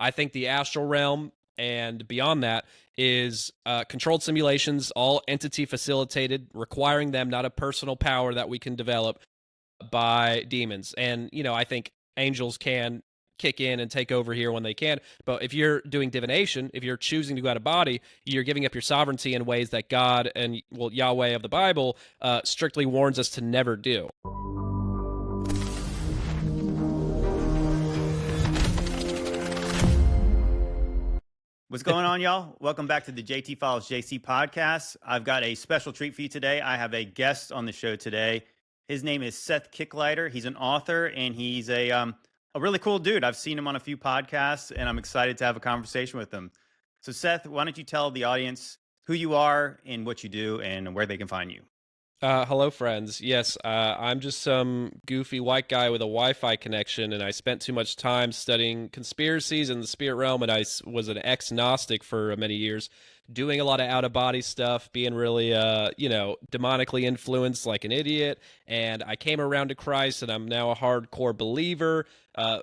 I think the astral realm and beyond that is controlled simulations, all entity facilitated, requiring them not a personal power that we can develop by demons. And, I think angels can kick in and take over here when they can. But if you're doing divination, if you're choosing to go out of body, you're giving up your sovereignty in ways that God and, Yahweh of the Bible strictly warns us to never do. What's going on, y'all? Welcome back to the JT Files JC podcast. I've got a special treat for you today. I have a guest on the show today. His name is Seth Kicklighter. He's an author, and he's a really cool dude. I've seen him on a few podcasts, and I'm excited to have a conversation with him. So, Seth, why don't you tell the audience who you are and what you do and where they can find you? Hello, friends. Yes, I'm just some goofy white guy with a Wi-Fi connection, and I spent too much time studying conspiracies in the spirit realm, and I was an ex-Gnostic for many years, doing a lot of out-of-body stuff, being really, demonically influenced like an idiot, and I came around to Christ, and I'm now a hardcore believer,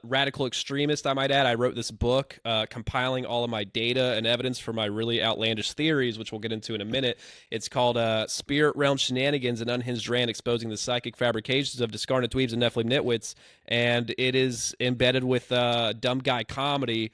radical extremist, I might add. I wrote this book compiling all of my data and evidence for my really outlandish theories, which we'll get into in a minute. It's called Spirit Realm Shenanigans and Unhinged Rand, Exposing the Psychic Fabrications of Discarnate Dweebs and Nephilim Nitwits, and it is embedded with dumb guy comedy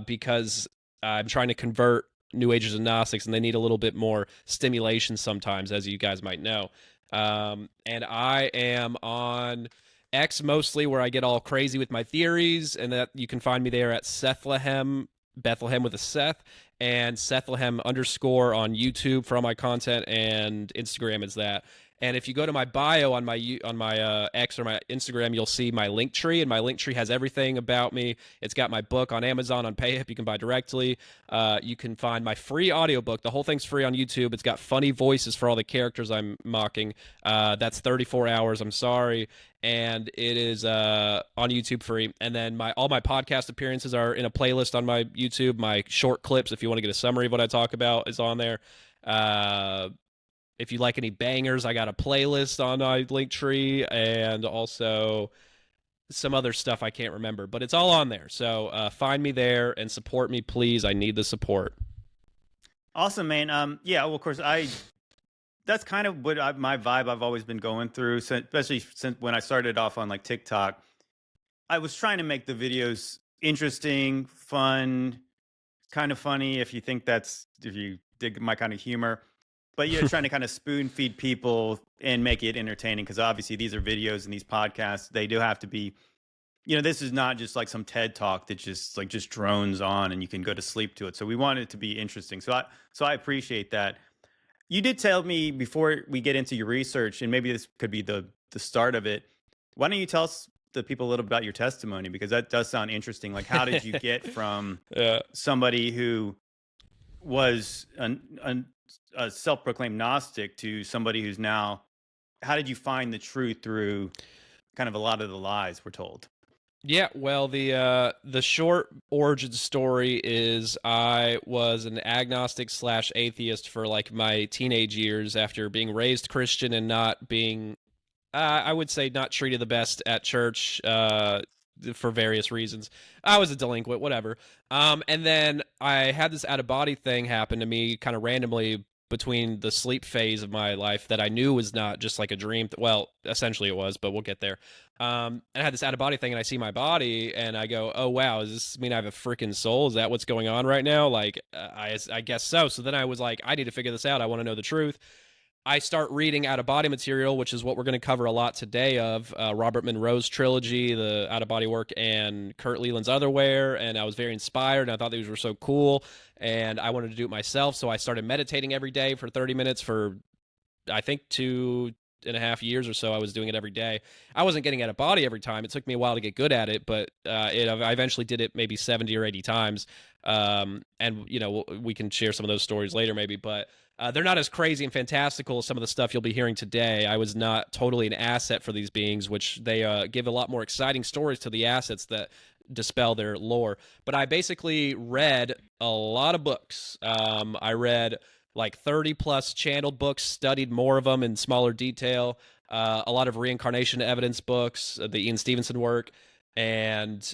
because I'm trying to convert New Agers and Gnostics, and they need a little bit more stimulation sometimes, as you guys might know. And I am on X mostly, where I get all crazy with my theories, and that you can find me there at Sethlehem, Bethlehem with a Seth, and Sethlehem _ on YouTube for all my content, and Instagram is that. And if you go to my bio on my X or my Instagram, you'll see my link tree, and my link tree has everything about me. It's got my book on Amazon, on PayHip, you can buy directly. You can find my free audiobook. The whole thing's free on YouTube. It's got funny voices for all the characters I'm mocking. That's 34 hours, I'm sorry. And it is on YouTube free. And then all my podcast appearances are in a playlist on my YouTube. My short clips, if you want to get a summary of what I talk about, is on there. If you like any bangers, I got a playlist on my Linktree, and also some other stuff I can't remember, but it's all on there. So find me there and support me, please. I need the support. Awesome, man. Yeah, well, of course, that's kind of what my vibe I've always been going through, especially since when I started off on like TikTok. I was trying to make the videos interesting, fun, kind of funny if you dig my kind of humor. But you're trying to kind of spoon feed people and make it entertaining, because obviously these are videos and these podcasts, they do have to be, this is not just like some TED talk that just drones on and you can go to sleep to it. So we want it to be interesting. So I appreciate that. You did tell me before we get into your research, and maybe this could be the start of it. Why don't you tell us, the people, a little about your testimony, because that does sound interesting. Like, how did you get from somebody who was a self-proclaimed Gnostic to somebody who's now, how did you find the truth through kind of a lot of the lies we're told? Yeah, well, the short origin story is I was an agnostic / atheist for like my teenage years, after being raised Christian and not being, I would say, not treated the best at church for various reasons. I was a delinquent, whatever. And then I had this out-of-body thing happen to me kind of randomly between the sleep phase of my life that I knew was not just like a dream. Well, essentially it was, but we'll get there. And I had this out-of-body thing, and I see my body, and I go, oh, wow, does this mean I have a freaking soul? Is that what's going on right now? Like, I guess so. So then I was like, I need to figure this out. I want to know the truth. I start reading out-of-body material, which is what we're going to cover a lot today, of Robert Monroe's trilogy, the out-of-body work, and Kurt Leland's Otherwhere, and I was very inspired, and I thought these were so cool, and I wanted to do it myself, so I started meditating every day for 30 minutes for, I think, 2.5 years or so. I was doing it every day. I wasn't getting out of body every time. It took me a while to get good at it, but I eventually did it maybe 70 or 80 times, and we can share some of those stories later maybe, but they're not as crazy and fantastical as some of the stuff you'll be hearing today. I was not totally an asset for these beings, which they give a lot more exciting stories to the assets that dispel their lore. But I basically read a lot of books. I read like 30 plus channeled books, studied more of them in smaller detail, a lot of reincarnation evidence books, the Ian Stevenson work, and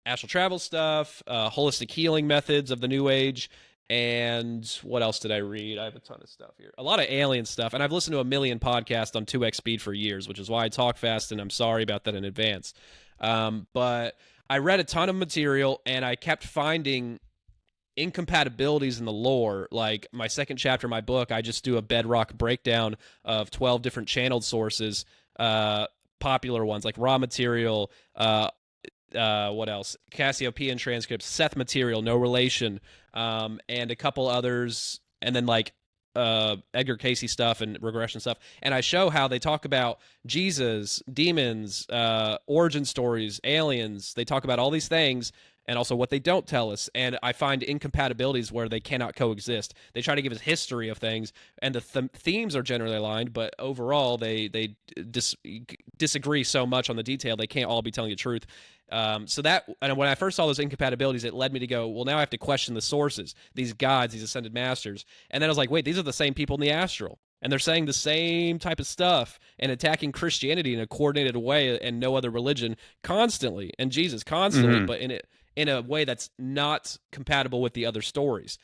astral travel stuff, holistic healing methods of the New Age, and what else did I read? I have a ton of stuff here. A lot of alien stuff, and I've listened to a million podcasts on 2x speed for years, which is why I talk fast, and I'm sorry about that in advance. But I read a ton of material, and I kept finding incompatibilities in the lore. Like my second chapter of my book, I just do a bedrock breakdown of 12 different channeled sources, popular ones like raw material, what else? Cassiopeian transcripts, Seth material, no relation, and a couple others, and then like Edgar Casey stuff and regression stuff. And I show how they talk about Jesus, demons, origin stories, aliens. They talk about all these things and also what they don't tell us. And I find incompatibilities where they cannot coexist. They try to give us history of things, and the themes are generally aligned, but overall they disagree so much on the detail they can't all be telling the truth. So that, and when I first saw those incompatibilities, it led me to go, well, now I have to question the sources, these gods, these ascended masters. And then I was like, wait, these are the same people in the astral, and they're saying the same type of stuff and attacking Christianity in a coordinated way and no other religion constantly, and Jesus constantly, but in a way that's not compatible with the other stories,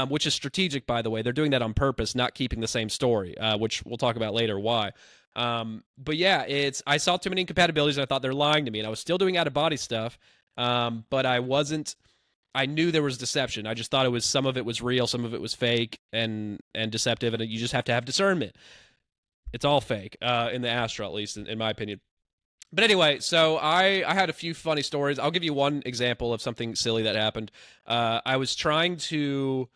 which is strategic, by the way. They're doing that on purpose, not keeping the same story, which we'll talk about later why. But yeah, I saw too many incompatibilities, and I thought they're lying to me, and I was still doing out-of-body stuff, but I knew there was deception. I just thought some of it was real, some of it was fake and deceptive, and you just have to have discernment. It's all fake, in the astral, at least, in my opinion. But anyway, so I had a few funny stories. I'll give you one example of something silly that happened. I was trying to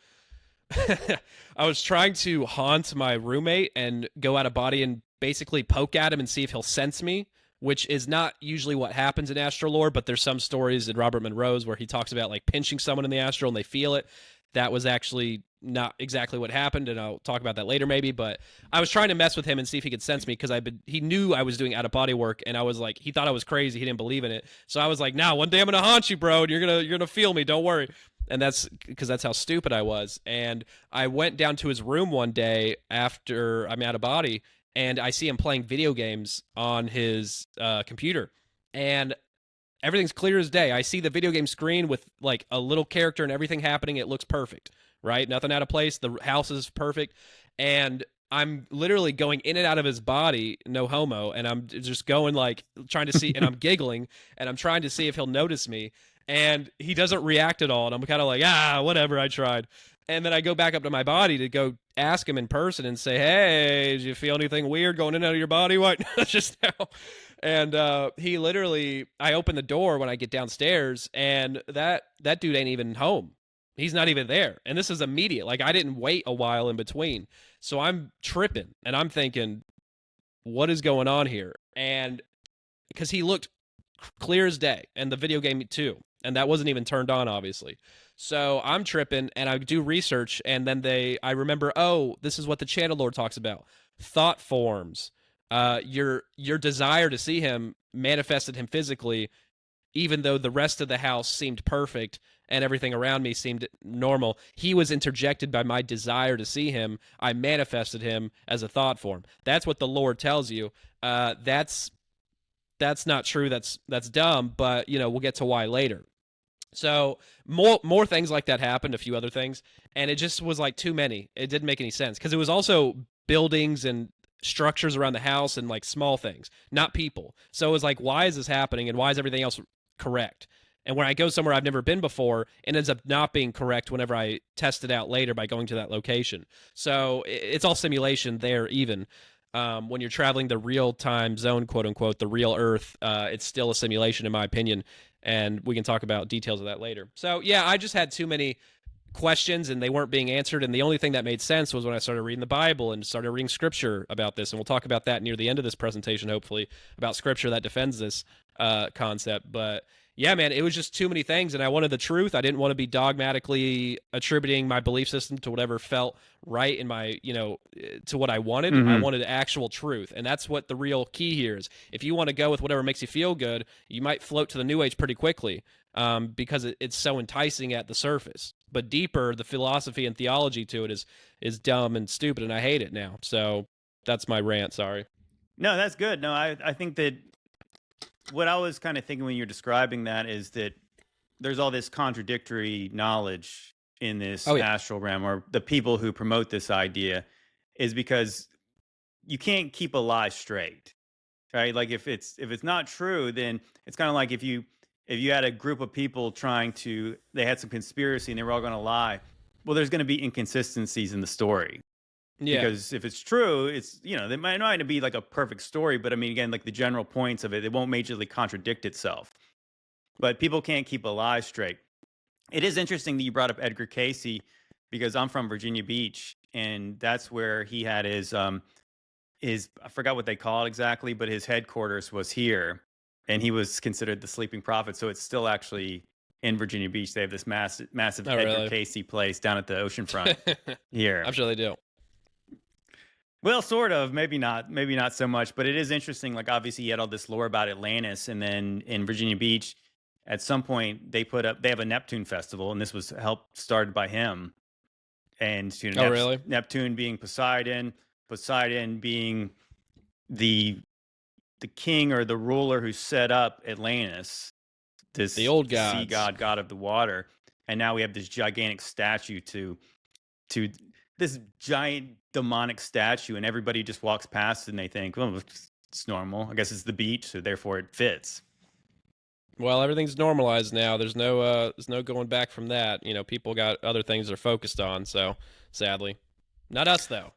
haunt my roommate and go out of body and basically poke at him and see if he'll sense me, which is not usually what happens in astral lore, but there's some stories in Robert Monroe's where he talks about like pinching someone in the astral and they feel it. That was actually not exactly what happened, and I'll talk about that later maybe, but I was trying to mess with him and see if he could sense me, because he knew I was doing out-of-body work, and I was like, he thought I was crazy, he didn't believe in it, so I was like, nah, one day I'm gonna haunt you, bro, and you're gonna feel me, don't worry. And that's because that's how stupid I was. And I went down to his room one day after I'm out of body, and I see him playing video games on his computer, and everything's clear as day. I see the video game screen with like a little character and everything happening. It looks perfect, right? Nothing out of place. The house is perfect. And I'm literally going in and out of his body, no homo. And I'm just going like trying to see, and I'm giggling, and I'm trying to see if he'll notice me. And he doesn't react at all. And I'm kind of like, whatever, I tried. And then I go back up to my body to go ask him in person and say, hey, did you feel anything weird going in and out of your body? What? Just now. And he literally, I open the door when I get downstairs, and that dude ain't even home. He's not even there. And this is immediate. Like, I didn't wait a while in between. So I'm tripping, and I'm thinking, what is going on here? And because he looked clear as day, and the video game too. And that wasn't even turned on, obviously. So I'm tripping, and I do research, and then I remember, oh, this is what the channel lore talks about. Thought forms. Your desire to see him manifested him physically, even though the rest of the house seemed perfect and everything around me seemed normal. He was interjected by my desire to see him. I manifested him as a thought form. That's what the lore tells you. That's not true. That's dumb, but we'll get to why later. So more things like that happened, a few other things, and it just was like too many. It didn't make any sense, because it was also buildings and structures around the house and like small things, not people. So it was like, why is this happening, and why is everything else correct? And when I go somewhere I've never been before, it ends up not being correct whenever I test it out later by going to that location. So it's all simulation there even. When you're traveling the real-time zone, quote-unquote, the real Earth, it's still a simulation in my opinion, and we can talk about details of that later. So yeah, I just had too many questions, and they weren't being answered, and the only thing that made sense was when I started reading the Bible and started reading scripture about this, and we'll talk about that near the end of this presentation, hopefully, about scripture that defends this concept. But yeah, man, it was just too many things, and I wanted the truth. I didn't want to be dogmatically attributing my belief system to whatever felt right in my, to what I wanted. Mm-hmm. I wanted actual truth, and that's what the real key here is. If you want to go with whatever makes you feel good, you might float to the New Age pretty quickly, because it's so enticing at the surface. But deeper, the philosophy and theology to it is dumb and stupid, and I hate it now. So that's my rant, sorry. No, that's good. No, I think that what I was kind of thinking when you're describing that is that there's all this contradictory knowledge in this Oh yeah. astral realm, or the people who promote this idea, is because you can't keep a lie straight, right? Like if it's not true, then it's kind of like if you had a group of people they had some conspiracy and they were all going to lie. Well, there's going to be inconsistencies in the story, Yeah. because if it's true, it's, they might not be like a perfect story, but I mean, again, like the general points of it won't majorly contradict itself. But people can't keep a lie straight. It is interesting that you brought up Edgar Casey, because I'm from Virginia Beach, and that's where he had his I forgot what they call it exactly, but his headquarters was here, and he was considered the sleeping prophet. So it's still actually in Virginia Beach. They have this massive Oh Edgar really? Casey place down at the oceanfront here. I'm sure they do. Well, sort of, maybe not so much, but it is interesting. Like, obviously, you had all this lore about Atlantis, and then in Virginia Beach, at some point, they have a Neptune festival, and this was helped started by him. And Oh really? Neptune being Poseidon, Poseidon being the the king or the ruler who set up Atlantis, The this old sea gods. god, god of the water, and now we have this gigantic statue to this giant demonic statue, and everybody just walks past it and they think, well, it's normal. I guess it's the beach, so therefore it fits. Well, everything's normalized now. There's no going back from that. You know, people got other things they're focused on. So sadly, not us though.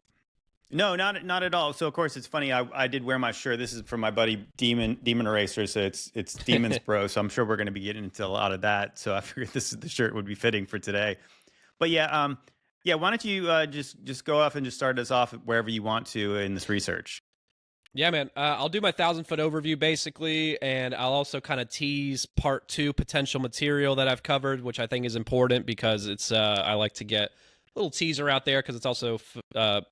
No, not at all. So of course it's funny. I did wear my shirt. This is from my buddy Demon Eraser. So it's Demons Bro. So I'm sure we're going to be getting into a lot of that. So I figured the shirt would be fitting for today. But yeah. Why don't you just go off and just start us off wherever you want to in this research? Yeah, man. I'll do my 1,000 foot overview basically, and I'll also kind of tease part two potential material that I've covered, which I think is important because it's I like to get a little teaser out there because it's also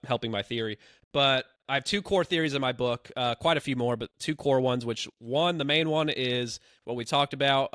helping my theory. But I have two core theories in my book, quite a few more, but two core ones. Which one, the main one, is what we talked about.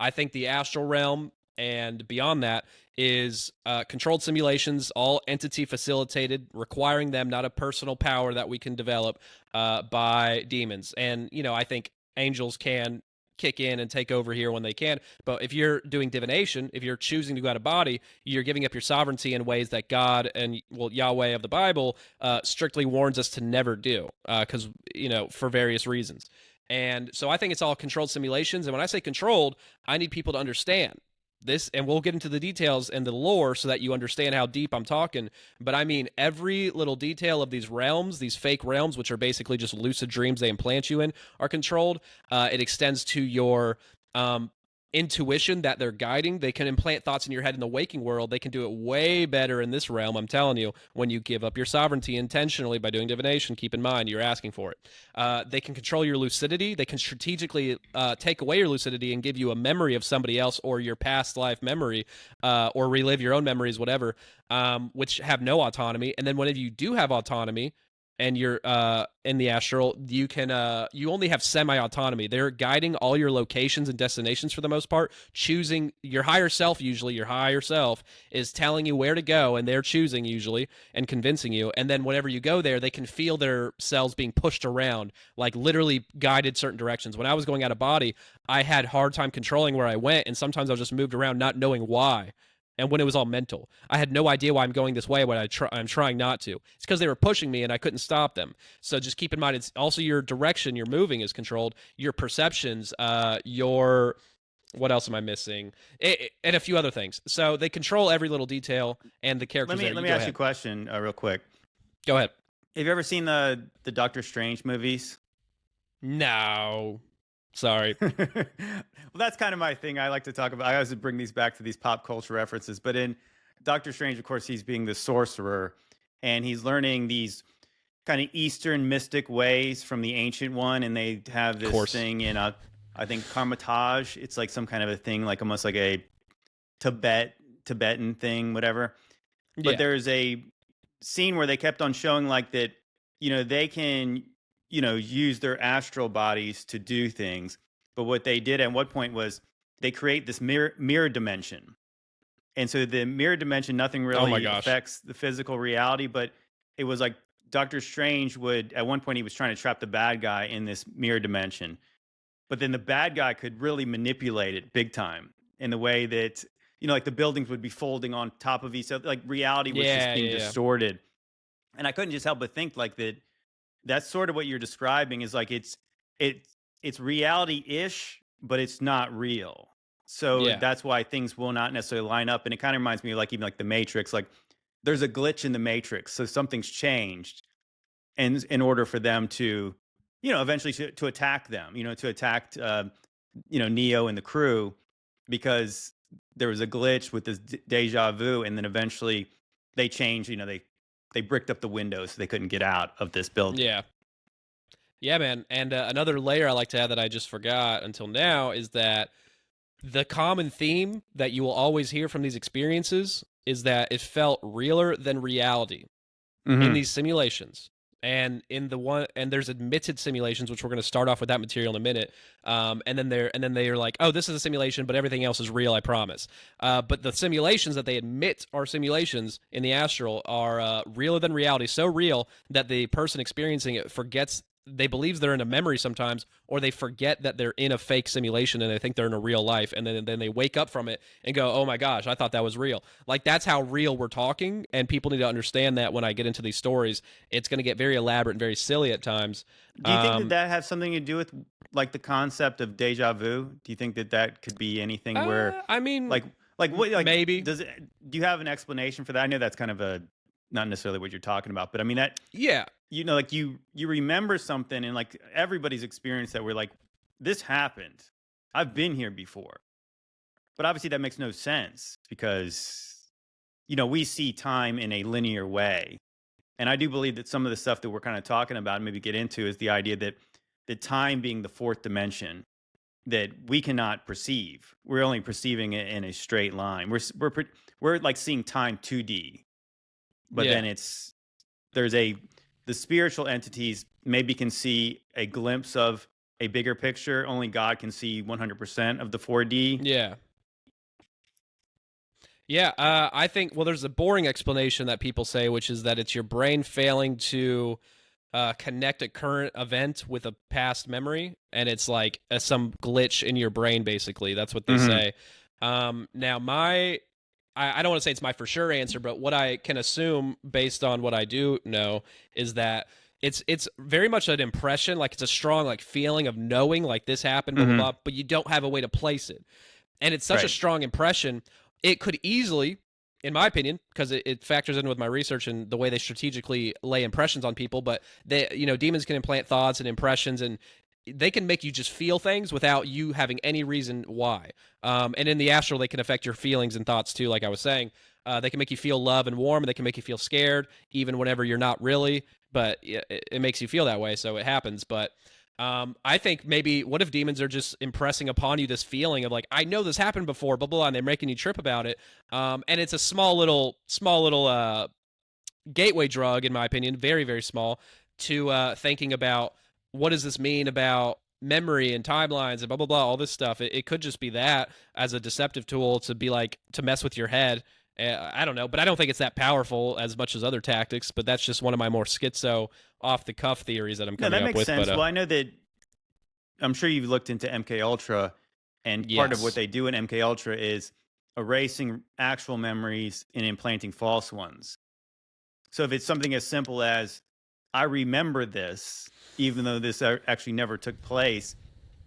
I think the astral realm and beyond that is controlled simulations, all entity facilitated, requiring them not a personal power that we can develop by demons. And, you know, I think angels can kick in and take over here when they can. But if you're doing divination, if you're choosing to go out of body, you're giving up your sovereignty in ways that God and, well, Yahweh of the Bible strictly warns us to never do because, you know, for various reasons. And so I think it's all controlled simulations. And when I say controlled, I need people to understand this, and we'll get into the details and the lore so that you understand how deep I'm talking. But I mean, every little detail of these realms, these fake realms, which are basically just lucid dreams they implant you in, are controlled. It extends to your intuition that they're guiding. They can implant thoughts in your head in the waking world. They can do it way better in this realm, I'm telling you, when you give up your sovereignty intentionally by doing divination. Keep in mind, you're asking for it. They can control your lucidity. They can strategically take away your lucidity and give you a memory of somebody else or your past life memory, or relive your own memories, whatever, which have no autonomy. And then whenever you do have autonomy, and you're in the astral, you can you only have semi-autonomy. They're guiding all your locations and destinations for the most part, choosing your higher self. Usually your higher self is telling you where to go, and they're choosing usually and convincing you. And then whenever you go there, they can feel their cells being pushed around, like literally guided certain directions. When I was going out of body, I had hard time controlling where I went, and sometimes I was just moved around not knowing why. And when it was all mental, I had no idea why I'm going this way. What I'm trying not to. It's because they were pushing me, and I couldn't stop them. So just keep in mind, it's also your direction you're moving is controlled. Your perceptions, your what else am I missing? And a few other things. So they control every little detail, and the characters. Let me go ask you ahead. a question real quick. Go ahead. Have you ever seen the Doctor Strange movies? No, sorry. Well, that's kind of my thing. I like to talk about. I always bring these back to these pop culture references. But in Doctor Strange, of course, he's being the sorcerer, and he's learning these kind of Eastern mystic ways from the Ancient One, and they have this thing in I think Karmatage. It's like some kind of a thing, like almost like a Tibetan thing, whatever. But there's a scene where they kept on showing like that, they can, use their astral bodies to do things. But what they did at one point was they create this mirror dimension. And so the mirror dimension, nothing really affects the physical reality, but it was like Doctor Strange at one point he was trying to trap the bad guy in this mirror dimension. But then the bad guy could really manipulate it big time. in the way that, like the buildings would be folding on top of each other, like reality was just Yeah, being yeah, yeah. distorted. And I couldn't just help but think like that. That's sort of what you're describing is like it's reality-ish, but it's not real. So Yeah. that's why things will not necessarily line up. And it kind of reminds me of like even like the Matrix, like there's a glitch in the Matrix, so something's changed, and in order for them to, eventually to attack them, to attack, Neo and the crew, because there was a glitch with this deja vu, and then eventually they changed. They bricked up the windows so they couldn't get out of this building. Yeah. Yeah, man. And another layer I like to add that I just forgot until now is that the common theme that you will always hear from these experiences is that it felt realer than reality in Hmm. these simulations. And there's admitted simulations, which we're going to start off with that material in a minute. And then they're like, oh, this is a simulation, but everything else is real, I promise. But the simulations that they admit are simulations in the astral are realer than reality, so real that the person experiencing it forgets. They believe they're in a memory sometimes, or they forget that they're in a fake simulation and they think they're in a real life, and then they wake up from it and go, "Oh my gosh, I thought that was real." Like that's how real we're talking, and people need to understand that when I get into these stories, it's going to get very elaborate and very silly at times. Do you think that Um, that has something to do with like the concept of deja vu? Do you think that that could be anything where, I mean, like, what, like, maybe, does it? Do you have an explanation for that? I know that's kind of a not necessarily what you're talking about, but I mean that, yeah, like you remember something, and like everybody's experienced that, where like this happened, I've been here before, but obviously that makes no sense because we see time in a linear way. And I do believe that some of the stuff that we're kind of talking about and maybe get into is the idea that the time being the fourth dimension that we cannot perceive. We're only perceiving it in a straight line. We're like seeing time 2D, but then yeah. there's the spiritual entities maybe can see a glimpse of a bigger picture. Only God can see 100% of the 4D. Yeah. Yeah, I think, well, there's a boring explanation that people say, which is that it's your brain failing to connect a current event with a past memory, and it's like some glitch in your brain, basically. That's what they Hmm. say. Now, I don't want to say it's my for sure answer, but what I can assume based on what I do know is that it's very much an impression, like it's a strong like feeling of knowing like this happened, blah blah Hmm. blah, but you don't have a way to place it, and it's such a Right. strong impression. It could easily, in my opinion, because it factors in with my research and the way they strategically lay impressions on people, but demons can implant thoughts and impressions, and they can make you just feel things without you having any reason why. And in the astral, they can affect your feelings and thoughts too, like I was saying. They can make you feel love and warm, and they can make you feel scared, even whenever you're not really, but it makes you feel that way, so it happens. But I think maybe what if demons are just impressing upon you this feeling of like, I know this happened before, blah blah, and they're making you trip about it. And it's a small little gateway drug, in my opinion, very very small, to thinking about what does this mean about memory and timelines and blah blah blah, all this stuff. It could just be that as a deceptive tool to be like to mess with your head. I don't know, but I don't think it's that powerful as much as other tactics. But that's just one of my more schizo off the cuff theories that I'm No, coming that up makes with. But sense. Well, I know that I'm sure you've looked into MK Ultra, and part of what yes. they do in MK Ultra is erasing actual memories and implanting false ones. So if it's something as simple as I remember this, even though this actually never took place.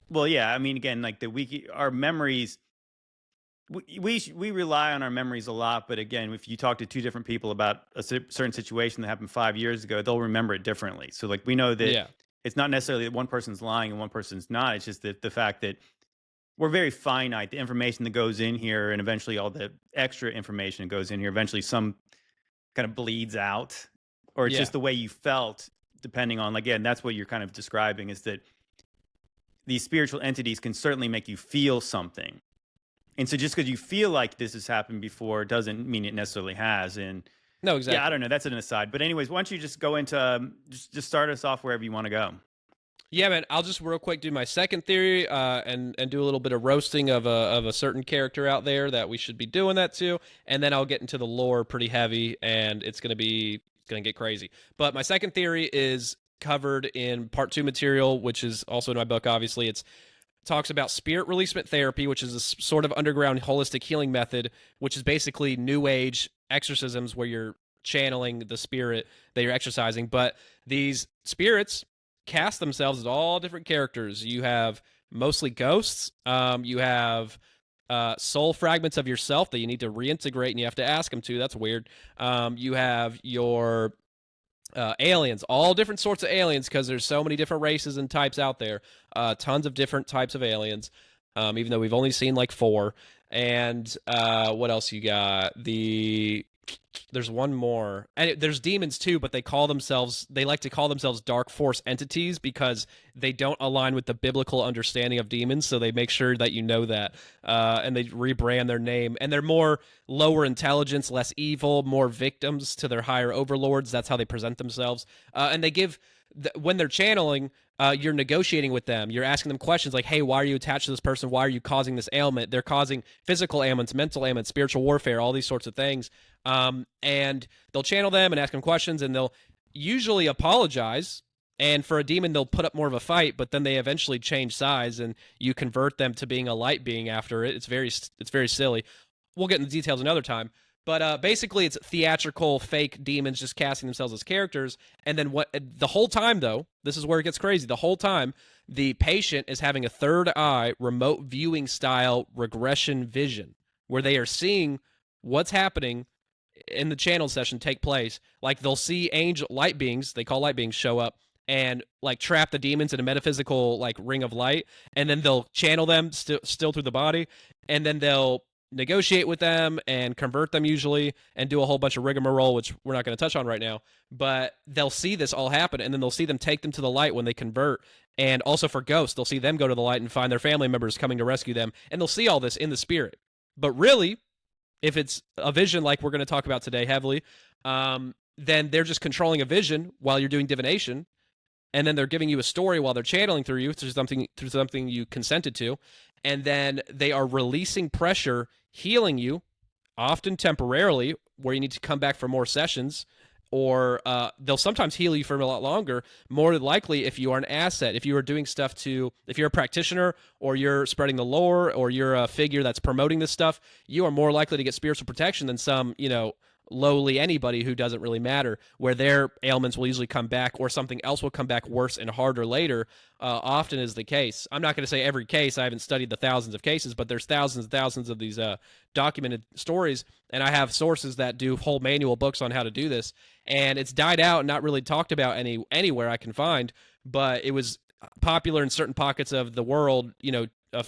Well, yeah, I mean, again, like our memories, we rely on our memories a lot. But again, if you talk to two different people about a certain situation that happened 5 years ago, they'll remember it differently. So like we know that Yeah. it's not necessarily that one person's lying and one person's not. It's just that the fact that we're very finite. The information that goes in here, and eventually all the extra information that goes in here, eventually some kind of bleeds out, or it's Yeah. just the way you felt, depending on, again, that's what you're kind of describing, is that these spiritual entities can certainly make you feel something. And so just because you feel like this has happened before doesn't mean it necessarily has. And No, yeah, I exactly. don't know. That's an aside. But anyways, why don't you just go into just start us off wherever you want to go. Yeah, man. I'll just real quick do my second theory, and do a little bit of roasting of a certain character out there that we should be doing that to, and then I'll get into the lore pretty heavy, and it's gonna get crazy. But my second theory is covered in part two material, which is also in my book. Obviously, it's talks about spirit releasement therapy, which is a sort of underground holistic healing method, which is basically new age exorcisms where you're channeling the spirit that you're exercising. But these spirits cast themselves as all different characters. You have mostly ghosts. You have soul fragments of yourself that you need to reintegrate, and you have to ask them to. That's weird. You have your aliens, all different sorts of aliens, because there's so many different races and types out there. Tons of different types of aliens, even though we've only seen like 4. And what else you got? There's one more. And there's demons too, but they like to call themselves dark force entities because they don't align with the biblical understanding of demons, so they make sure that you know that. And they rebrand their name. And they're more lower intelligence, less evil, more victims to their higher overlords. That's how they present themselves. And they give, when they're channeling, you're negotiating with them. You're asking them questions like, hey, why are you attached to this person? Why are you causing this ailment? They're causing physical ailments, mental ailments, spiritual warfare, all these sorts of things. And they'll channel them and ask them questions, and they'll usually apologize. And for a demon, they'll put up more of a fight, but then they eventually change sides, and you convert them to being a light being after it. It's very silly. We'll get into the details another time. But basically, it's theatrical, fake demons just casting themselves as characters. And then the whole time, though, this is where it gets crazy. The whole time, the patient is having a third eye, remote viewing style regression vision, where they are seeing what's happening in the channel session take place. Like they'll see angel light beings, they call light beings, show up and like trap the demons in a metaphysical like ring of light, and then they'll channel them still through the body, and then they'll negotiate with them and convert them usually and do a whole bunch of rigmarole, which we're not going to touch on right now. But they'll see this all happen, and then they'll see them take them to the light when they convert. And also for ghosts, they'll see them go to the light and find their family members coming to rescue them, and they'll see all this in the spirit. But really, if it's a vision like we're going to talk about today heavily, then they're just controlling a vision while you're doing divination, and then they're giving you a story while they're channeling through you through something you consented to, and then they are releasing pressure, healing you, often temporarily, where you need to come back for more sessions, or they'll sometimes heal you for a lot longer. More than likely, if you are an asset, if you are doing stuff if you're a practitioner, or you're spreading the lore, or you're a figure that's promoting this stuff, you are more likely to get spiritual protection than some, lowly anybody who doesn't really matter, where their ailments will usually come back, or something else will come back worse and harder later. Often is the case. I'm not going to say every case. I haven't studied the thousands of cases, but there's thousands and thousands of these documented stories, and I have sources that do whole manual books on how to do this, and it's died out and not really talked about anywhere I can find, but it was popular in certain pockets of the world, a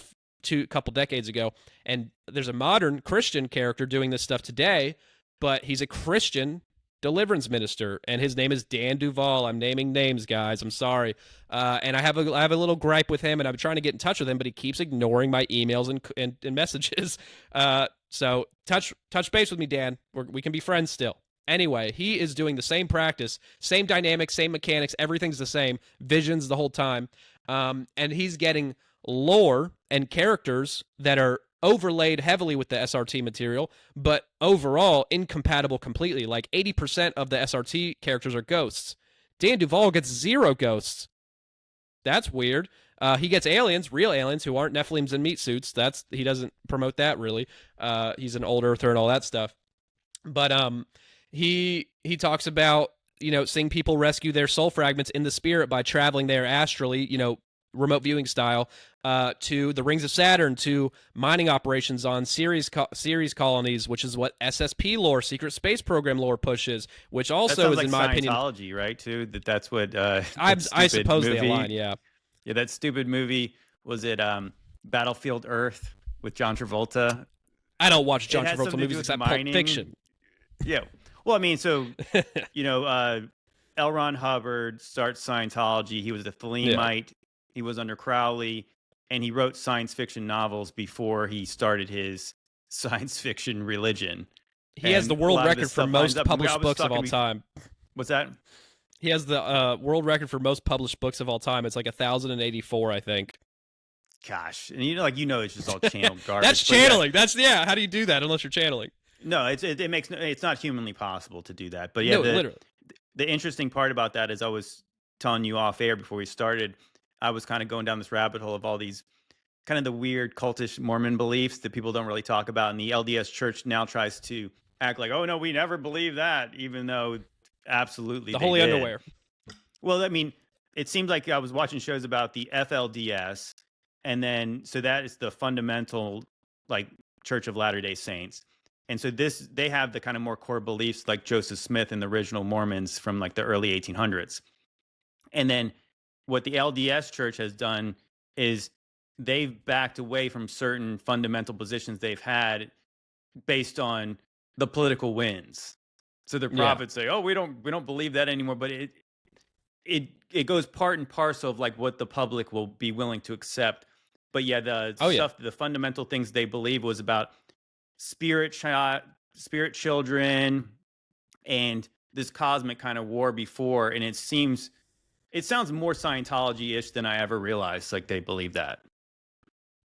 couple decades ago. And there's a modern Christian character doing this stuff today, but he's a Christian deliverance minister, and his name is Dan Duval. I'm naming names, guys. I'm sorry. And I have a little gripe with him, and I'm trying to get in touch with him, but he keeps ignoring my emails and messages. So touch base with me, Dan. We can be friends still. Anyway, he is doing the same practice, same dynamics, same mechanics. Everything's the same. Visions the whole time. And he's getting lore and characters that are overlaid heavily with the SRT material, but overall incompatible completely. Like 80% of the SRT characters are ghosts. Dan Duval gets 0 ghosts. That's weird. He gets aliens, real aliens, who aren't Nephilims in meat suits. He doesn't promote that really. He's an old earther and all that stuff. But he talks about, seeing people rescue their soul fragments in the spirit by traveling there astrally, remote viewing style, to the rings of Saturn, to mining operations on Ceres colonies, which is what SSP lore, Secret Space Program lore, pushes, which also is, in my opinion, Scientology, right? Too. That's what I suppose they align. Yeah, that stupid movie, was it Battlefield Earth with John Travolta? I don't watch John Travolta movies except Pulp Fiction. Yeah. Well, I mean, so L. Ron Hubbard starts Scientology. He was a Thelemite. He was under Crowley, and he wrote science fiction novels before he started his science fiction religion. He has the world record for most published books of all time. What's that? He has the world record for most published books of all time. It's like 1,084, I think. Gosh, and it's just all channeled garbage. That's channeling. Yeah. How do you do that unless you're channeling? No, it's not humanly possible to do that. But no, literally, the interesting part about that is, I was telling you off air before we started, I was kind of going down this rabbit hole of all these kind of the weird cultish Mormon beliefs that people don't really talk about. And the LDS Church now tries to act like, oh, no, we never believe that, even though absolutely The they holy did. underwear. Well, I mean, it seems like I was watching shows about the FLDS, and then so that is the fundamental like Church of Latter-day Saints. And so they have the kind of more core beliefs like Joseph Smith and the original Mormons from like the early 1800s. And then what the LDS Church has done is they've backed away from certain fundamental positions they've had based on the political winds. So their prophets say, "Oh, we don't believe that anymore," but it goes part and parcel of like what the public will be willing to accept. But yeah, the fundamental things they believe was about spirit children and this cosmic kind of war before, and it sounds more Scientology-ish than I ever realized like they believe that.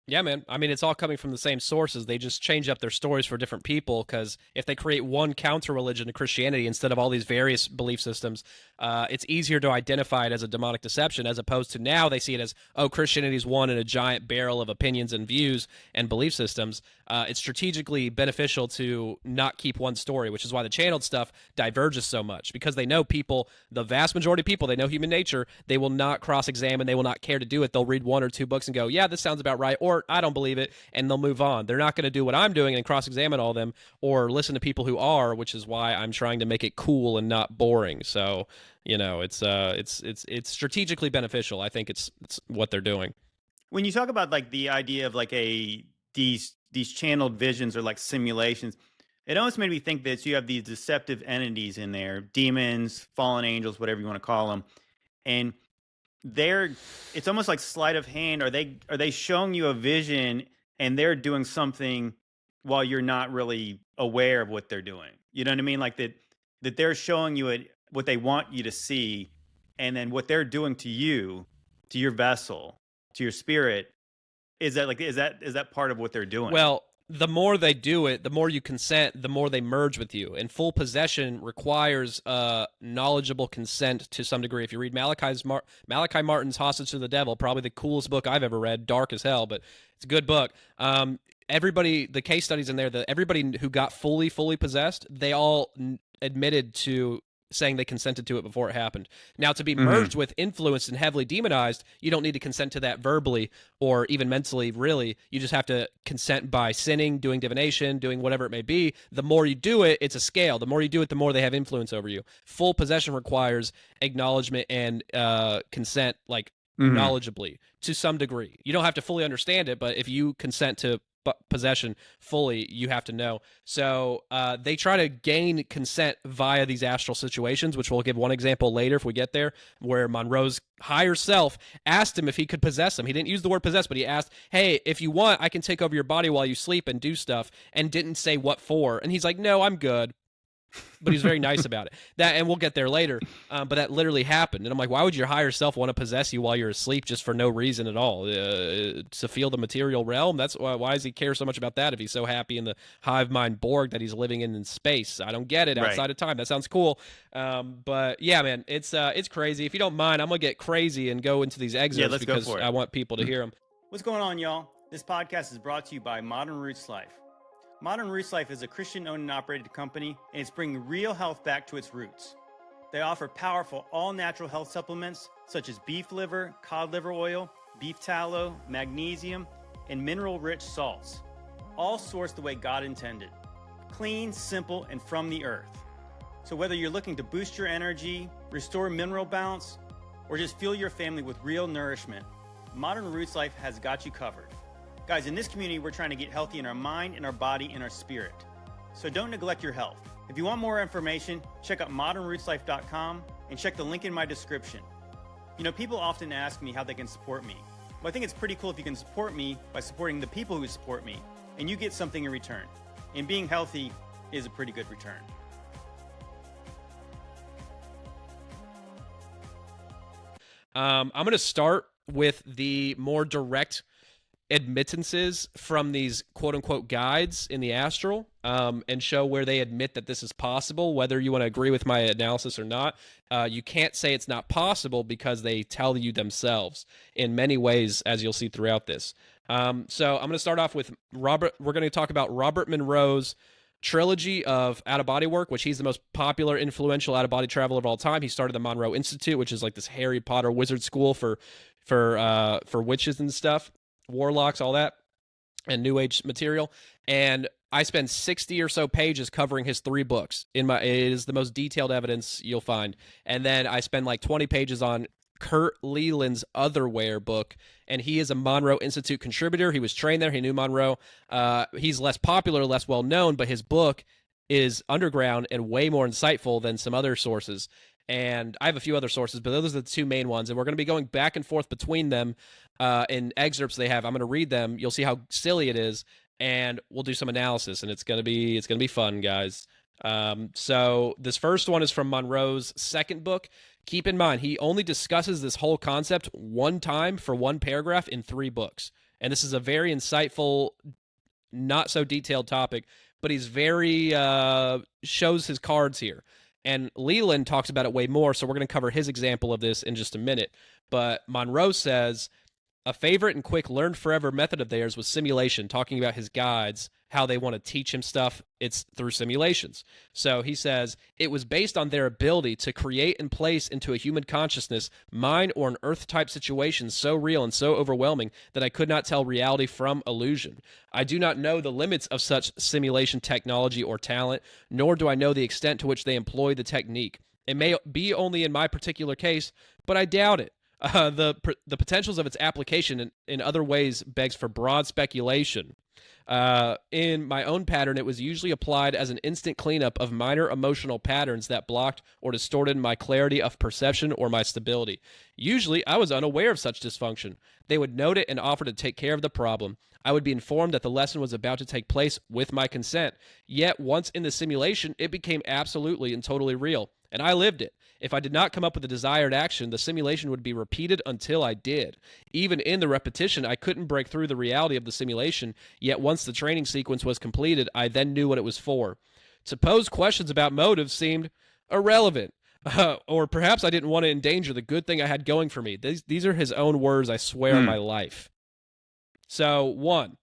Yeah, man. I mean, it's all coming from the same sources. They just change up their stories for different people, because if they create one counter religion to Christianity instead of all these various belief systems, it's easier to identify it as a demonic deception, as opposed to now they see it as, oh, Christianity's one in a giant barrel of opinions and views and belief systems. It's strategically beneficial to not keep one story, which is why the channeled stuff diverges so much, because they know people, the vast majority of people, they know human nature, they will not cross-examine, they will not care to do it. They'll read one or two books and go, yeah, this sounds about right, or I don't believe it, and they'll move on. They're not going to do what I'm doing and cross-examine all of them or listen to people who are, which is why I'm trying to make it cool and not boring. So, it's strategically beneficial. I think it's what they're doing. When you talk about like the idea of like these channeled visions or like simulations, it almost made me think that you have these deceptive entities in there, demons, fallen angels, whatever you want to call them, and it's almost like sleight of hand. Are they showing you a vision and they're doing something while you're not really aware of what they're doing? You know what I mean? Like that they're showing you what they want you to see, and then what they're doing to you, to your vessel, to your spirit, is that part of what they're doing? Well, the more they do it, the more you consent, the more they merge with you. And full possession requires knowledgeable consent to some degree. If you read Malachi Martin's Hostage to the Devil, probably the coolest book I've ever read, dark as hell, but it's a good book. Everybody, the case studies in there, everybody who got fully possessed, they all admitted to saying they consented to it before it happened. Now, to be merged with, influenced, and heavily demonized, you don't need to consent to that verbally or even mentally, really. You just have to consent by sinning, doing divination, doing whatever it may be. The more you do it, it's a scale. The more you do it, the more they have influence over you. Full possession requires acknowledgement and consent, like, knowledgeably, to some degree. You don't have to fully understand it, but if you consent to possession fully, you have to know. So they try to gain consent via these astral situations, which we'll give one example later if we get there, where Monroe's higher self asked him if he could possess him. He didn't use the word possess, but he asked, hey, if you want, I can take over your body while you sleep and do stuff, and didn't say what for. And he's like, no, I'm good. But he's very nice about it. And we'll get there later. But that literally happened. And I'm like, why would your higher self want to possess you while you're asleep just for no reason at all? To feel the material realm? That's why does he care so much about that if he's so happy in the hive mind Borg that he's living in space? I don't get it. Outside of time. That sounds cool. But yeah, man, it's crazy. If you don't mind, I'm going to get crazy and go into these excerpts because I want people to hear them. What's going on, y'all? This podcast is brought to you by Modern Roots Life. Modern Roots Life is a Christian-owned and operated company, and it's bringing real health back to its roots. They offer powerful, all-natural health supplements such as beef liver, cod liver oil, beef tallow, magnesium, and mineral-rich salts, all sourced the way God intended. Clean, simple, and from the earth. So whether you're looking to boost your energy, restore mineral balance, or just fuel your family with real nourishment, Modern Roots Life has got you covered. Guys, in this community, we're trying to get healthy in our mind, in our body, in our spirit. So don't neglect your health. If you want more information, check out modernrootslife.com and check the link in my description. You know, people often ask me how they can support me. Well, I think it's pretty cool if you can support me by supporting the people who support me, and you get something in return. And being healthy is a pretty good return. I'm going to start with the more direct admittances from these quote-unquote guides in the astral, and show where they admit that this is possible, whether you want to agree with my analysis or not. You can't say it's not possible because they tell you themselves in many ways, as you'll see throughout this. So I'm going to start off with Robert. We're going to talk about Robert Monroe's trilogy of out of body work, which he's the most popular, influential out of body traveler of all time. He started the Monroe Institute, which is like this Harry Potter wizard school for witches and stuff, warlocks, all that, and New Age material. And I spend 60 or so pages covering his 3 books. It is the most detailed evidence you'll find. And then I spend like 20 pages on Kurt Leland's Otherware book, and he is a Monroe Institute contributor. He was trained there. He knew Monroe. He's less popular, less well known, but his book is underground and way more insightful than some other sources. And I have a few other sources, but those are the 2 main ones. And we're going to be going back and forth between them in excerpts they have. I'm going to read them. You'll see how silly it is, and we'll do some analysis. And it's going to be fun, guys. So this first one is from Monroe's second book. Keep in mind, he only discusses this whole concept one time for one paragraph in 3 books. And this is a very insightful, not so detailed topic, but he's very, shows his cards here. And Leland talks about it way more, so we're going to cover his example of this in just a minute. But Monroe says, a favorite and quick learn forever method of theirs was simulation, talking about his guides, how they want to teach him stuff. It's through simulations. So he says, it was based on their ability to create and place into a human consciousness, mind or an earth-type situation so real and so overwhelming that I could not tell reality from illusion. I do not know the limits of such simulation technology or talent, nor do I know the extent to which they employ the technique. It may be only in my particular case, but I doubt it. The potentials of its application in other ways begs for broad speculation. In my own pattern, it was usually applied as an instant cleanup of minor emotional patterns that blocked or distorted my clarity of perception or my stability. Usually, I was unaware of such dysfunction. They would note it and offer to take care of the problem. I would be informed that the lesson was about to take place with my consent. Yet, once in the simulation, it became absolutely and totally real, and I lived it. If I did not come up with the desired action, the simulation would be repeated until I did. Even in the repetition, I couldn't break through the reality of the simulation, yet once the training sequence was completed, I then knew what it was for. To pose questions about motives seemed irrelevant. Or perhaps I didn't want to endanger the good thing I had going for me. These are his own words, I swear on my life. So, 1,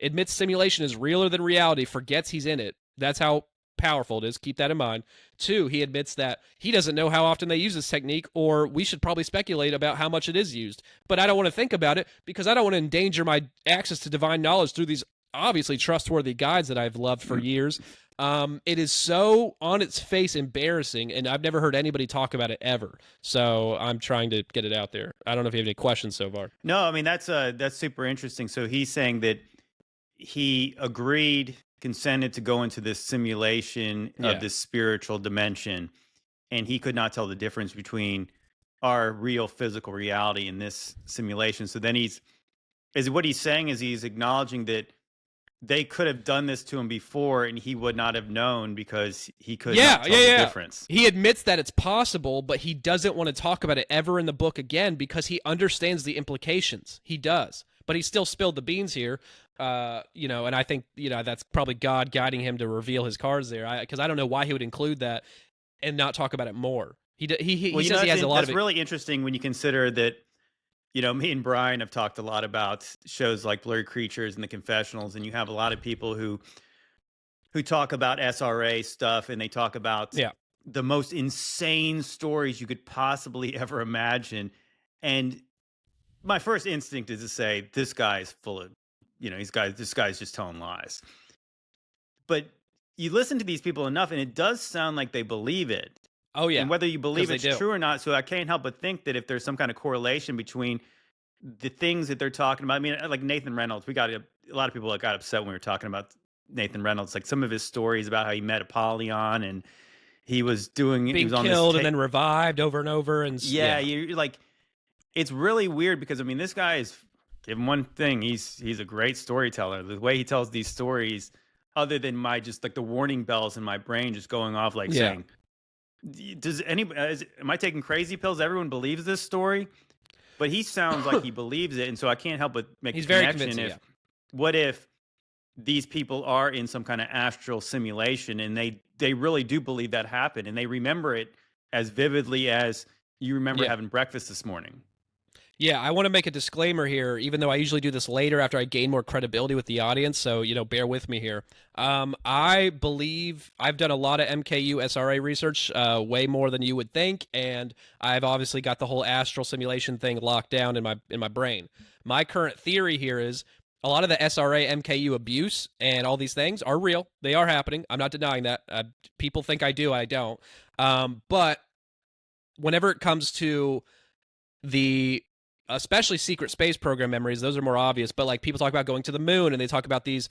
admits simulation is realer than reality, forgets he's in it. That's how powerful it is. Keep that in mind. 2, he admits that he doesn't know how often they use this technique, or we should probably speculate about how much it is used. But I don't want to think about it because I don't want to endanger my access to divine knowledge through these obviously trustworthy guides that I've loved for years. It is so on its face embarrassing, and I've never heard anybody talk about it ever. So I'm trying to get it out there. I don't know if you have any questions so far. No, I mean that's super interesting. So he's saying that he consented to go into this simulation of this spiritual dimension, and he could not tell the difference between our real physical reality in this simulation. So then he's acknowledging that they could have done this to him before and he would not have known because he could not tell the difference. He admits that it's possible, but he doesn't want to talk about it ever in the book again because he understands the implications. He does. But he still spilled the beans here, and I think, that's probably God guiding him to reveal his cards there, because I don't know why he would include that and not talk about it more. He says he has a lot of it. That's really interesting when you consider that, me and Brian have talked a lot about shows like Blurry Creatures and The Confessionals, and you have a lot of people who talk about SRA stuff, and they talk about the most insane stories you could possibly ever imagine. And my first instinct is to say, this guy's full of, this guy's just telling lies. But you listen to these people enough, and it does sound like they believe it. Oh, yeah. And whether you believe it's true or not, so I can't help but think that if there's some kind of correlation between the things that they're talking about. I mean, like Nathan Reynolds, a lot of people got upset when we were talking about Nathan Reynolds, like some of his stories about how he met Apollyon and he was being killed and then revived over and over. And you're like, it's really weird because, I mean, this guy is, given one thing, he's a great storyteller. The way he tells these stories, other than just like the warning bells in my brain just going off, like saying, am I taking crazy pills? Everyone believes this story, but he sounds like he believes it. And so I can't help but make a connection. What if these people are in some kind of astral simulation and they really do believe that happened and they remember it as vividly as you remember having breakfast this morning? Yeah, I want to make a disclaimer here, even though I usually do this later after I gain more credibility with the audience. So, bear with me here. I believe I've done a lot of MKU SRA research, way more than you would think, and I've obviously got the whole astral simulation thing locked down in my brain. My current theory here is a lot of the SRA MKU abuse and all these things are real. They are happening. I'm not denying that. People think I do. I don't. But whenever it comes to the especially secret space program memories, those are more obvious, but like people talk about going to the moon and they talk about these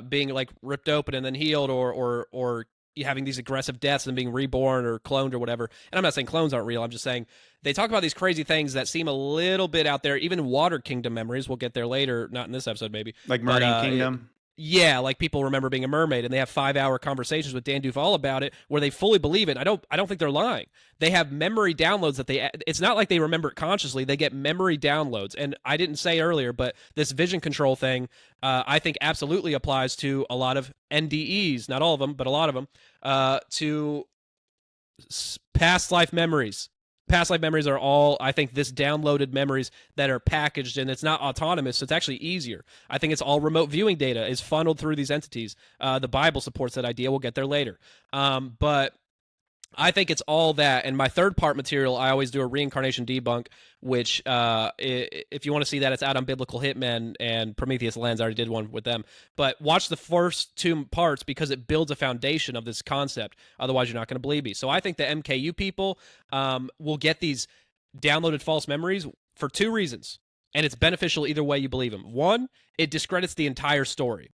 being like ripped open and then healed, or having these aggressive deaths and being reborn or cloned or whatever. And I'm not saying clones aren't real, I'm just saying they talk about these crazy things that seem a little bit out there. Even Water Kingdom memories, we'll get there later, not in this episode maybe, Like but Marine Kingdom. yeah, like people remember being a mermaid, and they have 5-hour conversations with Dan Duval about it, where they fully believe it. I don't think they're lying. They have memory downloads that it's not like they remember it consciously. They get memory downloads, and I didn't say earlier, but this vision control thing, I think absolutely applies to a lot of NDEs, not all of them, but a lot of them, to past life memories. Past life memories are all, I think, this downloaded memories that are packaged, and it's not autonomous, so it's actually easier. I think it's all remote viewing data is funneled through these entities. The Bible supports that idea. We'll get there later. But I think it's all that. And my third part material, I always do a reincarnation debunk, which, if you want to see that, it's out on Biblical Hitmen and Prometheus Lens. I already did one with them. But watch the first two parts because it builds a foundation of this concept. Otherwise, you're not going to believe me. So I think the MKU people will get these downloaded false memories for two reasons. And it's beneficial either way you believe them. One, it discredits the entire story.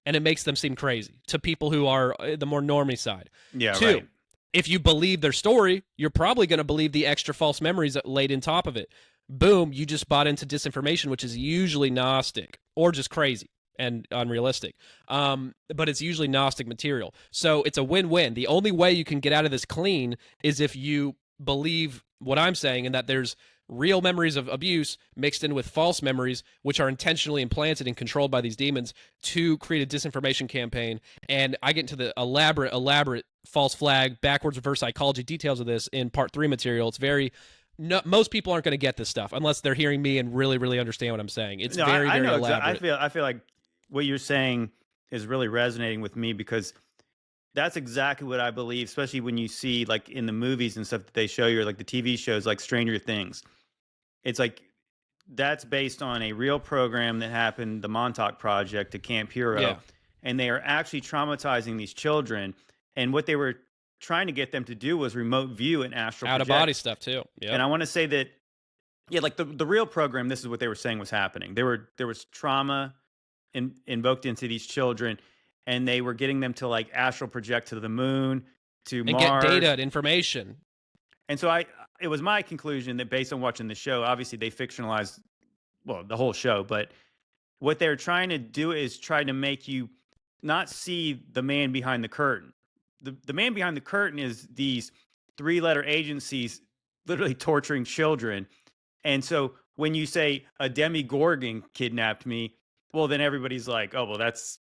And it makes them seem crazy to people who are the more normie side. Yeah, Two, right. if you believe their story, you're probably going to believe the extra false memories laid in top of it. Boom, you just bought into disinformation, which is usually Gnostic or just crazy and unrealistic. But it's usually Gnostic material. So it's a win-win. The only way you can get out of this clean is if you believe what I'm saying, and that there's real memories of abuse mixed in with false memories, which are intentionally implanted and controlled by these demons to create a disinformation campaign. And I get into the elaborate false flag, backwards reverse psychology details of this in part 3 material. It's very... No, most people aren't going to get this stuff unless they're hearing me and really, really understand what I'm saying. It's very know elaborate. I feel like what you're saying is really resonating with me, because that's exactly what I believe, especially when you see like in the movies and stuff that they show you, or like the TV shows like Stranger Things. It's like that's based on a real program that happened, the Montauk Project at Camp Hero. Yeah. And they are actually traumatizing these children. And what they were trying to get them to do was remote view and astral Out of project. body stuff too. Yep. And I want to say that, yeah, like the real program, this is what they were saying was happening. There was trauma invoked into these children, and they were getting them to like astral project to the moon, to and Mars. get data and information. And so it was my conclusion that based on watching the show, obviously they fictionalized, well, the whole show, but what they're trying to do is try to make you not see the man behind the curtain. The man behind the curtain is these 3-letter agencies literally torturing children. And so when you say a Demigorgon kidnapped me, well, then everybody's like, oh, well, that's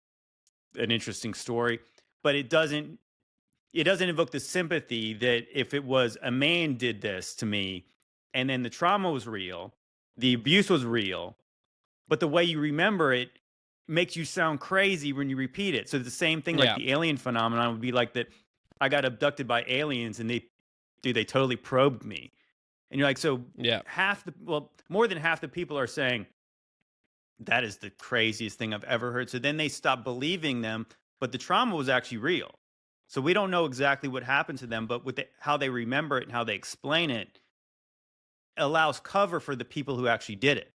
an interesting story. But it doesn't evoke the sympathy that if it was a man did this to me, and then the trauma was real, the abuse was real, but the way you remember it makes you sound crazy when you repeat it. So the same thing, like the alien phenomenon would be like that. I got abducted by aliens and they totally probed me. And you're like, so more than half the people are saying that is the craziest thing I've ever heard. So then they stop believing them, but the trauma was actually real. So we don't know exactly what happened to them, but with how they remember it and how they explain it allows cover for the people who actually did it.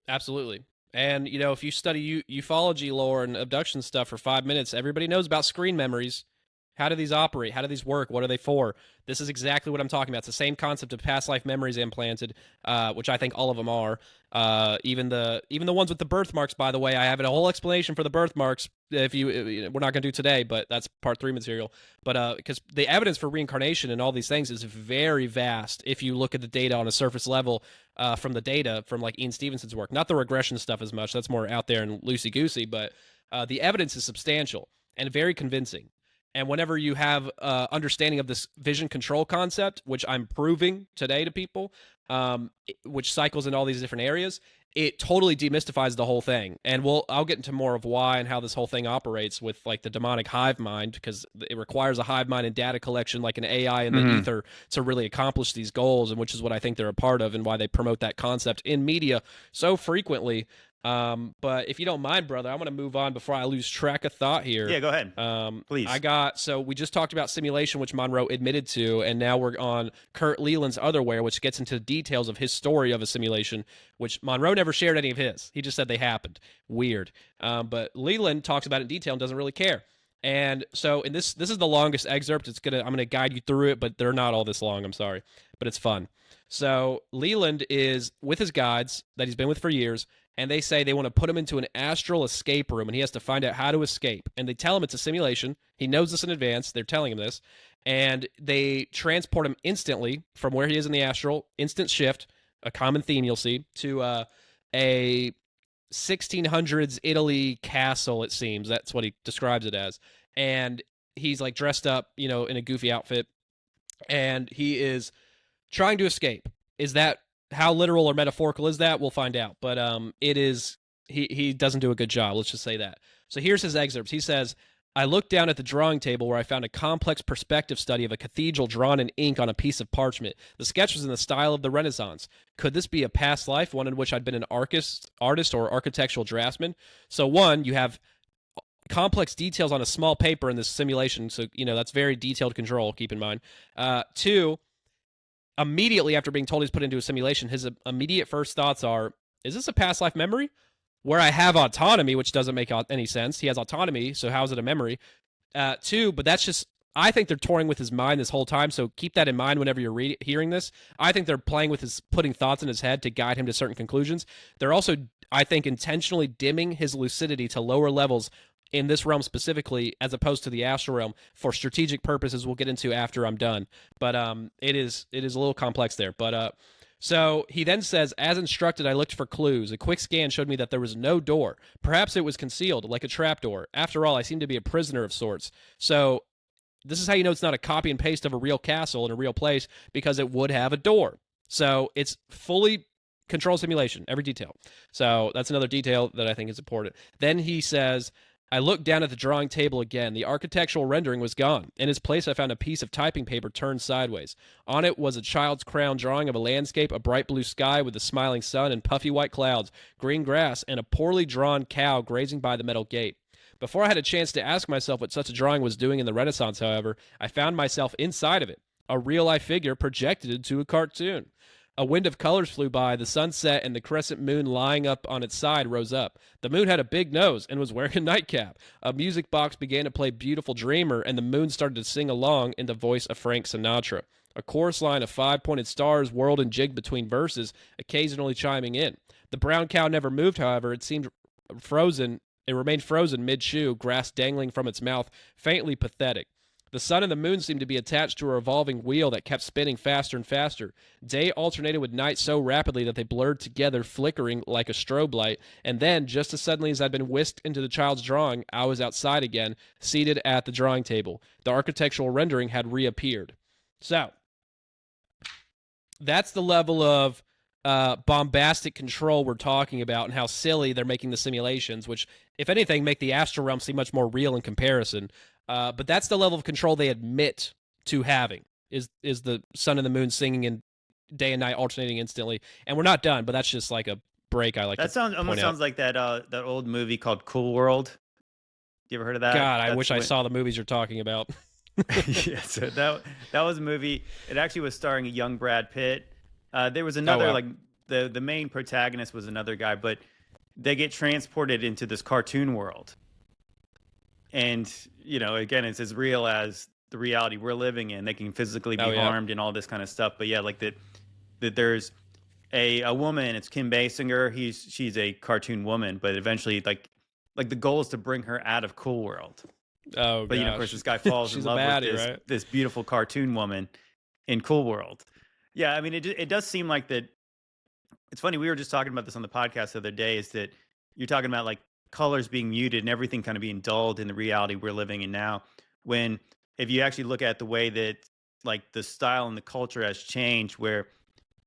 Absolutely. And, if you study ufology lore and abduction stuff for 5 minutes, everybody knows about screen memories. How do these operate? How do these work? What are they for? This is exactly what I'm talking about. It's the same concept of past life memories implanted, which I think all of them are. Even the ones with the birthmarks, by the way, I have a whole explanation for the birthmarks. We're not going to do today, but that's part 3 material. But because the evidence for reincarnation and all these things is very vast. If you look at the data on a surface level, from the data from like Ian Stevenson's work, not the regression stuff as much. That's more out there and loosey goosey. But the evidence is substantial and very convincing. And whenever you have understanding of this vision control concept, which I'm proving today to people, which cycles in all these different areas, it totally demystifies the whole thing. And I'll get into more of why and how this whole thing operates with like the demonic hive mind, because it requires a hive mind and data collection like an AI in the ether to really accomplish these goals, and which is what I think they're a part of and why they promote that concept in media so frequently. But if you don't mind, brother, I'm going to move on before I lose track of thought here. Yeah, go ahead. Please. So we just talked about simulation, which Monroe admitted to, and now we're on Kurt Leland's Otherwhere, which gets into details of his story of a simulation, which Monroe never shared any of his. He just said they happened. Weird. But Leland talks about it in detail and doesn't really care. And so in this is the longest excerpt. I'm gonna guide you through it, but they're not all this long, I'm sorry. But it's fun. So Leland is with his guides that he's been with for years, and they say they want to put him into an astral escape room, and he has to find out how to escape. And they tell him it's a simulation. He knows this in advance. They're telling him this. And they transport him instantly from where he is in the astral, instant shift, a common theme you'll see, to a 1600s Italy castle, it seems. That's what he describes it as. And he's like dressed up, in a goofy outfit, and he is trying to escape. Is that how literal or metaphorical is that? We'll find out. But it is, he doesn't do a good job. Let's just say that. So here's his excerpts. He says, I looked down at the drawing table where I found a complex perspective study of a cathedral drawn in ink on a piece of parchment. The sketch was in the style of the Renaissance. Could this be a past life, one in which I'd been an artist or architectural draftsman? So one, you have complex details on a small paper in this simulation. So, that's very detailed control, keep in mind. Two, immediately after being told he's put into a simulation, his immediate first thoughts are, is this a past life memory? Where I have autonomy, which doesn't make any sense. He has autonomy, so how is it a memory? Two, but that's just, I think they're toying with his mind this whole time, so keep that in mind whenever you're hearing this. I think they're playing with putting thoughts in his head to guide him to certain conclusions. They're also, I think, intentionally dimming his lucidity to lower levels in this realm specifically, as opposed to the astral realm, for strategic purposes we'll get into after I'm done. But it is a little complex there. But so he then says, as instructed, I looked for clues. A quick scan showed me that there was no door. Perhaps it was concealed, like a trapdoor. After all, I seem to be a prisoner of sorts. So this is how you know it's not a copy and paste of a real castle in a real place, because it would have a door. So it's fully control simulation, every detail. So that's another detail that I think is important. Then he says, I looked down at the drawing table again. The architectural rendering was gone. In its place, I found a piece of typing paper turned sideways. On it was a child's crayon drawing of a landscape, a bright blue sky with a smiling sun and puffy white clouds, green grass, and a poorly drawn cow grazing by the metal gate. Before I had a chance to ask myself what such a drawing was doing in the Renaissance, however, I found myself inside of it, a real-life figure projected into a cartoon. A wind of colors flew by, the sun set, and the crescent moon lying up on its side rose up. The moon had a big nose and was wearing a nightcap. A music box began to play Beautiful Dreamer, and the moon started to sing along in the voice of Frank Sinatra. A chorus line of 5-pointed stars whirled and jigged between verses, occasionally chiming in. The brown cow never moved, however. It seemed frozen. It remained frozen mid-chew, grass dangling from its mouth, faintly pathetic. The sun and the moon seemed to be attached to a revolving wheel that kept spinning faster and faster. Day alternated with night so rapidly that they blurred together, flickering like a strobe light. And then, just as suddenly as I'd been whisked into the child's drawing, I was outside again, seated at the drawing table. The architectural rendering had reappeared. So, that's the level of bombastic control we're talking about, and how silly they're making the simulations, which, if anything, make the astral realm seem much more real in comparison. But that's the level of control they admit to having, is the sun and the moon singing in day and night alternating instantly. And we're not done, but that's just like a break I like that to almost sounds like that old movie called Cool World. You ever heard of that? God, I wish I saw the movies you're talking about. Yeah, so that was a movie. It actually was starring a young Brad Pitt. There was another, like the main protagonist was another guy, but they get transported into this cartoon world. And, again, it's as real as the reality we're living in. They can physically be harmed and all this kind of stuff. But yeah, like that there's a woman, it's Kim Basinger. She's a cartoon woman, but eventually like the goal is to bring her out of Cool World. Oh, but of course, this guy falls in love with this beautiful cartoon woman in Cool World. Yeah, I mean, it does seem like that. It's funny, we were just talking about this on the podcast the other day, is that you're talking about like colors being muted and everything kind of being dulled in the reality we're living in now. when if you actually look at the way that like the style and the culture has changed, where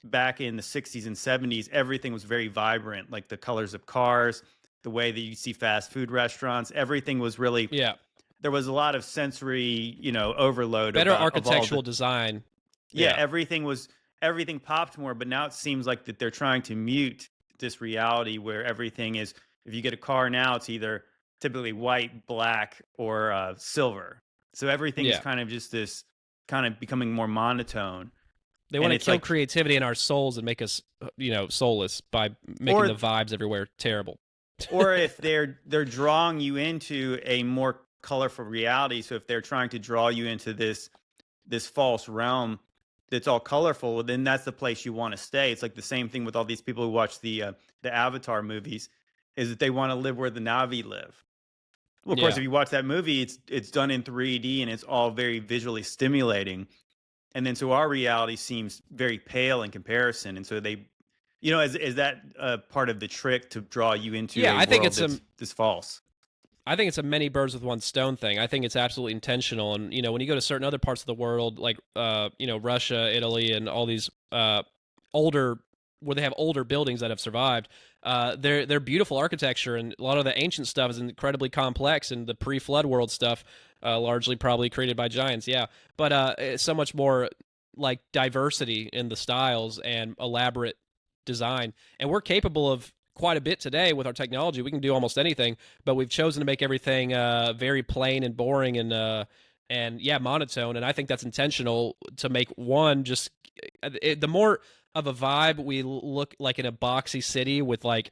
back in the 60s and 70s, everything was very vibrant, like the colors of cars, the way that you see fast food restaurants, everything was really, Yeah. there was a lot of sensory, overload Better of all the, architectural design. yeah, Yeah. everything popped more, but now it seems like that they're trying to mute this reality where everything is, if you get a car now, it's either typically white, black, or silver. So everything is Yeah. kind of just this kind of becoming more monotone. They And want to it's kill like, creativity in our souls and make us, soulless by making or the vibes everywhere terrible. or if they're drawing you into a more colorful reality. So if they're trying to draw you into this false realm that's all colorful, well, then that's the place you want to stay. It's like the same thing with all these people who watch the Avatar movies, is that they want to live where the Na'vi live. Well, of course, Yeah. if you watch that movie, it's done in 3D and it's all very visually stimulating. And then so our reality seems very pale in comparison. And so they, is that part of the trick to draw you into Yeah, a I think world it's a that's false? I think it's a many birds with one stone thing. I think it's absolutely intentional. And when you go to certain other parts of the world, like Russia, Italy, and all these older, where they have older buildings that have survived, they're beautiful architecture, and a lot of the ancient stuff is incredibly complex, and the pre-flood world stuff, largely probably created by giants. Yeah, but it's so much more like diversity in the styles and elaborate design, and we're capable of quite a bit today with our technology. We can do almost anything, but we've chosen to make everything very plain and boring and yeah, monotone. And I think that's intentional to make one just the more of a vibe we look like in a boxy city with like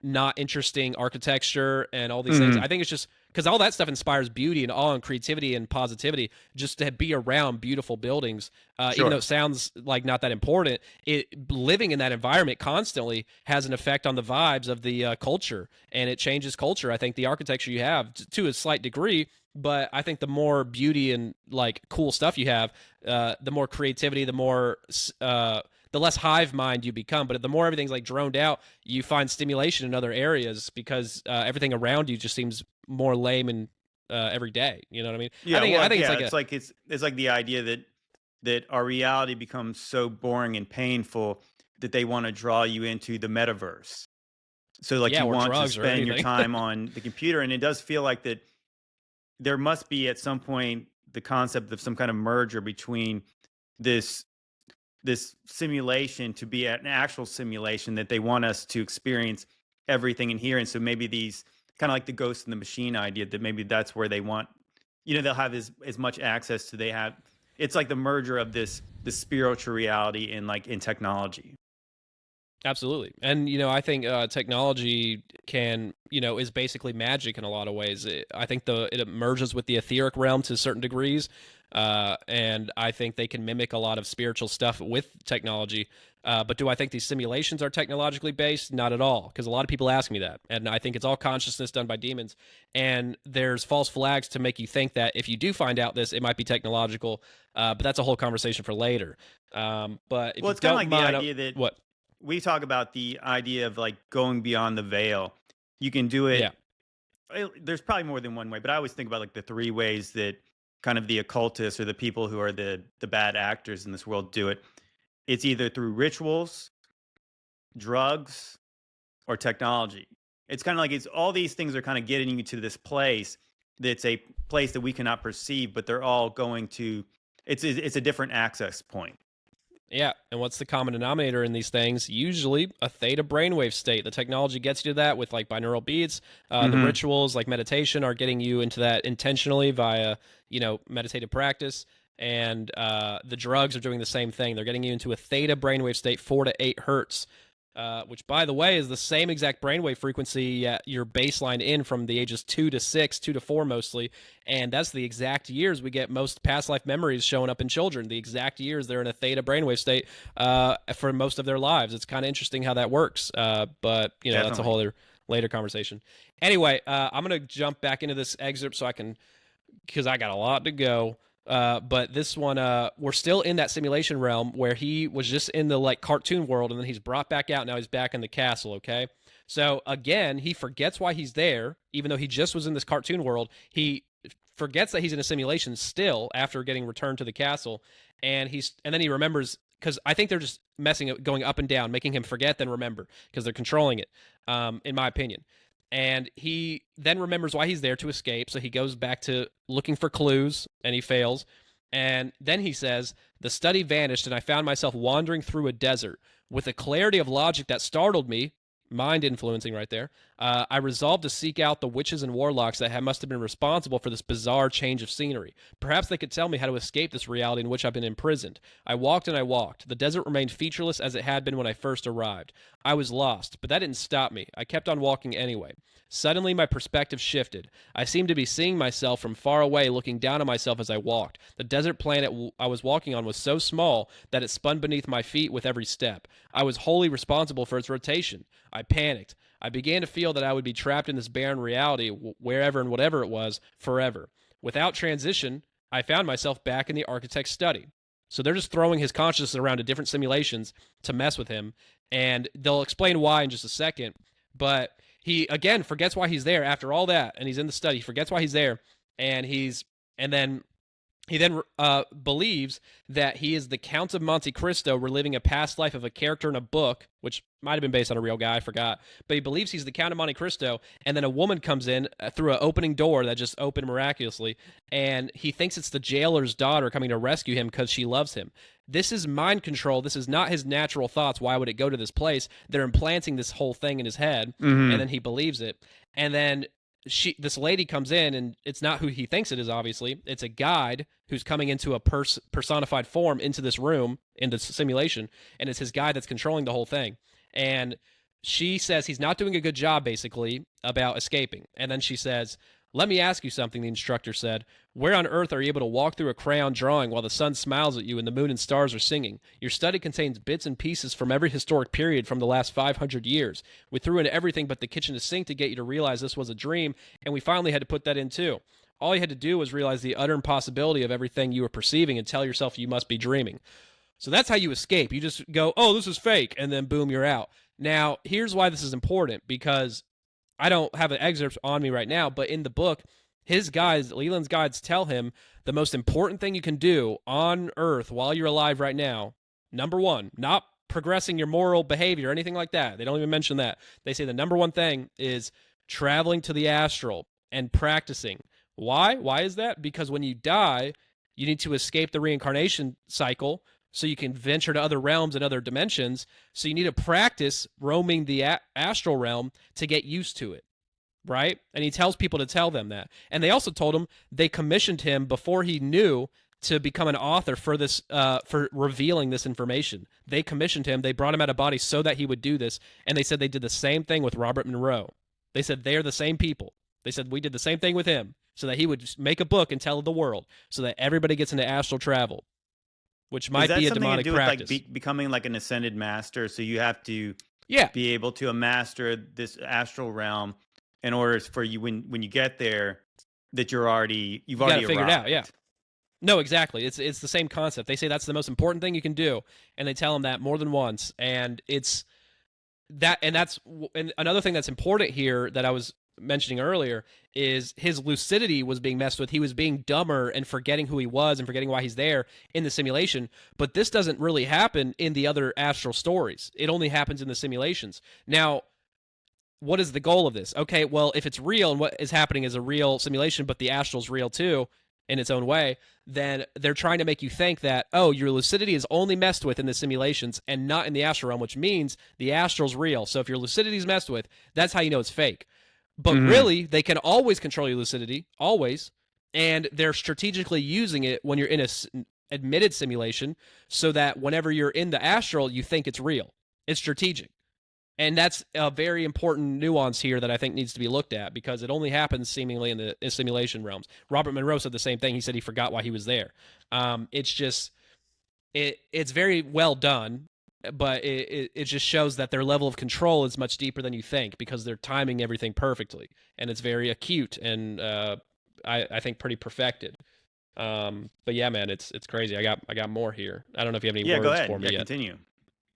not interesting architecture and all these things. Hmm. I think it's just because all that stuff inspires beauty and awe and creativity and positivity. Just to be around beautiful buildings, even though Sure. it sounds like not that important, it living in that environment constantly has an effect on the vibes of the culture, and it changes culture. I think the architecture you have to a slight degree. But I think the more beauty and like cool stuff you have, the more creativity, the less hive mind you become. But the more everything's like droned out, you find stimulation in other areas because everything around you just seems more lame and every day. You know what I mean? Yeah. Well, I think it's yeah. like a It's like the idea that our reality becomes so boring and painful that they want to draw you into the metaverse. So like yeah, you or want to drugs or spend your anything. time on the computer, and it does feel like that there must be at some point the concept of some kind of merger between this this simulation to be an actual simulation that they want us to experience everything in here. And so maybe these kind of like the ghost in the machine idea, that maybe that's where they want, they'll have as much access to they have. It's like the merger of this spiritual reality and like in technology. Absolutely. And, I think technology can, is basically magic in a lot of ways. I think it merges with the etheric realm to certain degrees. And I think they can mimic a lot of spiritual stuff with technology. But do I think these simulations are technologically based? Not at all. Because a lot of people ask me that. And I think it's all consciousness done by demons. And there's false flags to make you think that if you do find out this, it might be technological. But that's a whole conversation for later. But if Well, you it's kind of don't like the mind, idea that what? we talk about the idea of like going beyond the veil. You can do Yeah. it. There's probably more than one way, but I always think about like the three ways that kind of the occultists or the people who are the bad actors in this world do it. It's either through rituals, drugs, or technology. It's kind of like it's all these things are kind of getting you to this place that's a place that we cannot perceive, but they're all going to. It's a different access point. Yeah, and what's the common denominator in these things? Usually a theta brainwave state. The technology gets you to that with like binaural beats. The Hmm. rituals like meditation are getting you into that intentionally via, meditative practice. And the drugs are doing the same thing. They're getting you into a theta brainwave state, 4 to 8 hertz, which, by the way, is the same exact brainwave frequency at your baseline in from the ages 2 to 6, 2 to 4 mostly. And that's the exact years we get most past life memories showing up in children. The exact years they're in a theta brainwave state for most of their lives. It's kind of interesting how that works. But, that's a Definitely. whole other later conversation. Anyway, I'm going to jump back into this excerpt so I can, because I got a lot to go. But this one, we're still in that simulation realm where he was just in the like cartoon world, and then he's brought back out. Now he's back in the castle. Okay, So again, he forgets why he's there, even though he just was in this cartoon world. He forgets that he's in a simulation still after getting returned to the castle, and then he remembers, because I think they're just messing it, going up and down, making him forget then remember, because they're controlling it, in my opinion. And he then remembers why he's there, to escape. So he goes back to looking for clues, and he fails. And then he says, "The study vanished, and I found myself wandering through a desert. With a clarity of logic that startled me," mind influencing right there, "I resolved to seek out the witches and warlocks that must have been responsible for this bizarre change of scenery. Perhaps they could tell me how to escape this reality in which I've been imprisoned. I walked and I walked. The desert remained featureless as it had been when I first arrived. I was lost, but that didn't stop me. I kept on walking anyway. Suddenly, my perspective shifted. I seemed to be seeing myself from far away, looking down on myself as I walked. The desert planet I was walking on was so small that it spun beneath my feet with every step. I was wholly responsible for its rotation. I panicked. I began to feel that I would be trapped in this barren reality, wherever and whatever it was, forever. Without transition, I found myself back in the architect's study." So they're just throwing his consciousness around to different simulations to mess with him, and they'll explain why in just a second. But he again forgets why he's there after all that, and he's in the study. He forgets why he's there, and then he then believes that he is the Count of Monte Cristo reliving a past life of a character in a book, which might have been based on a real guy, I forgot. But he believes he's the Count of Monte Cristo, and then a woman comes in through an opening door that just opened miraculously, and he thinks it's the jailer's daughter coming to rescue him because she loves him. This is mind control. This is not his natural thoughts. Why would it go to this place? They're implanting this whole thing in his head, and then he believes it. And then this lady comes in, and it's not who he thinks it is, obviously. It's a guide who's coming into a personified form into this room, into simulation, and it's his guide that's controlling the whole thing. And she says he's not doing a good job, basically, about escaping. And then she says, "Let me ask you something," the instructor said. "Where on earth are you able to walk through a crayon drawing while the sun smiles at you and the moon and stars are singing? Your study contains bits and pieces from every historic period from the last 500 years. We threw in everything but the kitchen sink to get you to realize this was a dream, and we finally had to put that in too. All you had to do was realize the utter impossibility of everything you were perceiving and tell yourself you must be dreaming." So that's how you escape. You just go, "Oh, this is fake," and then boom, you're out. Now, here's why this is important, because I don't have an excerpt on me right now, but in the book, his guides, Leland's guides, tell him the most important thing you can do on Earth while you're alive right now, number one, not progressing your moral behavior or anything like that. They don't even mention that. They say the number one thing is traveling to the astral and practicing. Why? Why is that? Because when you die, you need to escape the reincarnation cycle so you can venture to other realms and other dimensions. So you need to practice roaming the astral realm to get used to it, right? And he tells people to tell them that. And they also told him they commissioned him before he knew to become an author for this, for revealing this information. They commissioned him. They brought him out of body so that he would do this. And they said they did the same thing with Robert Monroe. They said they're the same people. They said we did the same thing with him so that he would make a book and tell the world so that everybody gets into astral travel, which might be a demonic practice. With, like, becoming like an ascended master? So you have to be able to master this astral realm in order for you, when you get there, that you've already figured arrived. out. Yeah. No, exactly. It's the same concept. They say that's the most important thing you can do, and they tell him that more than once. And it's that, and another thing that's important here that I was mentioning earlier is his lucidity was being messed with. He was being dumber and forgetting who he was and forgetting why he's there in the simulation. But this doesn't really happen in the other astral stories. It only happens in the simulations. Now, what is the goal of this? Okay, well, if it's real and what is happening is a real simulation, but the astral's real too in its own way, then they're trying to make you think that, oh, your lucidity is only messed with in the simulations and not in the astral realm, which means the astral's real. So if your lucidity is messed with, that's how you know it's fake. But really, they can always control your lucidity, always, and they're strategically using it when you're in a admitted simulation so that whenever you're in the astral, you think it's real. It's strategic. And that's a very important nuance here that I think needs to be looked at, because it only happens seemingly in the simulation realms. Robert Monroe said the same thing. He said he forgot why he was there. It's just, it's very well done, but it just shows that their level of control is much deeper than you think, because they're timing everything perfectly, and it's very acute and I think pretty perfected. But yeah, man, it's crazy. I got more here. I don't know if you have any words for me yet. Continue.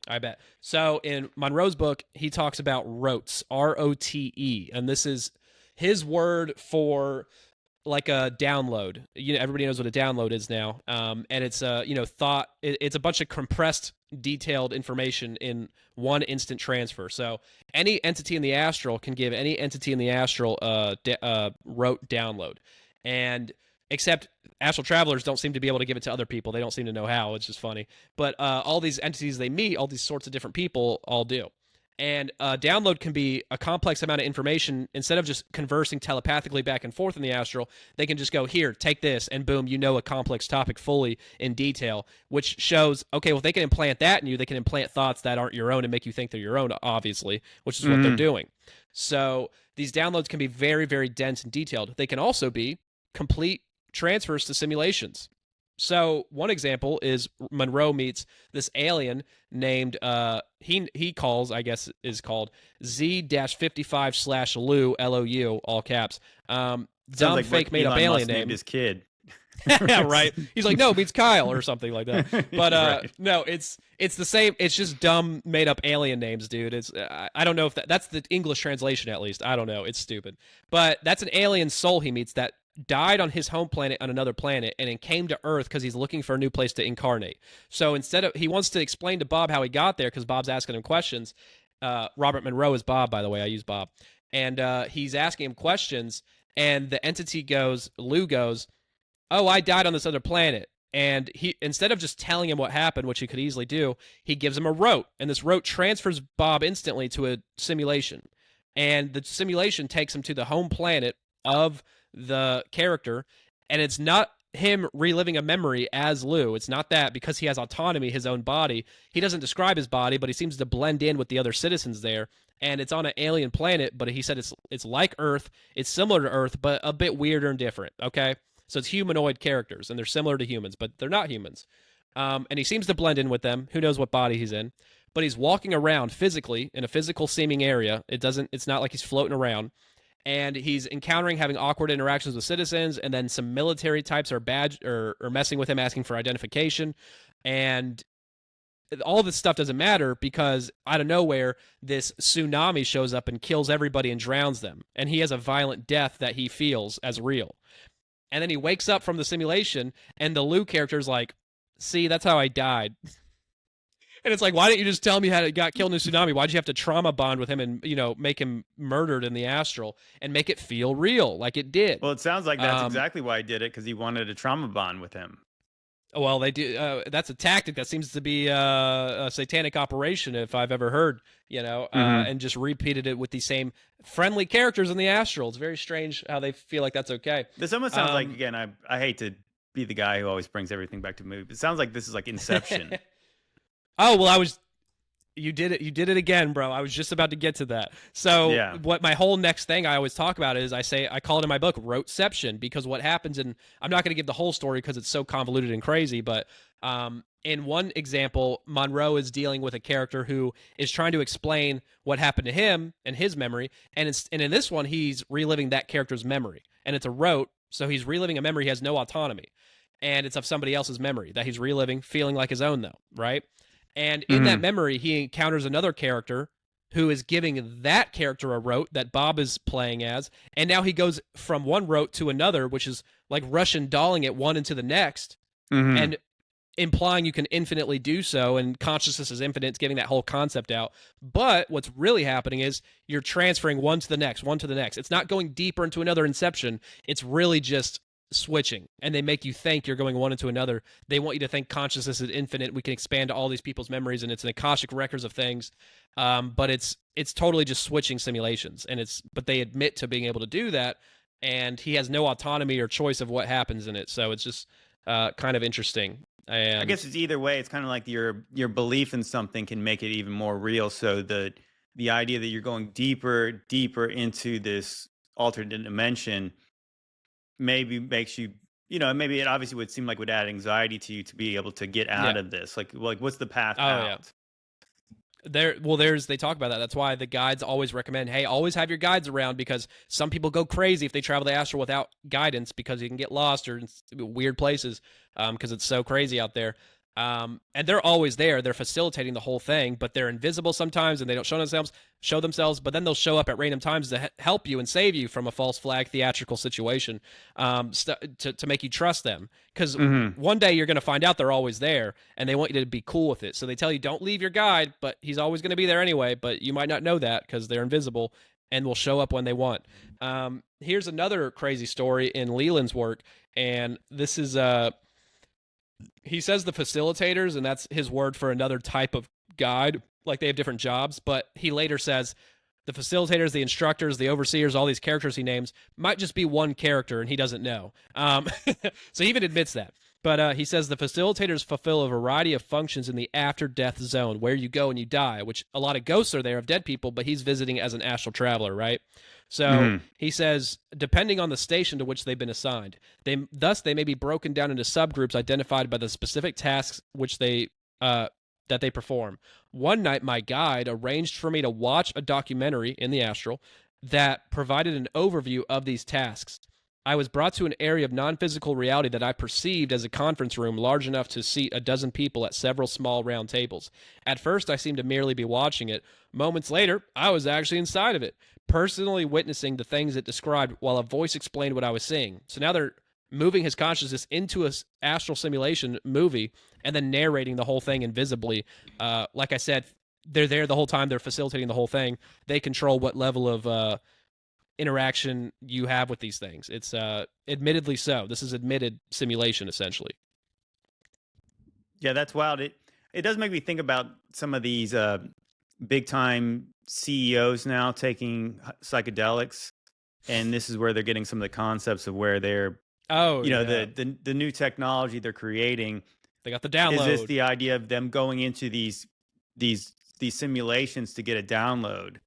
I bet. So in Monroe's book, he talks about rotes, ROTE, and this is his word for like a download. You know, everybody knows what a download is now, and it's thought. It's a bunch of compressed, detailed information in one instant transfer. So any entity in the astral can give any entity in the astral rote download, and except astral travelers don't seem to be able to give it to other people. They don't seem to know how. It's just funny. But all these entities they meet, all these sorts of different people, all do. And download can be a complex amount of information. Instead of just conversing telepathically back and forth in the astral, they can just go, here, take this, and boom, you know a complex topic fully in detail, which shows, okay, well, if they can implant that in you, they can implant thoughts that aren't your own and make you think they're your own, obviously, which is what they're doing. So these downloads can be very, very dense and detailed. They can also be complete transfers to simulations. So one example is Monroe meets this alien named he calls, I guess is called Z-55/Lou, LOU, all caps. Dumb like fake made up alien name. His kid. Yeah, right. He's like, no, it means Kyle or something like that. But right. No, it's the same. It's just dumb made up alien names, dude. It's I don't know if that's the English translation at least. I don't know. It's stupid. But that's an alien soul he meets that died on his home planet on another planet and then came to Earth because he's looking for a new place to incarnate. So instead of, he wants to explain to Bob how he got there because Bob's asking him questions. Robert Monroe is Bob, by the way. I use Bob. And he's asking him questions, and the entity goes, Lou goes, oh, I died on this other planet. And he, instead of just telling him what happened, which he could easily do, he gives him a rote, and this rote transfers Bob instantly to a simulation. And the simulation takes him to the home planet of the character, and it's not him reliving a memory as Lou. It's not that, because he has autonomy, his own body. He doesn't describe his body, but he seems to blend in with the other citizens there. And it's on an alien planet, but he said it's like Earth. It's similar to Earth, but a bit weirder and different, okay? So it's humanoid characters, and they're similar to humans, but they're not humans. And he seems to blend in with them. Who knows what body he's in? But he's walking around physically in a physical seeming area. It's not like he's floating around. And he's having awkward interactions with citizens, and then some military types are messing with him, asking for identification. And all of this stuff doesn't matter because out of nowhere, this tsunami shows up and kills everybody and drowns them. And he has a violent death that he feels as real. And then he wakes up from the simulation, and the Lou character's like, see, that's how I died. And it's like, why didn't you just tell me how it got killed in a tsunami? Why'd you have to trauma bond with him and, make him murdered in the astral and make it feel real like it did? Well, it sounds like that's exactly why he did it, because he wanted a trauma bond with him. Well, they do. That's a tactic that seems to be a satanic operation, if I've ever heard, and just repeated it with the same friendly characters in the astral. It's very strange how they feel like that's okay. This almost sounds like, again, I hate to be the guy who always brings everything back to movie. It sounds like this is like Inception. Oh, well, you did it again, bro. I was just about to get to that. So What my whole next thing I always talk about is I call it in my book roteception, because what happens, and I'm not going to give the whole story because it's so convoluted and crazy, but in one example, Monroe is dealing with a character who is trying to explain what happened to him and his memory, and in this one, he's reliving that character's memory, and it's a rote, so he's reliving a memory. He has no autonomy, and it's of somebody else's memory that he's reliving, feeling like his own, though, right? And in that memory, he encounters another character who is giving that character a rote that Bob is playing as. And now he goes from one rote to another, which is like Russian dolling it one into the next, and implying you can infinitely do so. And consciousness is infinite. It's getting that whole concept out. But what's really happening is you're transferring one to the next, one to the next. It's not going deeper into another inception. It's really just switching, and they make you think you're going one into another. They want you to think consciousness is infinite. We can expand to all these people's memories, and it's an akashic records of things. But it's totally just switching simulations, but they admit to being able to do that, and he has no autonomy or choice of what happens in it. So it's just kind of interesting. And I guess it's either way. It's kind of like your belief in something can make it even more real. So the idea that you're going deeper into this alternate dimension maybe makes you, maybe it obviously would seem like would add anxiety to you to be able to get out of this. Like what's the path out? They talk about that. That's why the guides always recommend, hey, always have your guides around, because some people go crazy if they travel the astral without guidance, because you can get lost or in weird places because it's so crazy out there. And they're always there. They're facilitating the whole thing, but they're invisible sometimes, and they don't show themselves. But then they'll show up at random times to help you and save you from a false flag theatrical situation, to make you trust them. Because Mm-hmm. one day you're going to find out they're always there, and they want you to be cool with it. So they tell you don't leave your guide, but he's always going to be there anyway. But you might not know that because they're invisible and will show up when they want. Here's another crazy story in Leland's work, and this is he says the facilitators, and that's his word for another type of guide. Like they have different jobs, but he later says the facilitators, the instructors, the overseers, all these characters he names might just be one character, and he doesn't know. So he even admits that. But he says the facilitators fulfill a variety of functions in the after-death zone, where you go and you die, which a lot of ghosts are there of dead people, but he's visiting as an astral traveler, right? So Mm-hmm. he says, depending on the station to which they've been assigned, they may be broken down into subgroups identified by the specific tasks which that they perform. One night, my guide arranged for me to watch a documentary in the astral that provided an overview of these tasks. I was brought to an area of non-physical reality that I perceived as a conference room large enough to seat a dozen people at several small round tables. At first, I seemed to merely be watching it. Moments later, I was actually inside of it, personally witnessing the things it described while a voice explained what I was seeing. So now they're moving his consciousness into a astral simulation movie and then narrating the whole thing invisibly. Like I said, they're there the whole time. They're facilitating the whole thing. They control what level of interaction you have with these things. It's admittedly so. This is admitted simulation, essentially. Yeah, that's wild. It does make me think about some of these big time CEOs now taking psychedelics, and this is where they're getting some of the concepts of where they're, Oh, you know, yeah. the new technology they're creating. They got the Is this download. the idea of them going into these simulations to get a download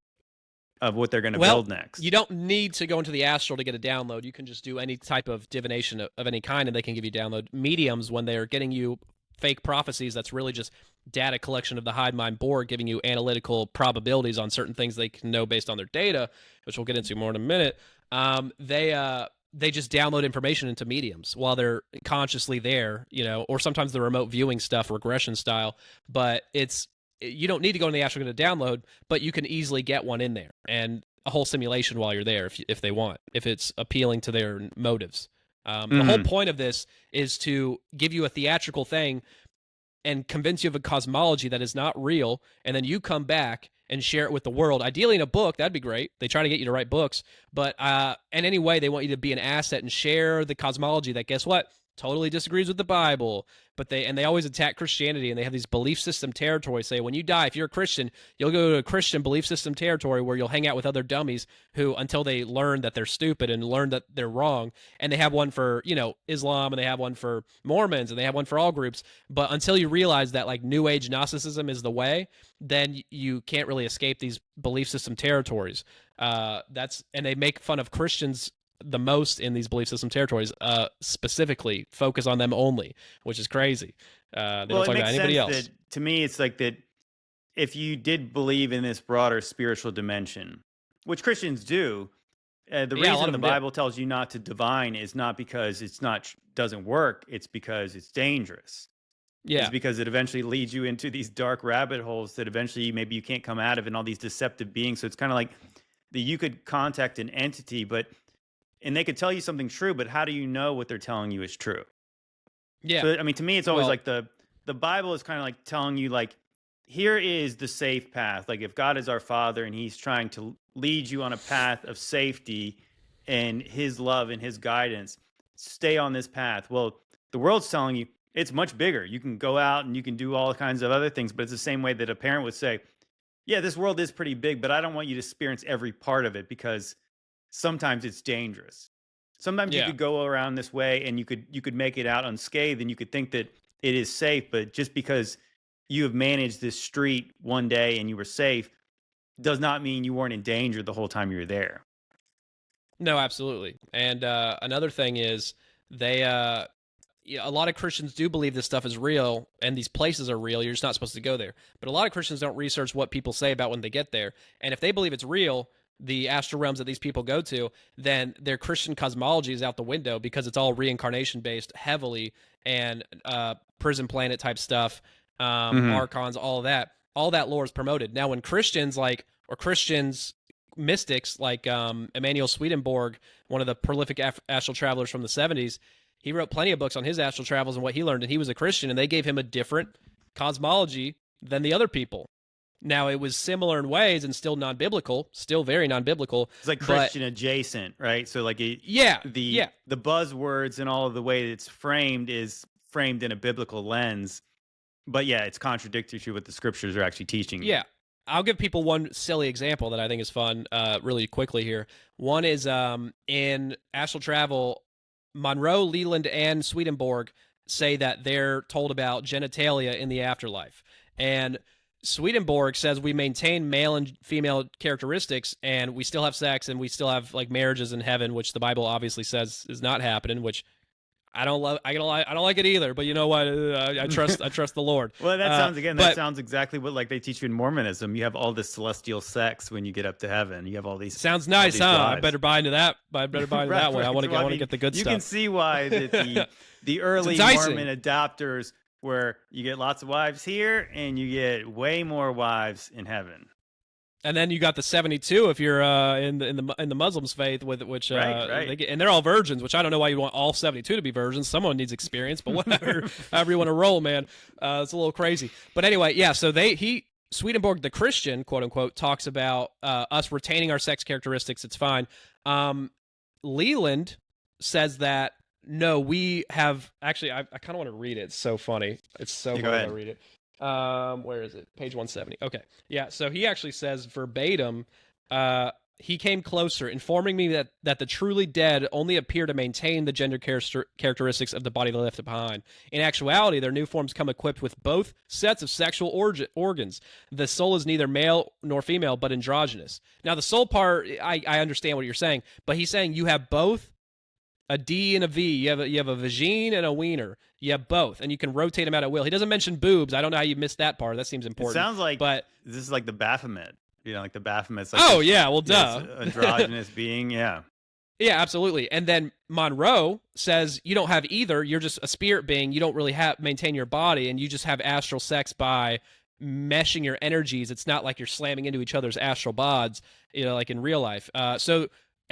of what they're going to Well, build next? you don't need to go into the astral to get a download. You can just do any type of divination of any kind, and they can give you download. Mediums, when they're getting you fake prophecies, that's really just data collection of the hive mind board, giving you analytical probabilities on certain things they can know based on their data, which we'll get into more in a minute. They just download information into mediums while they're consciously there, or sometimes the remote viewing stuff, regression style. But you don't need to go in the astral to get a download, but you can easily get one in there and a whole simulation while you're there if they want, if it's appealing to their motives. The whole point of this is to give you a theatrical thing and convince you of a cosmology that is not real, and then you come back and share it with the world. Ideally in a book, that'd be great. They try to get you to write books, but in any way, they want you to be an asset and share the cosmology that, guess what, totally disagrees with the Bible. But they always attack Christianity, and they have these belief system territories. Say, when you die, if you're a Christian, you'll go to a Christian belief system territory where you'll hang out with other dummies who, until they learn that they're stupid and learn that they're wrong. And they have one for, Islam, and they have one for Mormons, and they have one for all groups. But until you realize that, like, New Age Gnosticism is the way, then you can't really escape these belief system territories. And they make fun of Christians the most in these belief system territories, specifically focus on them only, which is crazy. They Well, don't it talk about makes anybody sense else. that to me, it's like that if you did believe in this broader spiritual dimension, which Christians do, the Yeah, a lot reason of the them do. Bible tells you not to divine is not because it's not doesn't work. It's because it's dangerous. It's Yeah. because it eventually leads you into these dark rabbit holes that eventually maybe you can't come out of, and all these deceptive beings. So it's kind of like that you could contact an entity, and they could tell you something true, but how do you know what they're telling you is true? Yeah. So I mean, to me, it's always Well, like the Bible is kind of like telling you, like, here is the safe path. Like, if God is our Father and He's trying to lead you on a path of safety and His love and His guidance, stay on this path. Well, the world's telling you it's much bigger. You can go out and you can do all kinds of other things, but it's the same way that a parent would say, "Yeah, this world is pretty big, but I don't want you to experience every part of it because sometimes it's dangerous. Sometimes you yeah. could go around this way and you could make it out unscathed, and you could think that it is safe, but just because you have managed this street one day and you were safe does not mean you weren't in danger the whole time you were there." No, absolutely. And another thing is a lot of Christians do believe this stuff is real and these places are real. You're just not supposed to go there. But a lot of Christians don't research what people say about when they get there. And if they believe it's real, the astral realms that these people go to, then their Christian cosmology is out the window because it's all reincarnation based heavily. And prison planet type stuff, Mm-hmm. archons, all that lore is promoted. Now, when Christians or Christians mystics like Emanuel Swedenborg, one of the prolific astral travelers from the 70s, he wrote plenty of books on his astral travels and what he learned, and he was a Christian, and they gave him a different cosmology than the other people. Now, it was similar in ways and still non-biblical, still very non-biblical. It's like Christian adjacent, right? So like the buzzwords and all of the way it's framed is framed in a biblical lens, but yeah, it's contradictory to what the scriptures are actually teaching. Yeah. I'll give people one silly example that I think is fun really quickly here. One is in astral travel, Monroe, Leland, and Swedenborg say that they're told about genitalia in the afterlife. And Swedenborg says we maintain male and female characteristics, and we still have sex, and we still have like marriages in heaven, which the Bible obviously says is not happening. Which I don't love. I don't like it either. But you know what? I trust the Lord. Well, that sounds that sounds exactly what like they teach you in Mormonism. You have all this celestial sex when you get up to heaven. You have all these. Sounds nice, huh? Drives. I better buy into that. I better buy into that one. I want to get the good you stuff. You can see why the early Mormon adopters, where you get lots of wives here and you get way more wives in heaven. And then you got the 72 if you're in the Muslims' faith, with which right. They get, and they're all virgins, which I don't know why you want all 72 to be virgins. Someone needs experience, but whatever, however you want to roll, man. It's a little crazy. But anyway, yeah. So Swedenborg, the Christian, quote unquote, talks about us retaining our sex characteristics. It's fine. Leland says that no, we have actually. I kind of want to read it. It's so funny. It's so funny to read it. Where is it? Page 170. Okay. Yeah. So he actually says verbatim, he came closer, informing me that the truly dead only appear to maintain the gender characteristics of the body they left behind. In actuality, their new forms come equipped with both sets of sexual organs. The soul is neither male nor female, but androgynous. Now, the soul part, I understand what you're saying, but he's saying you have both a D and a V. You have a vagine and a wiener. You have both, and you can rotate them out at will. He doesn't mention boobs. I don't know how you missed that part. That seems important. It sounds like, but this is like the Baphomet. You know, like the Baphomet's like duh. Androgynous being, yeah. Yeah, absolutely. And then Monroe says you don't have either. You're just a spirit being. You don't really maintain your body, and you just have astral sex by meshing your energies. It's not like you're slamming into each other's astral bods, like in real life.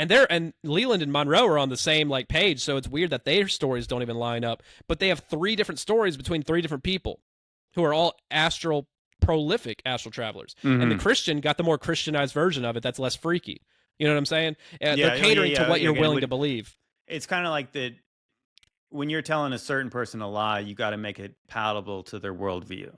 And Leland and Monroe are on the same like page, so it's weird that their stories don't even line up. But they have 3 different stories between 3 different people who are all prolific astral travelers. Mm-hmm. And the Christian got the more Christianized version of it that's less freaky. You know what I'm saying? They're catering to what you're willing to believe. It's kind of like when you're telling a certain person a lie, you got to make it palatable to their worldview.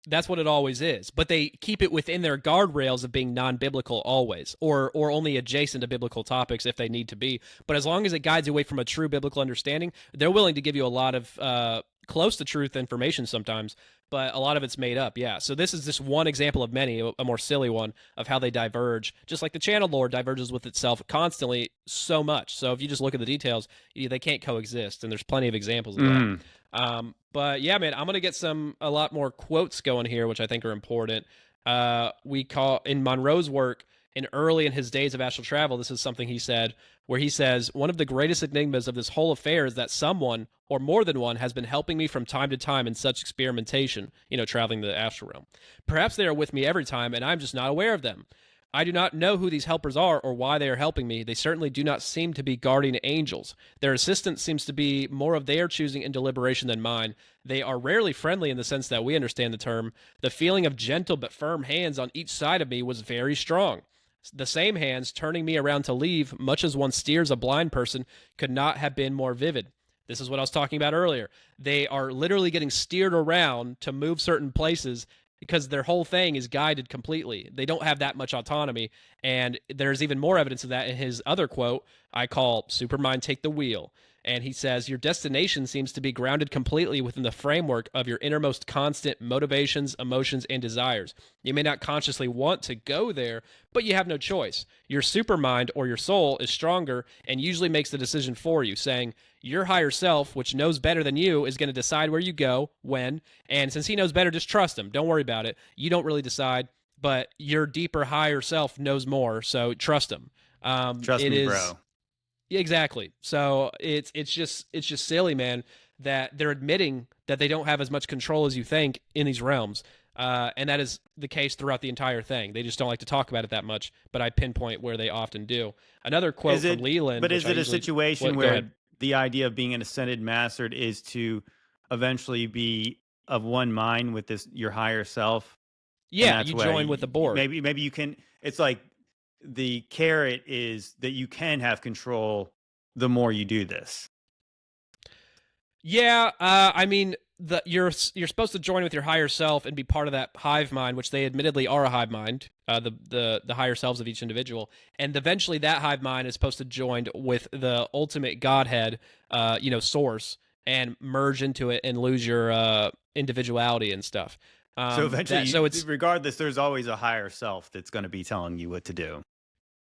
That's what it always is. But they keep it within their guardrails of being non-biblical always, or only adjacent to biblical topics if they need to be. But as long as it guides you away from a true biblical understanding, they're willing to give you a lot of close to truth information sometimes, but a lot of it's made up, yeah. So this is just one example of many, a more silly one, of how they diverge, just like the channel lore diverges with itself constantly so much. So if you just look at the details, they can't coexist, and there's plenty of examples of that. But yeah, man, I'm going to get a lot more quotes going here, which I think are important. We call, in Monroe's work, early in his days of astral travel, this is something he said, where he says, one of the greatest enigmas of this whole affair is that someone, or more than one, has been helping me from time to time in such experimentation, traveling the astral realm. Perhaps they are with me every time, and I'm just not aware of them. I do not know who these helpers are or why they are helping me. They certainly do not seem to be guardian angels. Their assistance seems to be more of their choosing and deliberation than mine. They are rarely friendly in the sense that we understand the term. The feeling of gentle but firm hands on each side of me was very strong. The same hands turning me around to leave, much as one steers a blind person, could not have been more vivid. This is what I was talking about earlier. They are literally getting steered around to move certain places because their whole thing is guided completely. They don't have that much autonomy, and there's even more evidence of that in his other quote I call Supermind Take the Wheel. And he says, your destination seems to be grounded completely within the framework of your innermost constant motivations, emotions, and desires. You may not consciously want to go there, but you have no choice. Your supermind or your soul is stronger and usually makes the decision for you, saying, your higher self, which knows better than you, is going to decide where you go, when, and since he knows better, just trust him. Don't worry about it. You don't really decide, but your deeper, higher self knows more, so trust him. Trust me, bro. Yeah, exactly. So it's just silly, man. that they're admitting that they don't have as much control as you think in these realms. And that is the case throughout the entire thing. They just don't like to talk about it that much, but I pinpoint where they often do. Another quote Is from it? Leland, But which is I it a usually situation go ahead. where the idea of being an ascended master is to eventually be of one mind with this your higher self, and Yeah, that's you why join with the board. maybe you can. It's like the carrot is that you can have control the more you do this. Yeah, I mean, you're supposed to join with your higher self and be part of that hive mind, which they admittedly are a hive mind, the higher selves of each individual, and eventually that hive mind is supposed to join with the ultimate Godhead, source, and merge into it and lose your individuality and stuff. So eventually, So it's regardless, there's always a higher self that's going to be telling you what to do.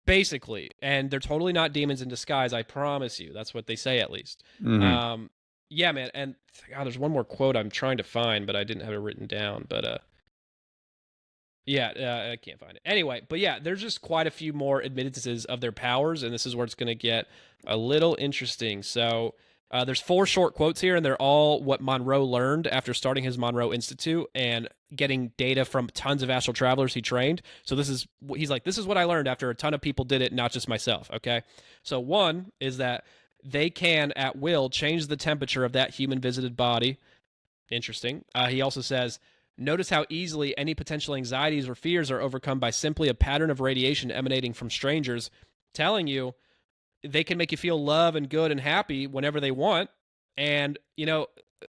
basically, and they're totally not demons in disguise. I promise you. That's what they say, at least. Mm-hmm. Yeah, man. And God, there's one more quote I'm trying to find, but I didn't have it written down. But yeah, I can't find it. Anyway, but yeah, there's just quite a few more admittances of their powers, and this is where it's going to get a little interesting. So there's 4 short quotes here, and they're all what Monroe learned after starting his Monroe Institute and getting data from tons of astral travelers he trained. So he's like, this is what I learned after a ton of people did it, not just myself. Okay, so one is that they can at will change the temperature of that human visited body. Interesting. He also says, notice how easily any potential anxieties or fears are overcome by simply a pattern of radiation emanating from strangers, telling you they can make you feel love and good and happy whenever they want. And,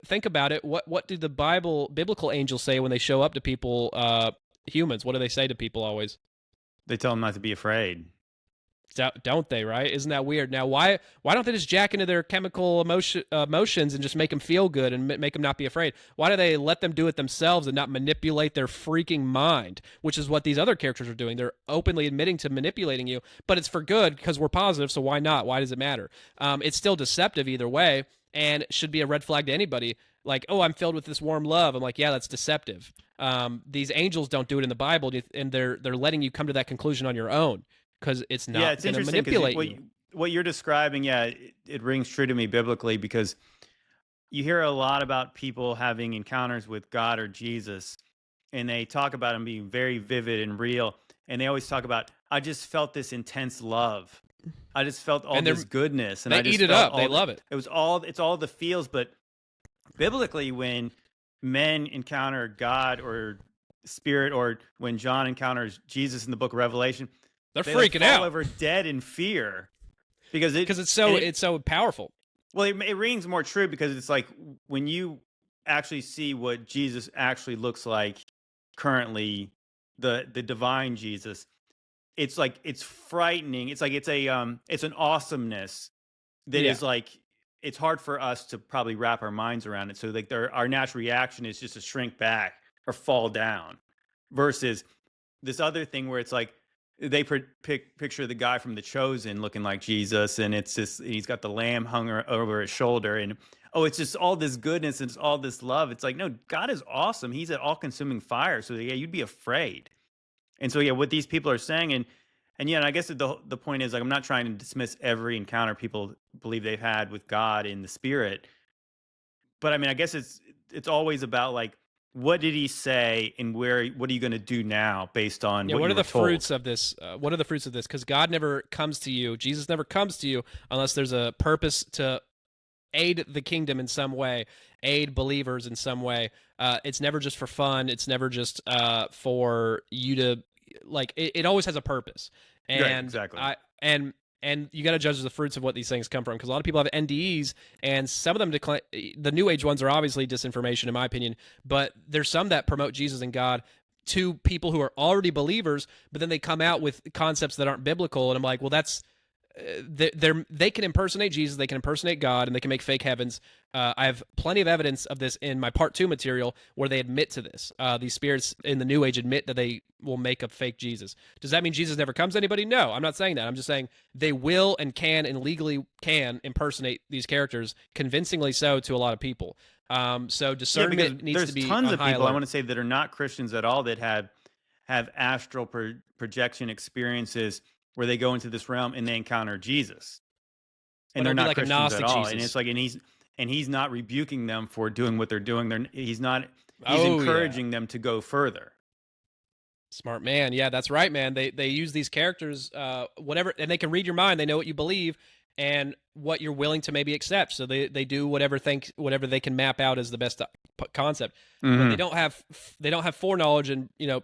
think about it. What do the biblical angels say when they show up to people, humans? What do they say to people always? They tell them not to be afraid. Don't they? Right? Isn't that weird? Now, why don't they just jack into their chemical emotions and just make them feel good and make them not be afraid? Why do they let them do it themselves and not manipulate their freaking mind? Which is what these other characters are doing. They're openly admitting to manipulating you, but it's for good because we're positive. So why not? Why does it matter? It's still deceptive either way, and should be a red flag to anybody. Like, oh, I'm filled with this warm love. I'm like, yeah, that's deceptive. These angels don't do it in the Bible, and they're letting you come to that conclusion on your own, because it's not It's going to interesting manipulate because you. What you're describing, it rings true to me biblically, because you hear a lot about people having encounters with God or Jesus, and they talk about them being very vivid and real, and they always talk about, I just felt this intense love. I just felt all And this goodness, and they I just eat it felt up. They love it. it's all the feels. But biblically, when men encounter God or spirit, or when John encounters Jesus in the book of Revelation, They're they freaking fall out over dead in fear, because it's so powerful. well, it rings more true, because it's like when you actually see what Jesus actually looks like currently, the divine Jesus, it's like it's frightening. It's like it's an awesomeness that Yeah. is like, it's hard for us to probably wrap our minds around it. So like our natural reaction is just to shrink back or fall down, versus this other thing where it's like they picture the guy from The Chosen looking like Jesus, and it's just, he's got the lamb hung over his shoulder, and oh, it's just all this goodness and it's all this love. It's like, no, God is awesome. He's an all-consuming fire. So yeah, you'd be afraid. And so yeah, what these people are saying, and yeah, and I guess the point is, like, I'm not trying to dismiss every encounter people believe they've had with God in the spirit, but I mean, I guess it's always about, like, what did he say, and what are you going to do now based on what What you are were the told? fruits of this? What are the fruits of this? Because God never comes to you. Jesus never comes to you unless there's a purpose to aid the kingdom in some way, aid believers in some way. It's never just for fun. It's never just for you to, like. It always has a purpose, Right, and exactly. and you got to judge the fruits of what these things come from, because a lot of people have NDEs, and some of them decline. The New Age ones are obviously disinformation, in my opinion, but there's some that promote Jesus and God to people who are already believers, but then they come out with concepts that aren't biblical, and I'm like, well, that's they can impersonate Jesus, they can impersonate God, and they can make fake heavens. I have plenty of evidence of this in my part 2 material, where they admit to this. These spirits in the New Age admit that they will make a fake Jesus. Does that mean Jesus never comes to anybody? No, I'm not saying that. I'm just saying they will and can and legally can impersonate these characters, convincingly so, to a lot of people. So discernment needs there's to be tons on of high people, I alert. want to say, that are not Christians at all, that have astral projection experiences where they go into this realm and they encounter Jesus, But and they're it'll be not like a Christians at Gnostic all. And Jesus. it's like, and he's not rebuking them for doing what they're doing. He's Oh yeah. encouraging them to go further. Smart man. Yeah, that's right, man. They use these characters, whatever, and they can read your mind. They know what you believe and what you're willing to maybe accept. So they do whatever they can map out as the best concept. But they don't have foreknowledge and can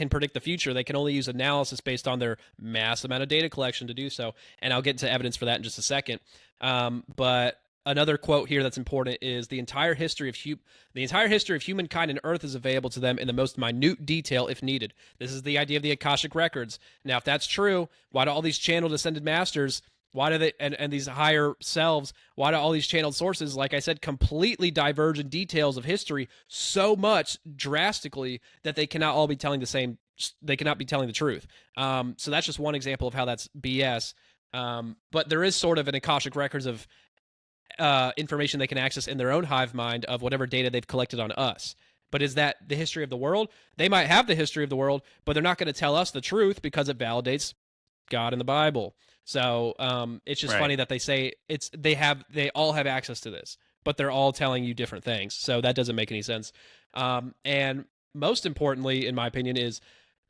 predict the future. They can only use analysis based on their mass amount of data collection to do so. And I'll get into evidence for that in just a second. But another quote here that's important is the entire history of humankind and Earth is available to them in the most minute detail if needed. This is the idea of the Akashic records. Now, if that's true, why do all these channeled ascended masters, why do they and these higher selves, why do all these channeled sources, like I said, completely diverge in details of history so much drastically that they cannot all be telling they cannot be telling the truth. So that's just one example of how that's BS. But there is sort of an Akashic records of information they can access in their own hive mind of whatever data they've collected on us. But is that the history of the world? They might have the history of the world, but they're not going to tell us the truth because it validates God in the Bible. So it's just funny that they say they all have access to this, but they're all telling you different things. So that doesn't make any sense. And most importantly, in my opinion, is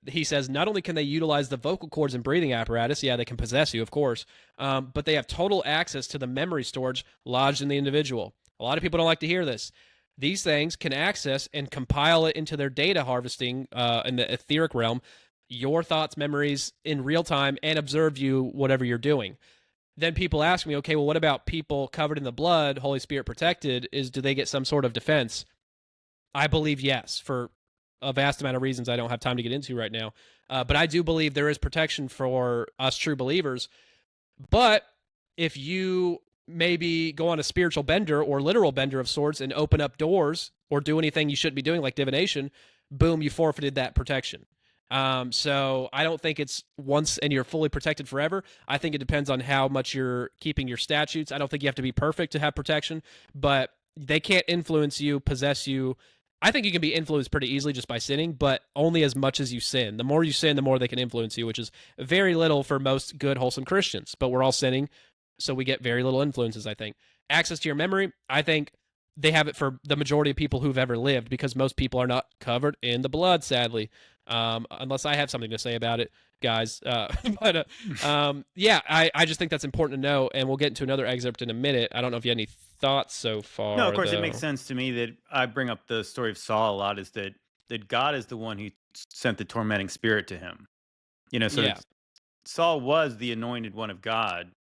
he says not only can they utilize the vocal cords and breathing apparatus, yeah, they can possess you, of course, but they have total access to the memory storage lodged in the individual. A lot of people don't like to hear this. These things can access and compile it into their data harvesting in the etheric realm, your thoughts, memories in real time, and observe you, whatever you're doing. Then people ask me, okay, well, what about people covered in the blood, Holy Spirit protected? Do they get some sort of defense? I believe yes, for a vast amount of reasons I don't have time to get into right now. But I do believe there is protection for us true believers. But if you maybe go on a spiritual bender or literal bender of sorts and open up doors or do anything you shouldn't be doing, like divination, boom, you forfeited that protection. So I don't think it's once and you're fully protected forever. I think it depends on how much you're keeping your statutes. I don't think you have to be perfect to have protection, but they can't influence you, possess you. I think you can be influenced pretty easily just by sinning, but only as much as you sin. The more you sin, the more they can influence you, which is very little for most good, wholesome Christians. But we're all sinning, so we get very little influences, I think. Access to your memory, I think they have it for the majority of people who've ever lived because most people are not covered in the blood, sadly. Unless I have something to say about it, guys. But yeah, I just think that's important to know, and we'll get into another excerpt in a minute. I don't know if you had any thoughts so far. No, of course, it makes sense to me that I bring up the story of Saul a lot, is that God is the one who sent the tormenting spirit to him. So Saul was the anointed one of God,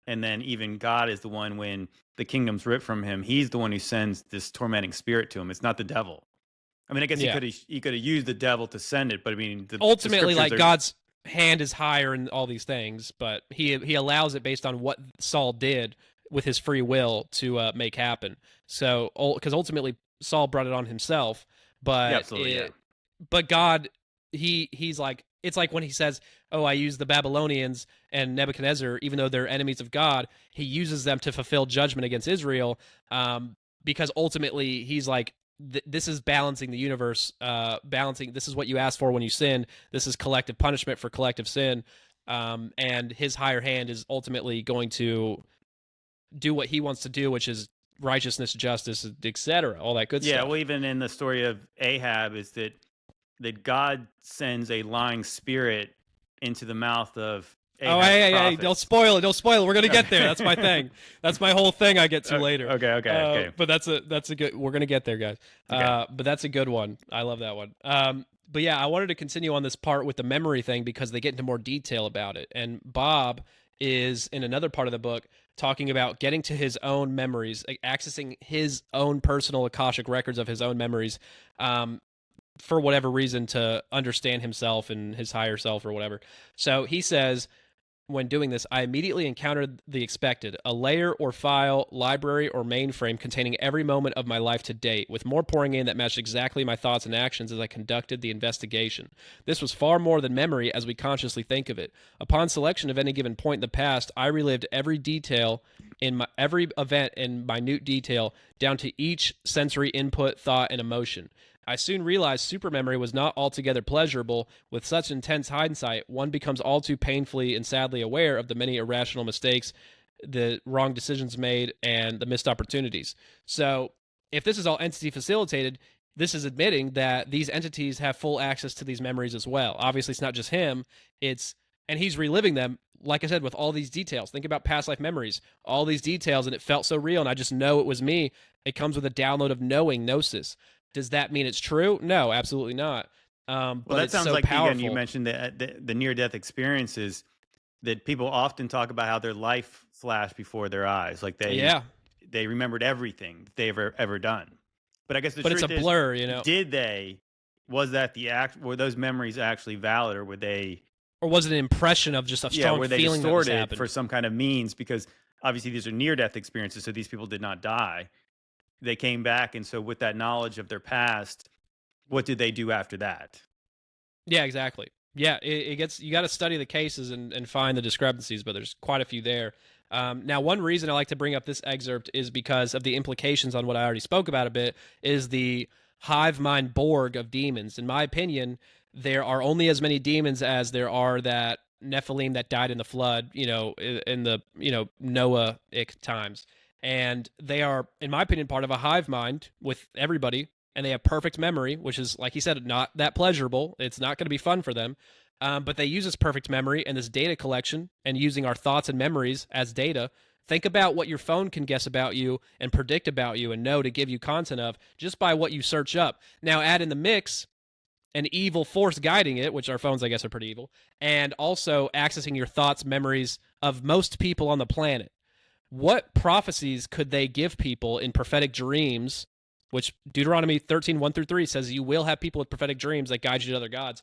and then even God is the one, when the kingdom's ripped from him, he's the one who sends this tormenting spirit to him. It's not the devil. I mean, I guess he could have used the devil to send it, but I mean, ultimately, like, God's hand is higher in all these things, but he allows it based on what Saul did with his free will to make happen. So, because ultimately Saul brought it on himself, but but God, he's like, it's like when he says, "Oh, I use the Babylonians and Nebuchadnezzar, even though they're enemies of God, he uses them to fulfill judgment against Israel, because ultimately he's like." This is balancing the universe, balancing. This is what you ask for when you sin. This is collective punishment for collective sin. And his higher hand is ultimately going to do what he wants to do, which is righteousness, justice, etc., all that good stuff. Yeah, well, even in the story of Ahab, is that God sends a lying spirit into the mouth of Ahab's hey, don't spoil it. Don't spoil it. We're going to get there. That's my thing. That's my whole thing I get to later. Okay. But that's a good, we're going to get there, guys. Okay. But that's a good one. I love that one. But yeah, I wanted to continue on this part with the memory thing because they get into more detail about it. And Bob is in another part of the book talking about getting to his own memories, like accessing his own personal Akashic records of his own memories, for whatever reason, to understand himself and his higher self or whatever. So he says, when doing this, I immediately encountered the expected, a layer or file, library, or mainframe containing every moment of my life to date, with more pouring in that matched exactly my thoughts and actions as I conducted the investigation. This was far more than memory as we consciously think of it. Upon selection of any given point in the past, I relived every detail every event in minute detail, down to each sensory input, thought, and emotion. I soon realized supermemory was not altogether pleasurable. With such intense hindsight, one becomes all too painfully and sadly aware of the many irrational mistakes the wrong decisions made, and the missed opportunities. So if this is all entity facilitated, this is admitting that these entities have full access to these memories as well. Obviously, it's not just him, it's and he's reliving them, like I said, with all these details. Think about past life memories, all these details, and it felt so real, and I just know it was me. It comes with a download of knowing, gnosis. Does that mean it's true? No, absolutely not. Well, But that it's sounds so like, powerful. again, you mentioned the near death experiences that people often talk about how their life flashed before their eyes, like Yeah, they remembered everything they've ever done. But I guess the but it's a truth is, blur, you know. did they? Was that the act? Were those memories actually valid, or were they? Or was it an impression of just a Yeah, strong were they feeling that was distorted happened? for some kind of means? Because obviously these are near death experiences, so these people did not die. They came back, and so with that knowledge of their past, what did they do after that? Yeah, exactly. Yeah, it gets you got to study the cases and find the discrepancies, but there's quite a few there. Now, one reason I like to bring up this excerpt is because of the implications on what I already spoke about a bit. Is the hive mind Borg of demons? In my opinion, there are only as many demons as there are that Nephilim that died in the flood. In the Noahic times, and they are, in my opinion, part of a hive mind with everybody, and they have perfect memory, which is, like he said, not that pleasurable. It's not going to be fun for them. But they use this perfect memory and this data collection and using our thoughts and memories as data. Think about what your phone can guess about you and predict about you and know to give you content of just by what you search up. Now, add in the mix an evil force guiding it, which our phones, I guess, are pretty evil, and also accessing your thoughts, memories of most people on the planet. What prophecies could they give people in prophetic dreams, which Deuteronomy 13, 1 through 3 says you will have people with prophetic dreams that guide you to other gods.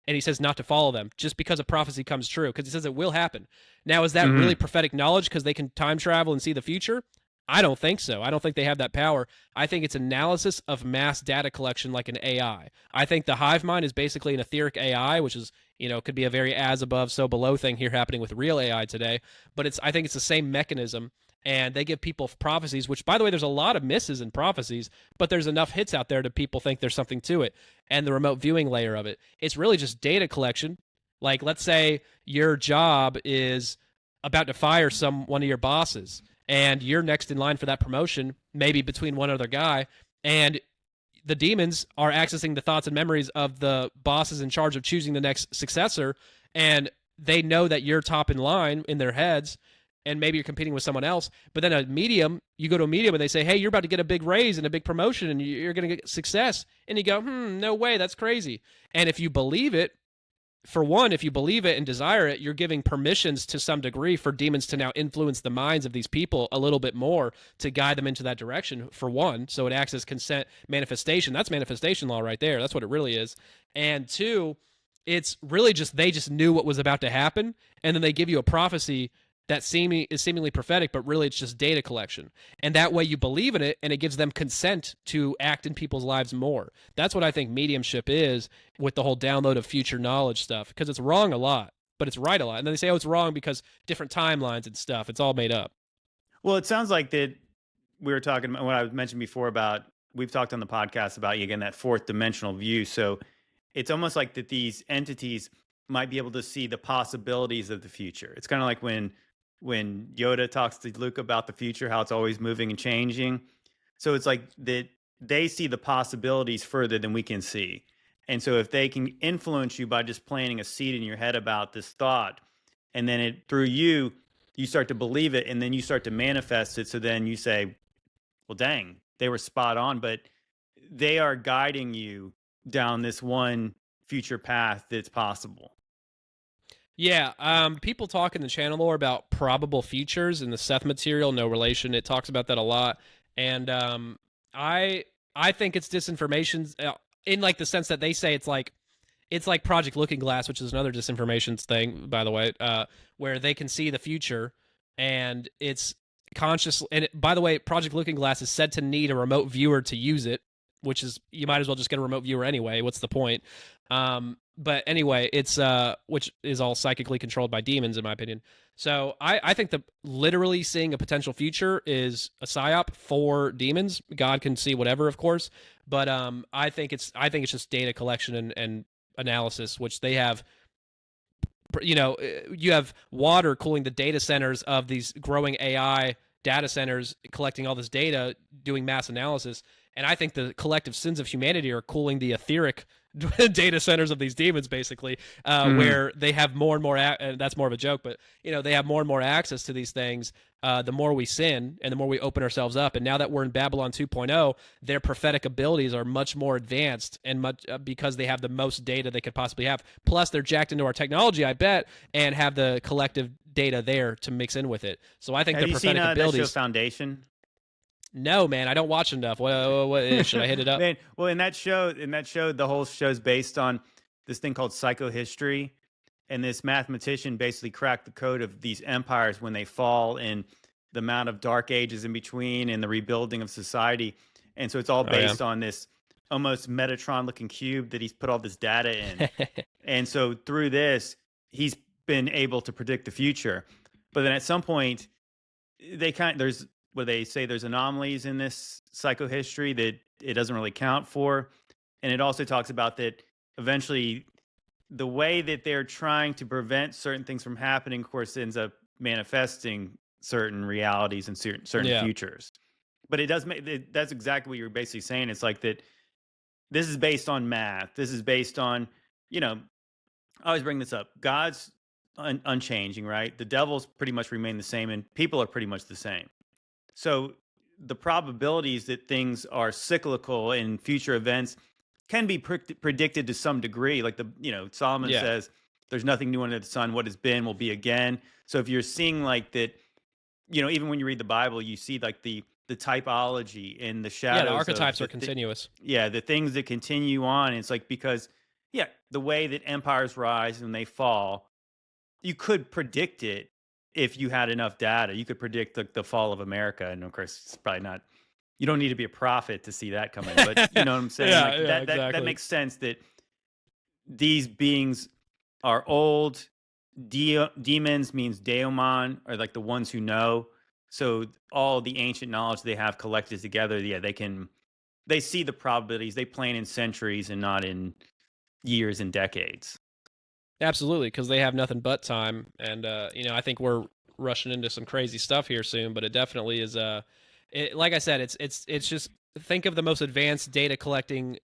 And he says not to follow them just because a prophecy comes true, because he says it will happen. Now, is that really prophetic knowledge because they can time travel and see the future? I don't think so. I don't think they have that power. I think it's analysis of mass data collection like an AI. I think the hive mind is basically an etheric AI, which is, could be a very as above, so below thing here happening with real AI today. But I think it's the same mechanism. And they give people prophecies, which, by the way, there's a lot of misses in prophecies, but there's enough hits out there to people think there's something to it. And the remote viewing layer of it, it's really just data collection. Like, let's say your job is about to fire one of your bosses, and you're next in line for that promotion, maybe between one other guy, and the demons are accessing the thoughts and memories of the bosses in charge of choosing the next successor, and they know that you're top in line in their heads, and maybe you're competing with someone else. But then you go to a medium and they say, hey, you're about to get a big raise and a big promotion and you're going to get success. And you go, no way, that's crazy. And if you believe it, for one, if you believe it and desire it, you're giving permissions to some degree for demons to now influence the minds of these people a little bit more to guide them into that direction, for one. So it acts as consent manifestation. That's manifestation law right there. That's what it really is. And two, it's really just they just knew what was about to happen, and then they give you a prophecy that is seemingly prophetic, but really it's just data collection. And that way you believe in it, and it gives them consent to act in people's lives more. That's what I think mediumship is with the whole download of future knowledge stuff, because it's wrong a lot, but it's right a lot. And then they say, oh, it's wrong because different timelines and stuff. It's all made up. Well, it sounds like that we were talking about what I mentioned before about, we've talked on the podcast about, again, that fourth dimensional view. So it's almost like that these entities might be able to see the possibilities of the future. It's kind of like when Yoda talks to Luke about the future, how it's always moving and changing. So it's like that they see the possibilities further than we can see. And so if they can influence you by just planting a seed in your head about this thought, and then through you start to believe it, and then you start to manifest it. So then you say, well, dang, they were spot on, but they are guiding you down this one future path that's possible. Yeah, people talk in the channel lore about probable futures in the Seth material, no relation. It talks about that a lot, and I think it's disinformation in like the sense that they say it's like Project Looking Glass, which is another disinformation thing, by the way, where they can see the future, and it's conscious. And by the way, Project Looking Glass is said to need a remote viewer to use it, which is, you might as well just get a remote viewer anyway. What's the point? But anyway, it's which is all psychically controlled by demons, in my opinion. So I think that literally seeing a potential future is a psyop for demons. God can see whatever, of course, but I think it's just data collection and analysis, which they have you have water cooling the data centers of these growing AI data centers, collecting all this data, doing mass analysis. And I think the collective sins of humanity are cooling the etheric data centers of these demons, basically, where they have more and more. And that's more of a joke, but they have more and more access to these things. The more we sin and the more we open ourselves up. And now that we're in Babylon 2.0, their prophetic abilities are much more advanced and much because they have the most data they could possibly have. Plus, they're jacked into our technology, I bet, and have the collective data there to mix in with it. So I think Have the you seen prophetic abilities. that show Foundation? No, man, I don't watch enough. What should I hit it up? Man, well, in that show, the whole show's based on this thing called psychohistory, and this mathematician basically cracked the code of these empires when they fall, and the amount of dark ages in between, and the rebuilding of society. And so it's all based on this almost Metatron-looking cube that he's put all this data in. And so through this, he's been able to predict the future. But then at some point, there's where they say there's anomalies in this psychohistory that it doesn't really count for. And it also talks about that eventually the way that they're trying to prevent certain things from happening, of course, ends up manifesting certain realities and certain futures. But it does that's exactly what you're basically saying. It's like that this is based on math. This is based on, I always bring this up. God's unchanging, right? The devils pretty much remain the same, and people are pretty much the same. So the probabilities that things are cyclical in future events can be predicted to some degree. Like Solomon says, there's nothing new under the sun. What has been will be again. So if you're seeing like that, even when you read the Bible, you see like the typology in the shadows. Yeah, the archetypes are continuous. The things that continue on. It's like because, the way that empires rise and they fall, you could predict it. If you had enough data, you could predict the fall of America. And of course, it's probably not, you don't need to be a prophet to see that coming, but you know what I'm saying? Exactly. That makes sense that these beings are old. Demons means daemon, or like the ones who know. So all the ancient knowledge they have collected together, they see the probabilities. They plan in centuries and not in years and decades. Absolutely, because they have nothing but time, and I think we're rushing into some crazy stuff here soon. But it definitely is. Like I said, it's just think of the most advanced data collecting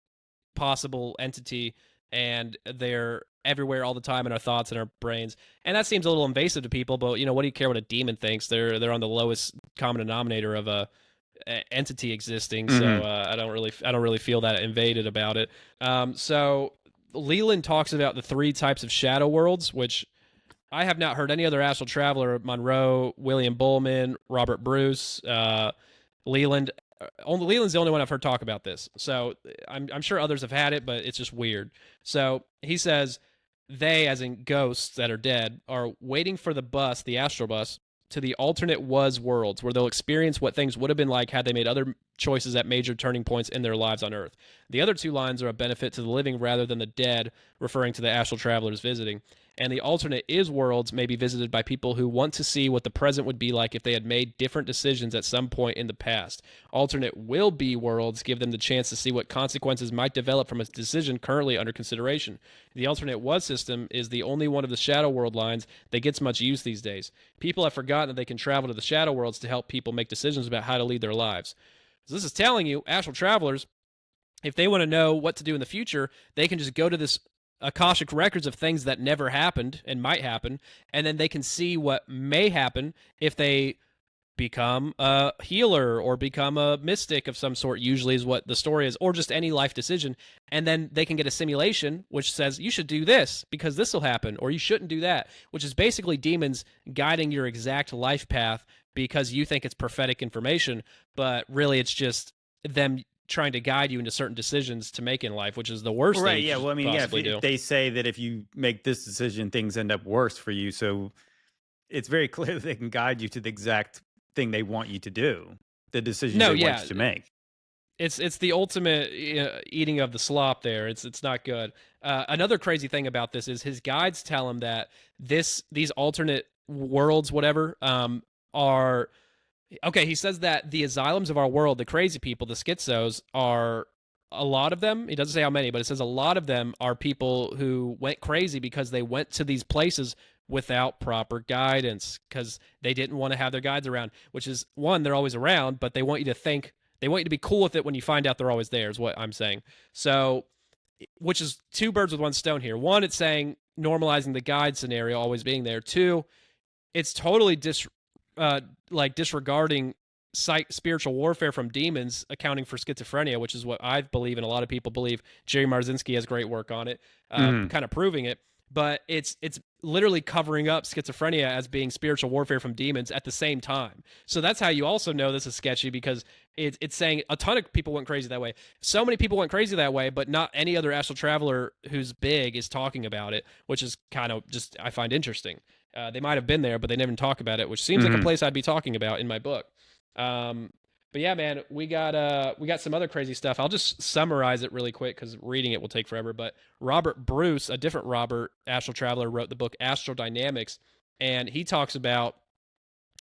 possible entity, and they're everywhere all the time in our thoughts and our brains. And that seems a little invasive to people, but what do you care what a demon thinks? They're on the lowest common denominator of a entity existing. So I don't really feel that invaded about it. So Leland talks about the 3 types of shadow worlds, which I have not heard any other astral traveler, Monroe, William Bullman, Robert Bruce, Leland. Leland's the only one I've heard talk about this. So I'm sure others have had it, but it's just weird. So he says they, as in ghosts that are dead, are waiting for the bus, the astral bus, to the alternate was worlds, where they'll experience what things would have been like had they made other choices at major turning points in their lives on Earth. The other 2 lines are a benefit to the living rather than the dead, referring to the astral travelers visiting. And the alternate is worlds may be visited by people who want to see what the present would be like if they had made different decisions at some point in the past. Alternate will be worlds give them the chance to see what consequences might develop from a decision currently under consideration. The alternate was system is the only one of the shadow world lines that gets much use these days. People have forgotten that they can travel to the shadow worlds to help people make decisions about how to lead their lives. So this is telling you, astral travelers, if they want to know what to do in the future, they can just go to this Akashic records of things that never happened and might happen, and then they can see what may happen if they become a healer or become a mystic of some sort, usually is what the story is, or just any life decision. And then they can get a simulation which says you should do this because this will happen, or you shouldn't do that, which is basically demons guiding your exact life path because you think it's prophetic information, but really it's just them trying to guide you into certain decisions to make in life, which is the worst thing. Yeah. Well, I mean, if they say that if you make this decision, things end up worse for you. So it's very clear that they can guide you to the exact thing they want you to do, the decision they want you to make. It's the ultimate eating of the slop there. It's not good. Another crazy thing about this is his guides tell him that these alternate worlds, whatever, are... Okay, he says that the asylums of our world, the crazy people, the schizos, are a lot of them, he doesn't say how many, but it says a lot of them are people who went crazy because they went to these places without proper guidance because they didn't want to have their guides around, which is one, they're always around, but they want you to think, they want you to be cool with it when you find out they're always there, is what I'm saying. So, which is two birds with one stone here. One, it's saying normalizing the guide scenario always being there. Two, it's totally disregarding spiritual warfare from demons, accounting for schizophrenia, which is what I believe and a lot of people believe. Jerry Marzinski has great work on it, kind of proving it. But it's literally covering up schizophrenia as being spiritual warfare from demons at the same time. So that's how you also know this is sketchy, because it's saying a ton of people went crazy that way. So many people went crazy that way, but not any other astral traveler who's big is talking about it, which is kind of just, I find interesting. They might have been there, but they never talk about it, which seems like a place I'd be talking about in my book. But yeah, man, we got some other crazy stuff. I'll just summarize it really quick because reading it will take forever. But Robert Bruce, a different Robert, astral traveler, wrote the book Astral Dynamics, and he talks about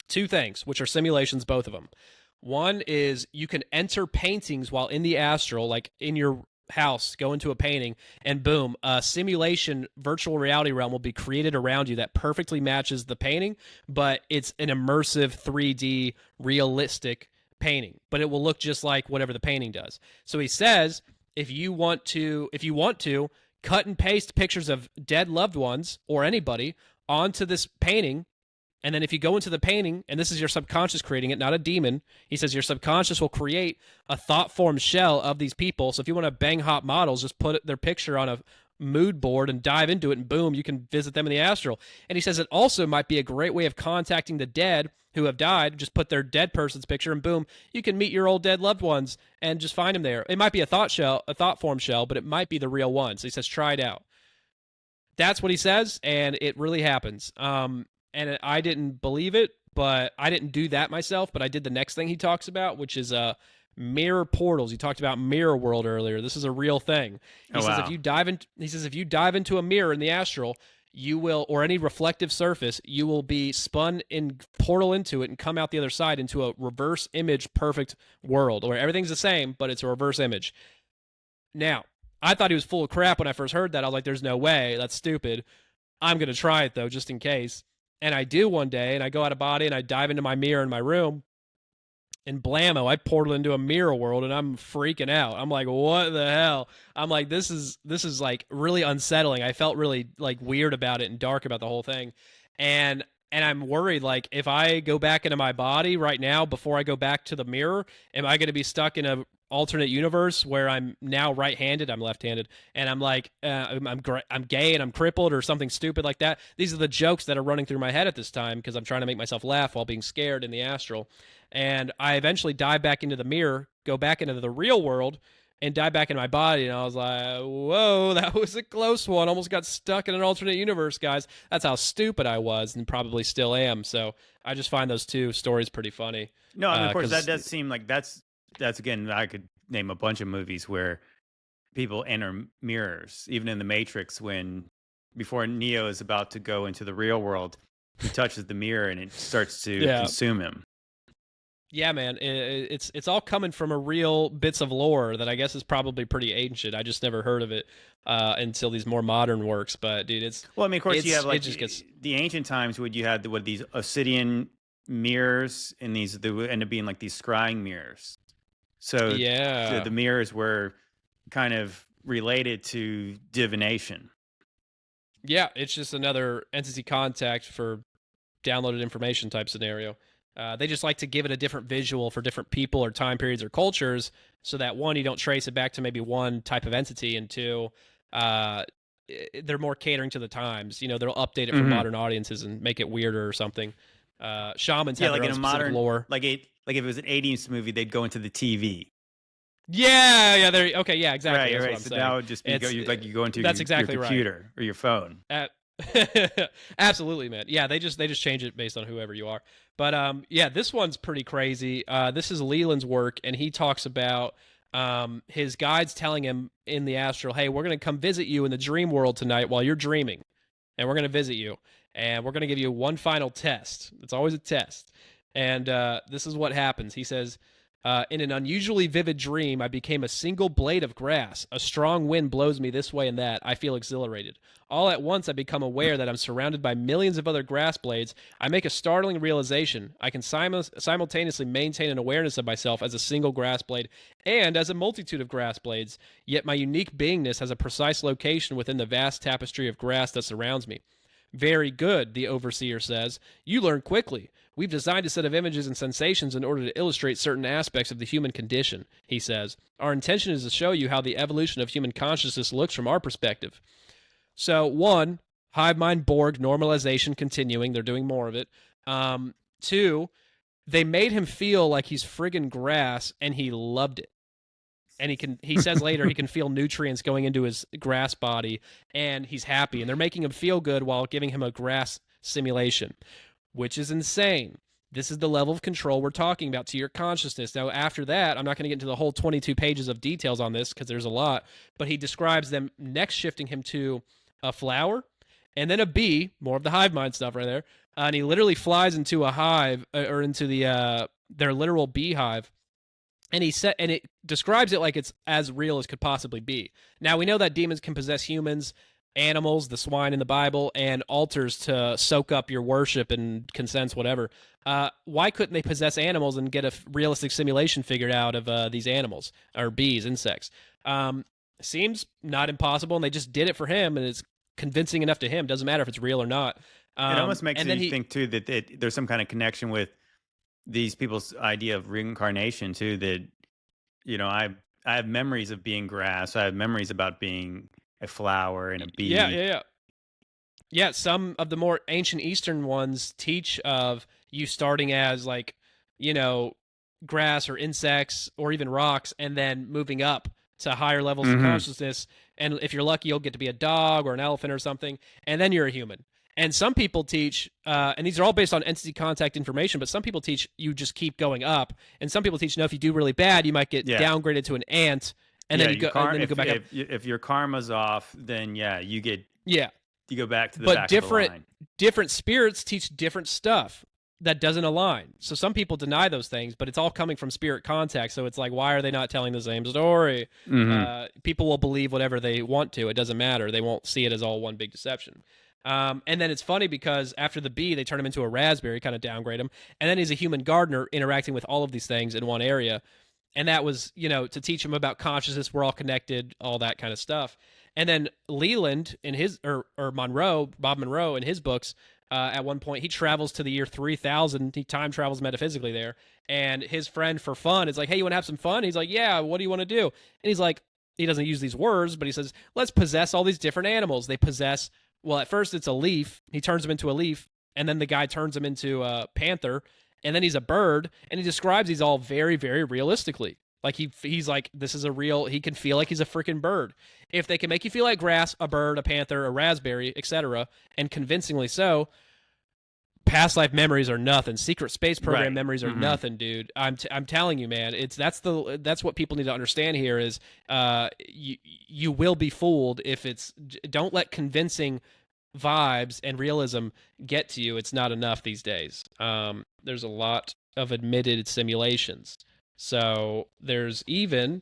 two things, which are simulations, both of them. One is you can enter paintings while in the astral, like in your house, go into a painting, and boom, a simulation virtual reality realm will be created around you that perfectly matches the painting, but it's an immersive 3D realistic painting, but it will look just like whatever the painting does. So he says if you want to cut and paste pictures of dead loved ones or anybody onto this painting, and then if you go into the painting, and this is your subconscious creating it, not a demon, he says your subconscious will create a thought-formed shell of these people. So if you want to bang hot models, just put their picture on a mood board and dive into it, and boom, you can visit them in the astral. And he says it also might be a great way of contacting the dead who have died. Just put their dead person's picture, and boom, you can meet your old dead loved ones and just find them there. It might be a thought-formed shell, but it might be the real one. So he says try it out. That's what he says, and it really happens. And I didn't believe it, but I didn't do that myself. But I did the next thing he talks about, which is mirror portals. He talked about mirror world earlier. This is a real thing. He says if you dive into a mirror in the astral, you will, or any reflective surface, you will be spun in portal into it and come out the other side into a reverse image perfect world where everything's the same, but it's a reverse image. Now, I thought he was full of crap when I first heard that. I was like, there's no way. That's stupid. I'm going to try it, though, just in case. And I do one day, and I go out of body, and I dive into my mirror in my room, and blammo, I portal into a mirror world, and I'm freaking out. I'm like, what the hell? I'm like, this is like really unsettling. I felt really like weird about it and dark about the whole thing. And I'm worried, like, if I go back into my body right now before I go back to the mirror, am I going to be stuck in a alternate universe where I'm now right-handed, I'm left-handed, and I'm like, I'm gay and I'm crippled or something stupid like that? These are the jokes that are running through my head at this time because I'm trying to make myself laugh while being scared in the astral. And I eventually dive back into the mirror, go back into the real world, and dive back into my body, and I was like, whoa, that was a close one. Almost got stuck in an alternate universe, guys. That's how stupid I was and probably still am. So I just find those two stories pretty funny. No, I mean, of course, that does seem like that's again, I could name a bunch of movies where people enter mirrors, even in the Matrix, when before Neo is about to go into the real world, he touches the mirror and it starts to consume him. Yeah, man, it's all coming from a real bits of lore that I guess is probably pretty ancient. I just never heard of it until these more modern works. But dude, it's well, I mean, of course, you have like it just gets the ancient times when you had these obsidian mirrors, and they would end up being like these scrying mirrors. So yeah, the mirrors were kind of related to divination. Yeah, it's just another entity contact for downloaded information type scenario. They just like to give it a different visual for different people or time periods or cultures, so that one, you don't trace it back to maybe one type of entity, and two, they're more catering to the times. You know, they'll update it for modern audiences and make it weirder or something. Shamans have like their in own a modern lore. Like if it was an '80s movie, they'd go into the TV. Yeah, there. Okay, yeah, exactly. Right. That's what I'm so saying. now it would just be you go into that's your exactly computer or your phone. Absolutely, man. Yeah, they just change it based on whoever you are. But yeah, this one's pretty crazy. This is Leland's work, and he talks about his guides telling him in the astral, "Hey, we're going to come visit you in the dream world tonight while you're dreaming, and we're going to visit you, and we're going to give you one final test. It's always a test." And this is what happens. He says, In an unusually vivid dream, I became a single blade of grass. A strong wind blows me this way and that. I feel exhilarated. All at once, I become aware that I'm surrounded by millions of other grass blades. I make a startling realization. I can simultaneously maintain an awareness of myself as a single grass blade and as a multitude of grass blades, yet my unique beingness has a precise location within the vast tapestry of grass that surrounds me. Very good, the overseer says. You learn quickly. We've designed a set of images and sensations in order to illustrate certain aspects of the human condition, he says. Our intention is to show you how the evolution of human consciousness looks from our perspective. So, one, hive mind Borg normalization continuing. They're doing more of it. Two, they made him feel like he's friggin' grass, and he loved it. And he says later he can feel nutrients going into his grass body, and he's happy. And they're making him feel good while giving him a grass simulation, which is insane. This is the level of control we're talking about to your consciousness. Now, after that, I'm not going to get into the whole 22 pages of details on this because there's a lot, but he describes them next shifting him to a flower and then a bee, more of the hive mind stuff right there. And he literally flies into a hive or into their literal beehive. And it describes it like it's as real as could possibly be. Now, we know that demons can possess humans, animals, the swine in the Bible, and altars to soak up your worship and consents, whatever. Why couldn't they possess animals and get a realistic simulation figured out of these animals, or bees, insects? Seems not impossible, and they just did it for him, and it's convincing enough to him. Doesn't matter if it's real or not. It almost makes you think, too, that there's some kind of connection with these people's idea of reincarnation, too, that, you know, I have memories of being grass. I have memories about being a flower and a bee. Yeah, some of the more ancient Eastern ones teach of you starting as, like, you know, grass or insects or even rocks, and then moving up to higher levels of consciousness. And if you're lucky, you'll get to be a dog or an elephant or something, and then you're a human. And some people teach, and these are all based on entity contact information, but some people teach you just keep going up. And some people teach, no, if you do really bad, you might get downgraded to an ant, and then you go back up. If your karma's off, then you go back to the back of the line. Different spirits teach different stuff that doesn't align. So some people deny those things, but it's all coming from spirit contact. So it's like, why are they not telling the same story? People will believe whatever they want to. It doesn't matter. They won't see it as all one big deception. And then it's funny because after the bee, they turn him into a raspberry, kind of downgrade him. And then he's a human gardener interacting with all of these things in one area. And that was, you know, to teach him about consciousness, we're all connected, all that kind of stuff. And then Leland in his, or Monroe, Bob Monroe in his books, at one point, he travels to the year 3000. He time travels metaphysically there. And his friend for fun is like, hey, you want to have some fun? He's like, yeah, what do you want to do? And he's like, he doesn't use these words, but he says, let's possess all these different animals. They possess, well, at first it's a leaf. He turns him into a leaf. And then the guy turns him into a panther. And then he's a bird. And he describes these all very, very realistically. Like he's like, this is a real, he can feel like he's a freaking bird. If they can make you feel like grass, a bird, a panther, a raspberry, etc., and convincingly so, past life memories are nothing. Secret space program memories are nothing, dude. I'm telling you, man. That's what people need to understand here is you will be fooled if it's, don't let convincing vibes and realism get to you. It's not enough these days. There's a lot of admitted simulations. So there's even,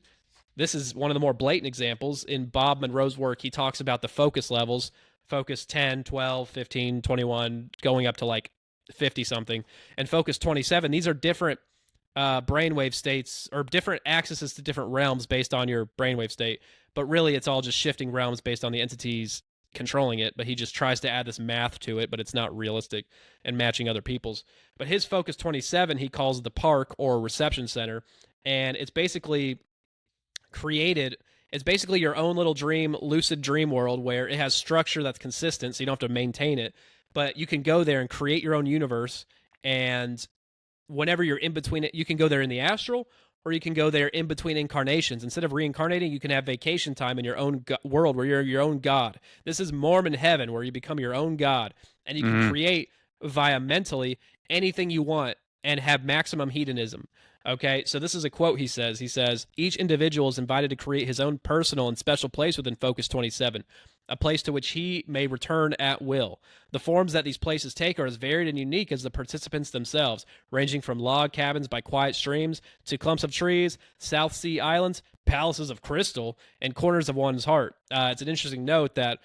this is one of the more blatant examples. In Bob Monroe's work, he talks about the focus levels, focus 10, 12, 15, 21, going up to like 50-something, and focus 27. These are different brainwave states or different accesses to different realms based on your brainwave state. But really, it's all just shifting realms based on the entities controlling it. But he just tries to add this math to it, but it's not realistic and matching other people's. But his focus 27, he calls the park or reception center, and it's basically created. It's basically your own little dream, lucid dream world where it has structure that's consistent, so you don't have to maintain it. But you can go there and create your own universe, and whenever you're in between it, you can go there in the astral, or you can go there in between incarnations. Instead of reincarnating, you can have vacation time in your own world where you're your own god. This is Mormon heaven where you become your own god, and you can create via mentally anything you want and have maximum hedonism. Okay, so this is a quote he says. He says, each individual is invited to create his own personal and special place within Focus 27, a place to which he may return at will. The forms that these places take are as varied and unique as the participants themselves, ranging from log cabins by quiet streams to clumps of trees, South Sea islands, palaces of crystal, and corners of one's heart. It's an interesting note that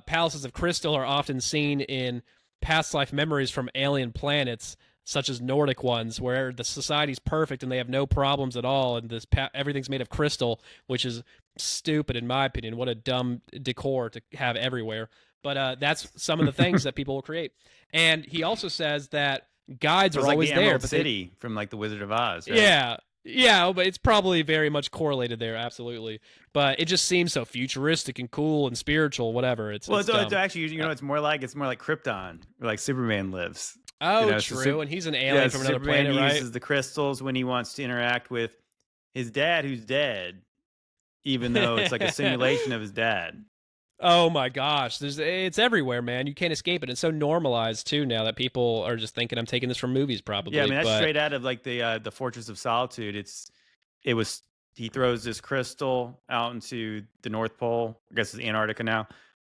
palaces of crystal are often seen in past life memories from alien planets such as Nordic ones, where the society's perfect and they have no problems at all, and everything's made of crystal, which is stupid in my opinion. What a dumb decor to have everywhere. But that's some of the things that people will create. And he also says that guides are like always the there. Emerald City from like the Wizard of Oz. Right? Yeah, but it's probably very much correlated there, absolutely. But it just seems so futuristic and cool and spiritual, whatever. It's actually, it's more like Krypton, where like Superman lives. Oh, true. And he's an alien from another planet, right? He uses the crystals when he wants to interact with his dad, who's dead, even though it's like a simulation of his dad. Oh my gosh, it's everywhere, man. You can't escape it. It's so normalized too now that people are just thinking I'm taking this from movies, probably. Yeah, I mean that's straight out of like the Fortress of Solitude. He throws this crystal out into the North Pole. I guess it's Antarctica now,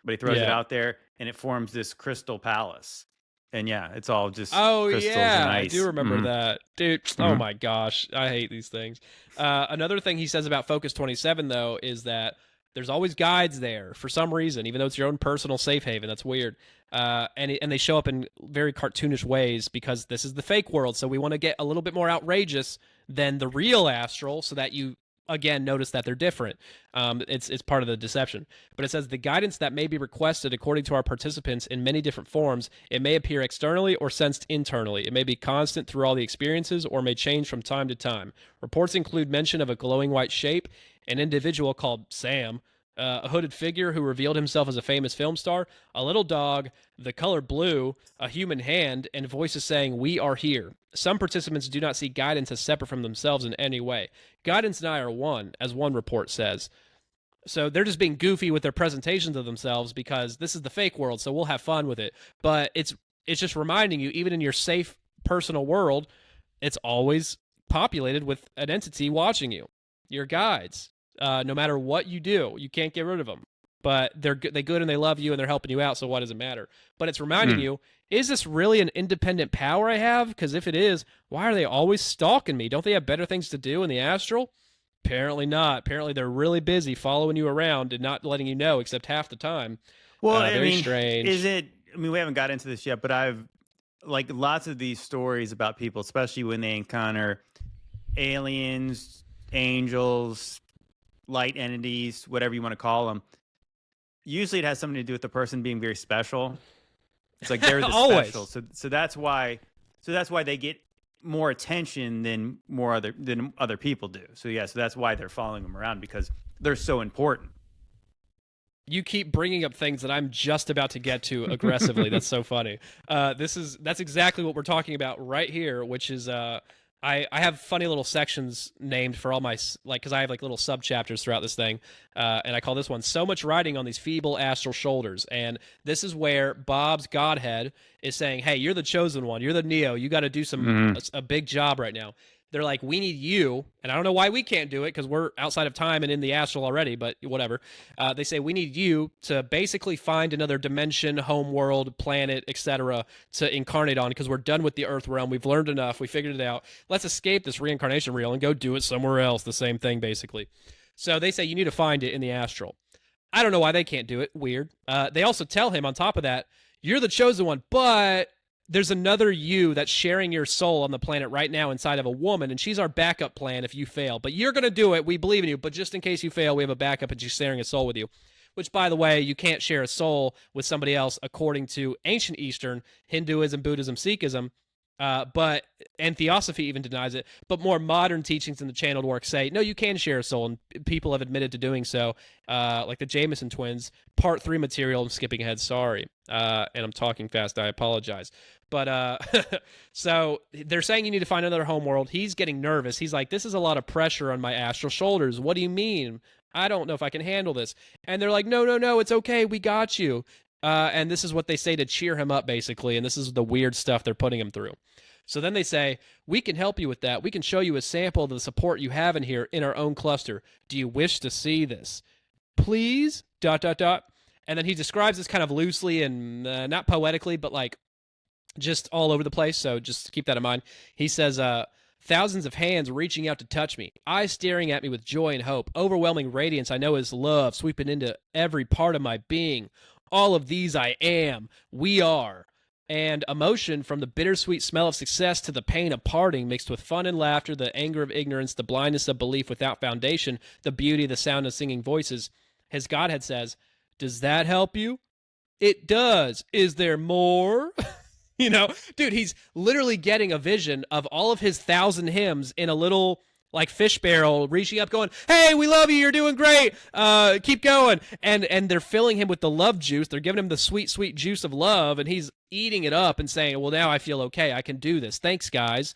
but he throws it out there, and it forms this crystal palace. And yeah, it's all just crystals and ice. I do remember that. Dude, oh my gosh, I hate these things. Another thing he says about Focus 27, though, is that there's always guides there for some reason, even though it's your own personal safe haven. That's weird. And they show up in very cartoonish ways because this is the fake world, so we want to get a little bit more outrageous than the real Astral so that you again notice that they're different. It's part of the deception. But it says the guidance that may be requested according to our participants in many different forms. It may appear externally or sensed internally. It may be constant through all the experiences or may change from time to time. Reports include mention of a glowing white shape, an individual called Sam, a hooded figure who revealed himself as a famous film star, a little dog, the color blue, a human hand, and voices saying, "We are here." Some participants do not see guidance as separate from themselves in any way. Guidance and I are one, as one report says. So they're just being goofy with their presentations of themselves because this is the fake world, so we'll have fun with it. But it's just reminding you, even in your safe personal world, it's always populated with an entity watching you. Your guides. No matter what you do, you can't get rid of them. But they're good and they love you and they're helping you out, so what does it matter? But it's reminding you, is this really an independent power I have? Because if it is, why are they always stalking me? Don't they have better things to do in the Astral? Apparently not. Apparently they're really busy following you around and not letting you know except half the time. Well, very strange. We haven't got into this yet, but I've like lots of these stories about people, especially when they encounter aliens, angels, light entities, whatever you want to call them. Usually it has something to do with the person being very special. It's like they're the special. So that's why they get more attention than other people do. So that's why they're following them around, because they're so important. You keep bringing up things that I'm just about to get to aggressively. That's so funny. That's exactly what we're talking about right here, which is I have funny little sections named for all my, like, because I have like little sub chapters throughout this thing, and I call this one "So Much Riding on These Feeble Astral Shoulders." And this is where Bob's Godhead is saying, "Hey, you're the chosen one. You're the Neo. You got to do a big job right now." They're like, "We need you," and I don't know why we can't do it because we're outside of time and in the Astral already, but whatever. They say, "We need you to basically find another dimension, home world, planet, etc. to incarnate on because we're done with the Earth realm. We've learned enough. We figured it out. Let's escape this reincarnation reel and go do it somewhere else." The same thing, basically. So they say you need to find it in the Astral. I don't know why they can't do it. Weird. They also tell him on top of that, "You're the chosen one, but there's another you that's sharing your soul on the planet right now inside of a woman, and she's our backup plan if you fail. But you're going to do it. We believe in you. But just in case you fail, we have a backup, and she's sharing a soul with you." Which, by the way, you can't share a soul with somebody else according to ancient Eastern, Hinduism, Buddhism, Sikhism, and Theosophy even denies it. But more modern teachings in the channeled work say, no, you can share a soul, and people have admitted to doing so, like the Jameson twins. Part 3 material, I'm skipping ahead, sorry. And I'm talking fast, I apologize. But so they're saying you need to find another homeworld. He's getting nervous. He's like, this is a lot of pressure on my astral shoulders. What do you mean? I don't know if I can handle this. And they're like, no, it's okay. We got you. And this is what they say to cheer him up, basically. And this is the weird stuff they're putting him through. So then they say, we can help you with that. We can show you a sample of the support you have in here in our own cluster. Do you wish to see this? Please, ... And then he describes this kind of loosely and not poetically, but like just all over the place. So just keep that in mind. He says, thousands of hands reaching out to touch me, eyes staring at me with joy and hope, overwhelming radiance I know is love sweeping into every part of my being. All of these I am, we are. And emotion from the bittersweet smell of success to the pain of parting, mixed with fun and laughter, the anger of ignorance, the blindness of belief without foundation, the beauty, the sound of singing voices. His Godhead says, does that help you? It does. Is there more? You know, dude, he's literally getting a vision of all of his 1,000 hymns in a little like fish barrel, reaching up going, hey, we love you, you're doing great, keep going. And they're filling him with the love juice. They're giving him the sweet, sweet juice of love, and he's eating it up and saying, well, now I feel okay, I can do this. Thanks, guys.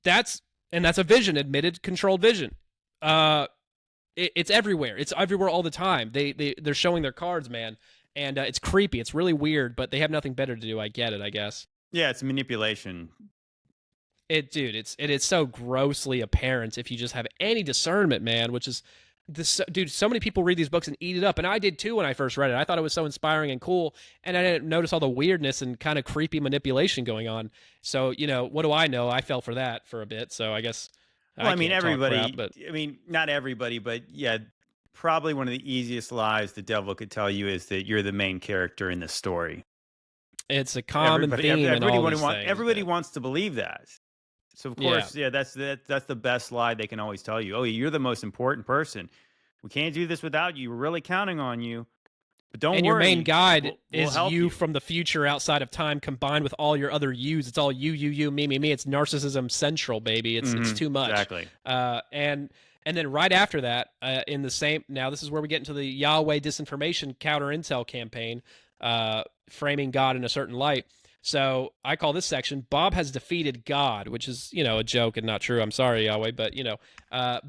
That's a vision, admitted, controlled vision. It's everywhere. It's everywhere all the time. They're showing their cards, man. And it's creepy. It's really weird, but they have nothing better to do. I get it, I guess. Yeah, it's manipulation. It is so grossly apparent if you just have any discernment, man, which is this, dude, so many people read these books and eat it up, and I did too when I first read it. I thought it was so inspiring and cool, and I didn't notice all the weirdness and kind of creepy manipulation going on. So, you know, what do I know? I fell for that for a bit, so I guess well, I mean, everybody, crap, but I mean, not everybody, but yeah, probably one of the easiest lies the devil could tell you is that you're the main character in the story. It's a common theme in all these things. Everybody wants to believe that. So of course, yeah, that's the best lie they can always tell you. Oh, you're the most important person. We can't do this without you. We're really counting on you. But don't worry. And your main guide is we'll you from the future outside of time combined with all your other yous. It's all you, me. It's narcissism central, baby. It's too much. Exactly. And then right after that, in the same, now this is where we get into the Yahweh disinformation counter intel campaign, framing God in a certain light. So I call this section, Bob has defeated God, which is, you know, a joke and not true. I'm sorry, Yahweh. But, you know,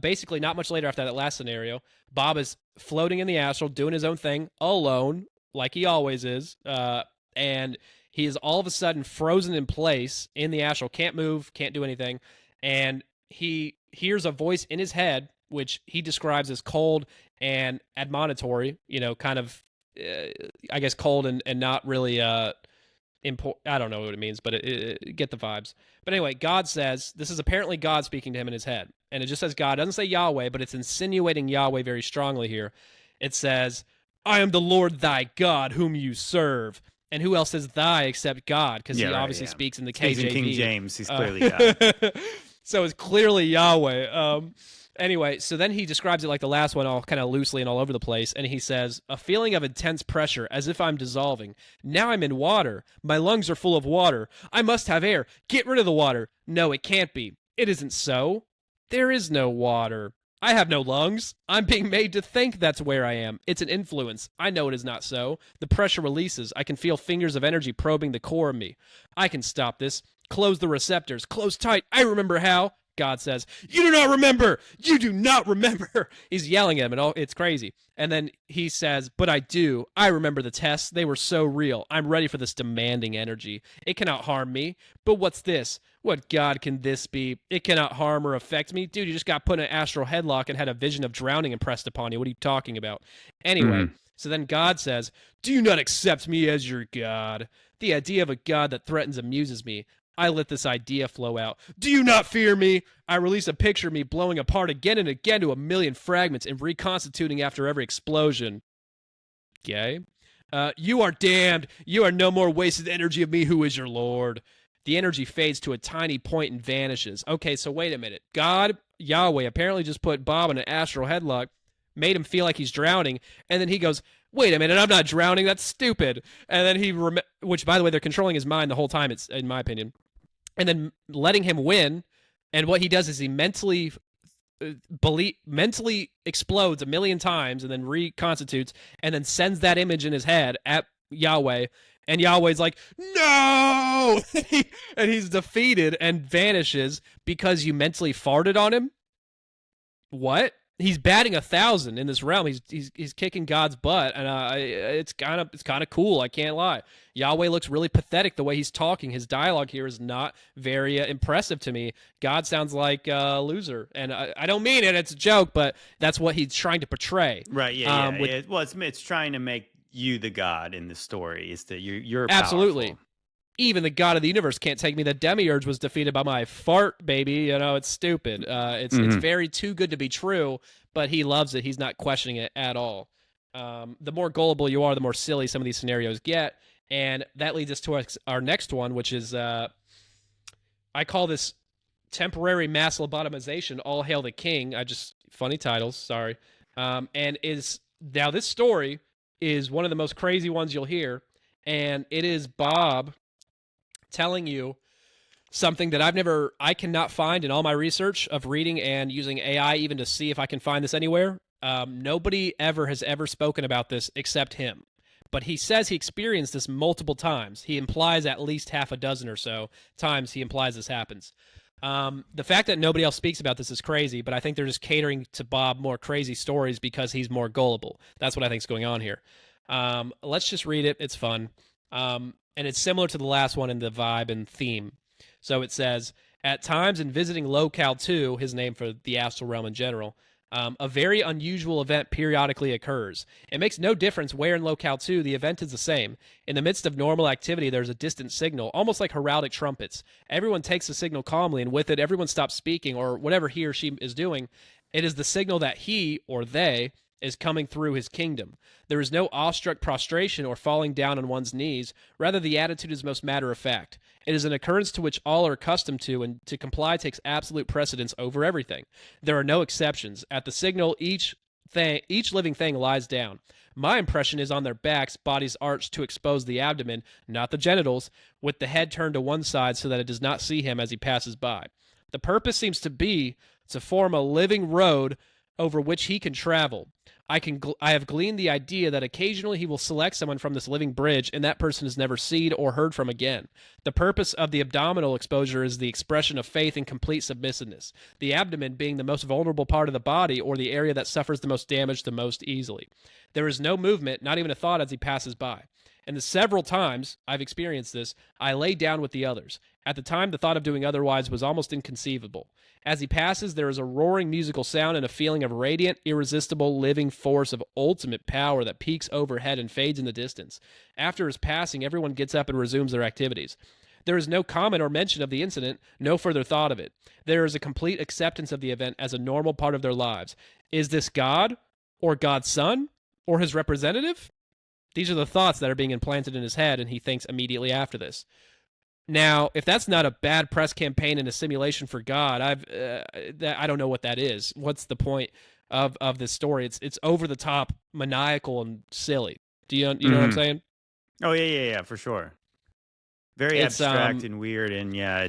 basically not much later after that last scenario, Bob is floating in the astral, doing his own thing alone, like he always is. And he is all of a sudden frozen in place in the astral, can't move, can't do anything. And he hears a voice in his head, which he describes as cold and admonitory, you know, kind of, I guess, cold and not really... I don't know what it means, but get the vibes. But anyway, God says, this is apparently God speaking to him in his head. And it just says God. It doesn't say Yahweh, but it's insinuating Yahweh very strongly here. It says, I am the Lord thy God, whom you serve. And who else is thy except God? Because he obviously speaks in the KJV. He's in King James. He's clearly God. So it's clearly Yahweh. Anyway, so then he describes it like the last one, all kind of loosely and all over the place, and he says, a feeling of intense pressure, as if I'm dissolving. Now I'm in water. My lungs are full of water. I must have air. Get rid of the water. No, it can't be. It isn't so. There is no water. I have no lungs. I'm being made to think that's where I am. It's an influence. I know it is not so. The pressure releases. I can feel fingers of energy probing the core of me. I can stop this. Close the receptors. Close tight. I remember how. God says, you do not remember. You do not remember. He's yelling at him, and it's crazy. And then he says, but I do. I remember the tests. They were so real. I'm ready for this demanding energy. It cannot harm me. But what's this? What God can this be? It cannot harm or affect me. Dude, you just got put in an astral headlock and had a vision of drowning impressed upon you. What are you talking about? Anyway, so then God says, do you not accept me as your God? The idea of a God that threatens amuses me. I let this idea flow out. Do you not fear me? I release a picture of me blowing apart again and again to a million fragments and reconstituting after every explosion. Okay? You are damned. You are no more wasted energy of me who is your Lord. The energy fades to a tiny point and vanishes. Okay, so wait a minute. God, Yahweh, apparently just put Bob in an astral headlock, made him feel like he's drowning, and then he goes, wait a minute, I'm not drowning. That's stupid. And then which, by the way, they're controlling his mind the whole time, it's in my opinion. And then letting him win, and what he does is he mentally explodes a million times and then reconstitutes and then sends that image in his head at Yahweh, and Yahweh's like, no! And he's defeated and vanishes because you mentally farted on him? What? he's batting 1,000 in this realm. He's kicking God's butt, and it's kind of cool. I can't lie. Yahweh looks really pathetic the way he's talking. His dialogue here is not very impressive to me. God sounds like a loser, and I don't mean it. It's a joke, but that's what he's trying to portray. Right. Yeah. Well, it's trying to make you the god in the story. Is that you're Absolutely. powerful. Even the God of the universe can't take me. The demiurge was defeated by my fart, baby. It's stupid. It's very too good to be true, but he loves it. He's not questioning it at all. The more gullible you are, the more silly some of these scenarios get, and that leads us to our next one, which is I call this temporary mass lobotomization. All hail the king. Funny titles. Sorry. And is now this story is one of the most crazy ones you'll hear, and it is Bob telling you something that I cannot find in all my research of reading and using AI even to see if I can find this anywhere. Nobody has ever spoken about this except him. But he says he experienced this multiple times. He implies at least half a dozen or so times he implies this happens. The fact that nobody else speaks about this is crazy, but I think they're just catering to Bob more crazy stories because he's more gullible. That's what I think is going on here. Let's just read it. It's fun. And it's similar to the last one in the vibe and theme. So it says, at times in visiting Locale 2, his name for the astral realm in general, a very unusual event periodically occurs. It makes no difference where in Locale 2, the event is the same. In the midst of normal activity, there's a distant signal, almost like heraldic trumpets. Everyone takes the signal calmly, and with it, everyone stops speaking or whatever he or she is doing. It is the signal that he or they is coming through his kingdom. There is no awestruck prostration or falling down on one's knees. Rather, the attitude is most matter of fact. It is an occurrence to which all are accustomed to, and to comply takes absolute precedence over everything. There are no exceptions. At the signal, each living thing lies down. My impression is on their backs, bodies arched to expose the abdomen, not the genitals, with the head turned to one side so that it does not see him as he passes by. The purpose seems to be to form a living road over which he can travel. I have gleaned the idea that occasionally he will select someone from this living bridge, and that person is never seen or heard from again. The purpose of the abdominal exposure is the expression of faith and complete submissiveness, the abdomen being the most vulnerable part of the body, or the area that suffers the most damage the most easily. There is no movement, not even a thought, as he passes by. And the several times I've experienced this, I lay down with the others. At the time, the thought of doing otherwise was almost inconceivable. As he passes, there is a roaring musical sound and a feeling of radiant, irresistible, living force of ultimate power that peaks overhead and fades in the distance. After his passing, everyone gets up and resumes their activities. There is no comment or mention of the incident, no further thought of it. There is a complete acceptance of the event as a normal part of their lives. Is this God, or God's son, or his representative? These are the thoughts that are being implanted in his head, and he thinks immediately after this. Now, if that's not a bad press campaign and a simulation for God, I don't know what that is. What's the point of this story? It's over the top, maniacal, and silly. Do you know what I'm saying? Oh yeah, for sure. Very abstract and weird, and yeah,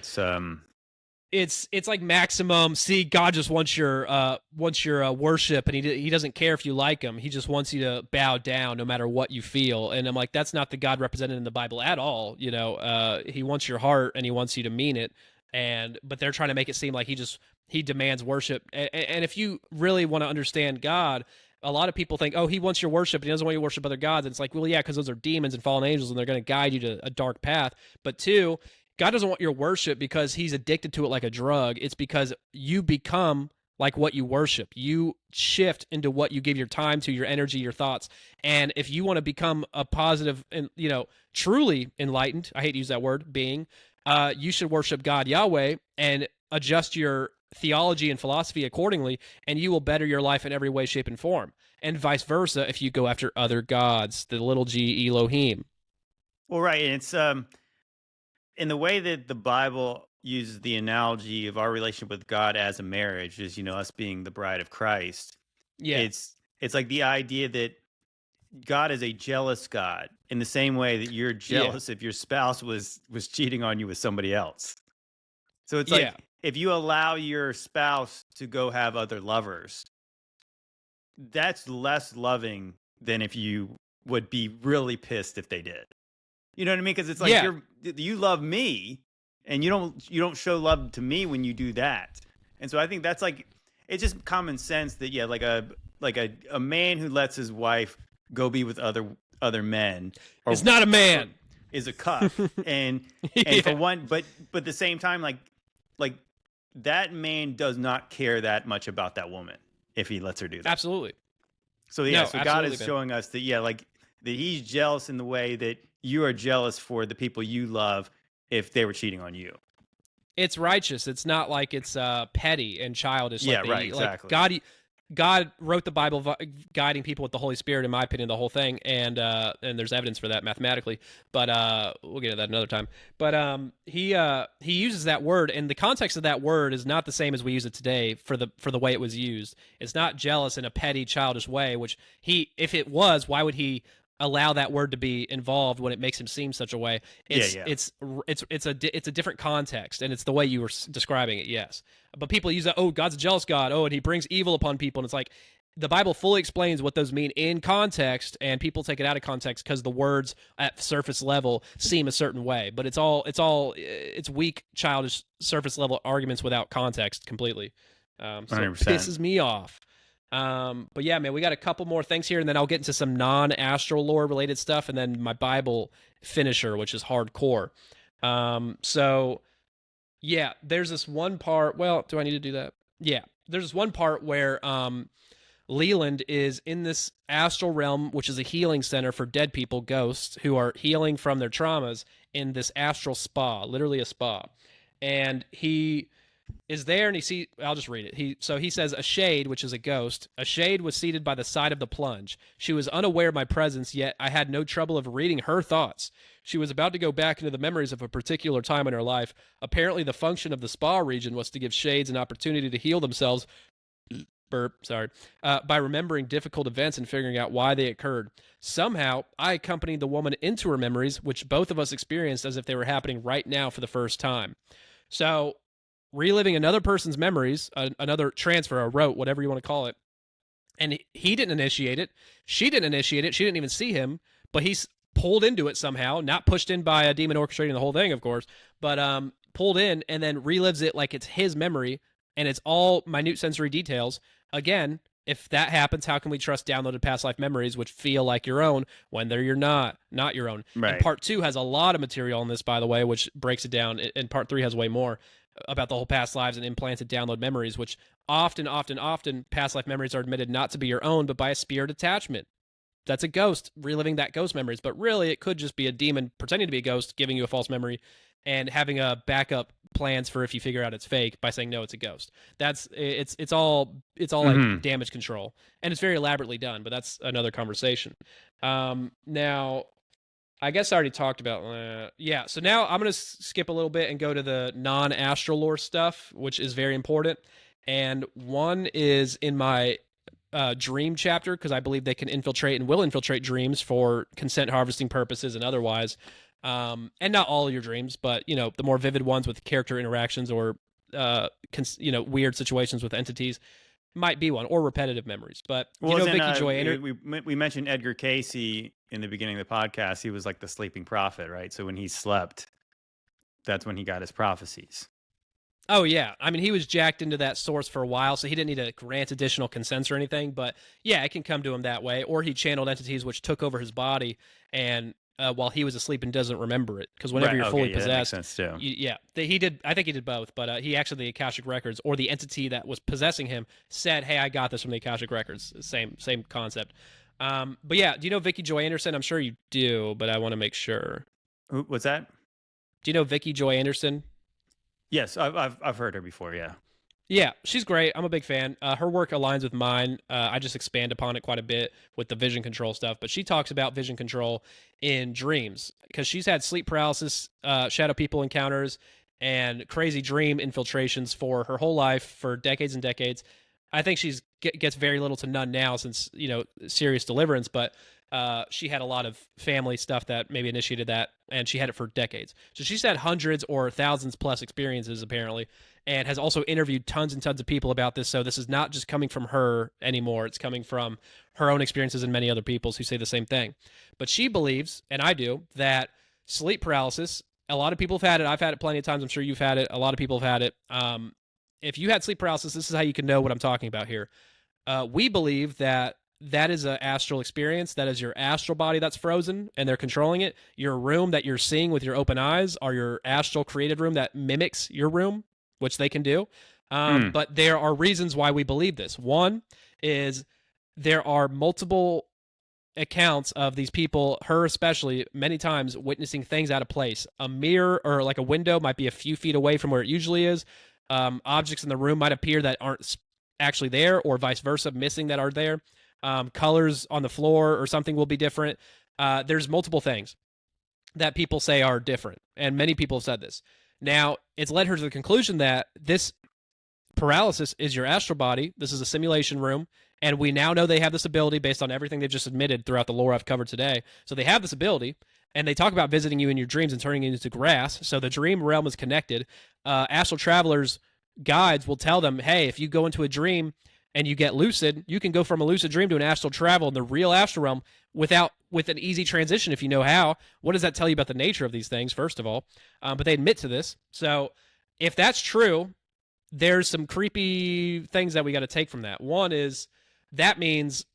it's like maximum. See, God just wants your worship, and he doesn't care if you like him. He just wants you to bow down no matter what you feel. And I'm like, that's not the God represented in the Bible at all. He wants your heart and he wants you to mean it. But they're trying to make it seem like he demands worship. And if you really want to understand God, a lot of people think, oh, he wants your worship, and he doesn't want you to worship other gods. And it's like, well, yeah, because those are demons and fallen angels, and they're going to guide you to a dark path. But two, God doesn't want your worship because he's addicted to it like a drug. It's because you become like what you worship. You shift into what you give your time to, your energy, your thoughts. And if you want to become a positive and, truly enlightened, I hate to use that word, being, you should worship God, Yahweh, and adjust your theology and philosophy accordingly, and you will better your life in every way, shape, and form. And vice versa if you go after other gods, the little g Elohim. Well, right. And it's in the way that the Bible uses the analogy of our relationship with God as a marriage, is us being the bride of Christ. Yeah, it's like the idea that God is a jealous God, in the same way that you're jealous if your spouse was cheating on you with somebody else. So it's like if you allow your spouse to go have other lovers, that's less loving than if you would be really pissed if they did. You know what I mean? Because it's like you love me, and you don't show love to me when you do that. And so I think that's like, it's just common sense that like a man who lets his wife go be with other men or It's not a man. is a cuck. and Yeah. for one, but at the same time, like that man does not care that much about that woman if he lets her do that. Absolutely. So yeah, No, so God absolutely, is man. showing us that like that he's jealous in the way that you are jealous for the people you love if they were cheating on you. It's righteous. It's not like it's petty and childish. Yeah, like right, exactly. Like God wrote the Bible guiding people with the Holy Spirit, in my opinion, the whole thing, and there's evidence for that mathematically. But we'll get to that another time. But he uses that word, and the context of that word is not the same as we use it today for the way it was used. It's not jealous in a petty, childish way. Which if it was, why would he allow that word to be involved when it makes him seem such a way? It's a different context, and it's the way you were describing it. Yes, but people use that. Oh, God's a jealous God. Oh, and he brings evil upon people, and it's like the Bible fully explains what those mean in context, and people take it out of context because the words at surface level seem a certain way. But it's weak, childish, surface level arguments without context completely. So 100%. it pisses me off. But yeah, man, we got a couple more things here, and then I'll get into some non-astral lore related stuff, and then my Bible finisher, which is hardcore. So yeah, there's this one part. Well, do I need to do that? Yeah, there's this one part where Leland is in this astral realm, which is a healing center for dead people, ghosts who are healing from their traumas in this astral spa, literally a spa, and he is there, and I'll just read it. He says, a shade, which is a ghost, a shade was seated by the side of the plunge. She was unaware of my presence, yet I had no trouble of reading her thoughts. She was about to go back into the memories of a particular time in her life. Apparently, the function of the spa region was to give shades an opportunity to heal themselves by remembering difficult events and figuring out why they occurred. Somehow, I accompanied the woman into her memories, which both of us experienced as if they were happening right now for the first time. So, reliving another person's memories, another transfer, a rote, whatever you want to call it. And he didn't initiate it. She didn't initiate it. She didn't even see him, but he's pulled into it somehow, not pushed in by a demon orchestrating the whole thing, of course, but pulled in and then relives it like it's his memory, and it's all minute sensory details. Again, if that happens, how can we trust downloaded past life memories, which feel like your own when they're not your own? Right. And part 2 has a lot of material on this, by the way, which breaks it down, and part 3 has way more about the whole past lives and implanted download memories, which often past life memories are admitted not to be your own, but by a spirit attachment. That's a ghost reliving that ghost memories, but really it could just be a demon pretending to be a ghost, giving you a false memory, and having a backup plans for if you figure out it's fake by saying no, it's a ghost. It's all like damage control, and it's very elaborately done, but that's another conversation. Now, I guess I already talked about so now I'm going to skip a little bit and go to the non-astral lore stuff, which is very important. And one is in my dream chapter, because I believe they can infiltrate and will infiltrate dreams for consent harvesting purposes and otherwise. And not all of your dreams, but the more vivid ones with character interactions or weird situations with entities might be one, or repetitive memories. But Vicky Joy Anderson, we mentioned Edgar Casey in the beginning of the podcast. He was like the sleeping prophet, right? So when he slept, that's when he got his prophecies. Oh yeah, I mean he was jacked into that source for a while, so he didn't need to grant additional consents or anything. But yeah, it can come to him that way, or he channeled entities which took over his body, and while he was asleep and doesn't remember it, because whenever you're fully possessed, that makes sense too. He did. I think he did both, but he actually, the Akashic Records or the entity that was possessing him said, "Hey, I got this from the Akashic Records." Same concept. But yeah, do you know Vicky Joy Anderson? I'm sure you do, but I want to make sure. What's that? Do you know Vicky Joy Anderson? Yes, I've heard her before. Yeah. Yeah, she's great. I'm a big fan. Her work aligns with mine. I just expand upon it quite a bit with the vision control stuff. But she talks about vision control in dreams because she's had sleep paralysis, shadow people encounters, and crazy dream infiltrations for her whole life for decades and decades. I think she's gets very little to none now since serious deliverance, but she had a lot of family stuff that maybe initiated that, and she had it for decades. So she's had hundreds or thousands plus experiences apparently, and has also interviewed tons and tons of people about this. So this is not just coming from her anymore. It's coming from her own experiences and many other people's who say the same thing. But she believes, and I do, that sleep paralysis, a lot of people have had it. I've had it plenty of times. I'm sure you've had it. A lot of people have had it. if you had sleep paralysis, this is how you can know what I'm talking about here. We believe that that is an astral experience. That is your astral body that's frozen and they're controlling it. Your room that you're seeing with your open eyes are your astral created room that mimics your room, which they can do. But there are reasons why we believe this. One is there are multiple accounts of these people, her especially, many times witnessing things out of place. A mirror or like a window might be a few feet away from where it usually is. Objects in the room might appear that aren't actually there, or vice versa, missing that are there. Colors on the floor or something will be different. There's multiple things that people say are different, and many people have said this. Now, it's led her to the conclusion that this paralysis is your astral body. This is a simulation room, and we now know they have this ability based on everything they've just admitted throughout the lore I've covered today. So they have this ability, and they talk about visiting you in your dreams and turning you into grass. So the dream realm is connected. Astral travelers' guides will tell them, hey, if you go into a dream and you get lucid, you can go from a lucid dream to an astral travel in the real astral realm with an easy transition if you know how. What does that tell you about the nature of these things, first of all? But they admit to this. So if that's true, there's some creepy things that we got to take from that. One is that means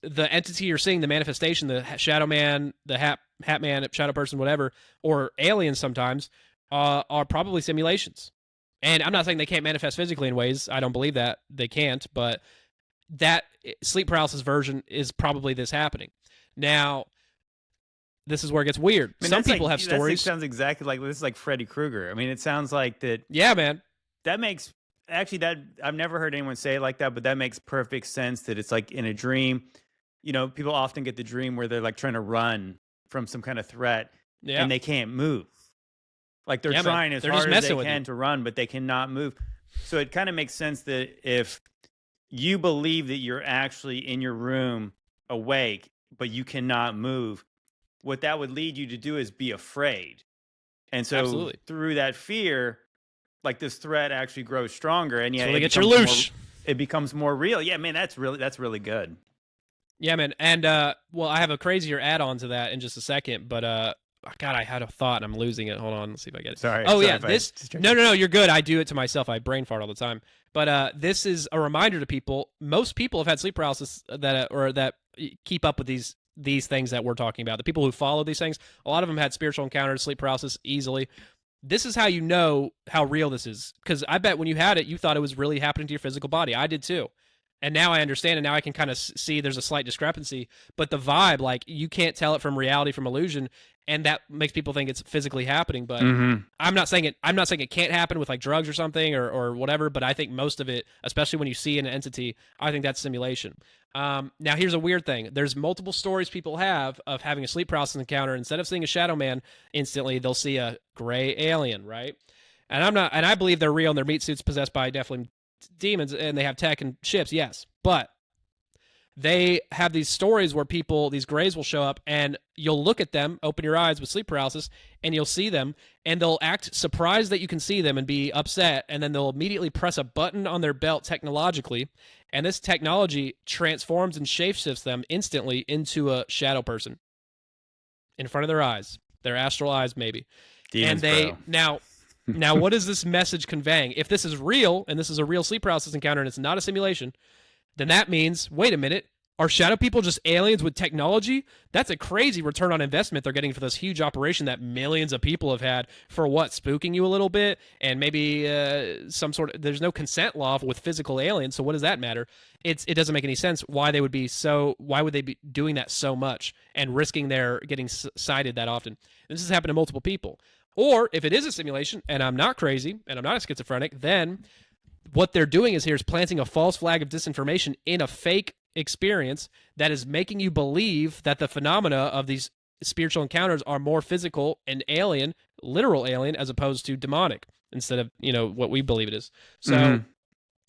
the entity you're seeing, the manifestation, the shadow man, the hat man, shadow person, whatever, or aliens sometimes, are probably simulations. And I'm not saying they can't manifest physically in ways. I don't believe that they can't, but that sleep paralysis version is probably this happening. Now, this is where it gets weird. I mean, some people have stories. That sounds exactly like this is like Freddy Krueger. I mean, it sounds like that. Yeah, man. That makes that I've never heard anyone say it like that, but that makes perfect sense. That it's like in a dream. You know, people often get the dream where they're like trying to run from some kind of threat, and they can't move. Like they're trying as hard as they can to run, but they cannot move. So it kind of makes sense that if you believe that you're actually in your room awake, but you cannot move, what that would lead you to do is be afraid. And so through that fear, like this threat actually grows stronger. And yeah, it becomes more real. Yeah, man, that's really good. Yeah, man. And well, I have a crazier add-on to that in just a second, but God, I had a thought and I'm losing it. Hold on, let's see if I get it. Sorry. No, you're good. I do it to myself. I brain fart all the time. But this is a reminder to people. Most people have had sleep paralysis that keep up with these things that we're talking about. The people who follow these things, a lot of them had spiritual encounters, sleep paralysis easily. This is how you know how real this is. Because I bet when you had it, you thought it was really happening to your physical body. I did too. And now I understand, and now I can kind of see there's a slight discrepancy. But the vibe, like, you can't tell it from reality, from illusion, and that makes people think it's physically happening. But I'm not saying it can't happen with like drugs or something or whatever. But I think most of it, especially when you see an entity, I think that's simulation. Now here's a weird thing. There's multiple stories people have of having a sleep paralysis encounter. Instead of seeing a shadow man instantly, they'll see a gray alien, right? And I believe they're real and their meat suits possessed by definitely demons, and they have tech and ships, yes, but they have these stories where these grays will show up, and you'll look at them, open your eyes with sleep paralysis, and you'll see them, and they'll act surprised that you can see them and be upset, and then they'll immediately press a button on their belt technologically, and this technology transforms and shapeshifts them instantly into a shadow person in front of their eyes, their astral eyes maybe. Demons, and Now, what is this message conveying? If this is real, and this is a real sleep paralysis encounter, and it's not a simulation, then that means, wait a minute, are shadow people just aliens with technology? That's a crazy return on investment they're getting for this huge operation that millions of people have had for what, spooking you a little bit? And maybe there's no consent law with physical aliens, so what does that matter? It doesn't make any sense why they would be doing that so much and risking their getting sighted that often. And this has happened to multiple people. Or if it is a simulation, and I'm not crazy, and I'm not a schizophrenic, then what they're doing is planting a false flag of disinformation in a fake experience that is making you believe that the phenomena of these spiritual encounters are more physical and alien, literal alien, as opposed to demonic, instead of, what we believe it is. So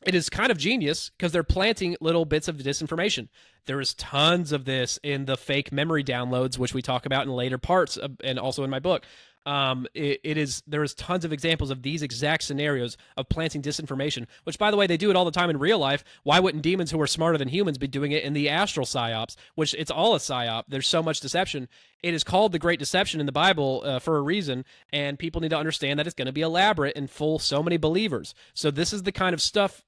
it is kind of genius because they're planting little bits of disinformation. There is tons of this in the fake memory downloads, which we talk about in later parts and also in my book. There is tons of examples of these exact scenarios of planting disinformation, which, by the way, they do it all the time in real life. Why wouldn't demons who are smarter than humans be doing it in the astral psyops, which it's all a psyop? There's so much deception. It is called the Great Deception in the Bible for a reason, and people need to understand that it's going to be elaborate and full so many believers. So this is the kind of stuff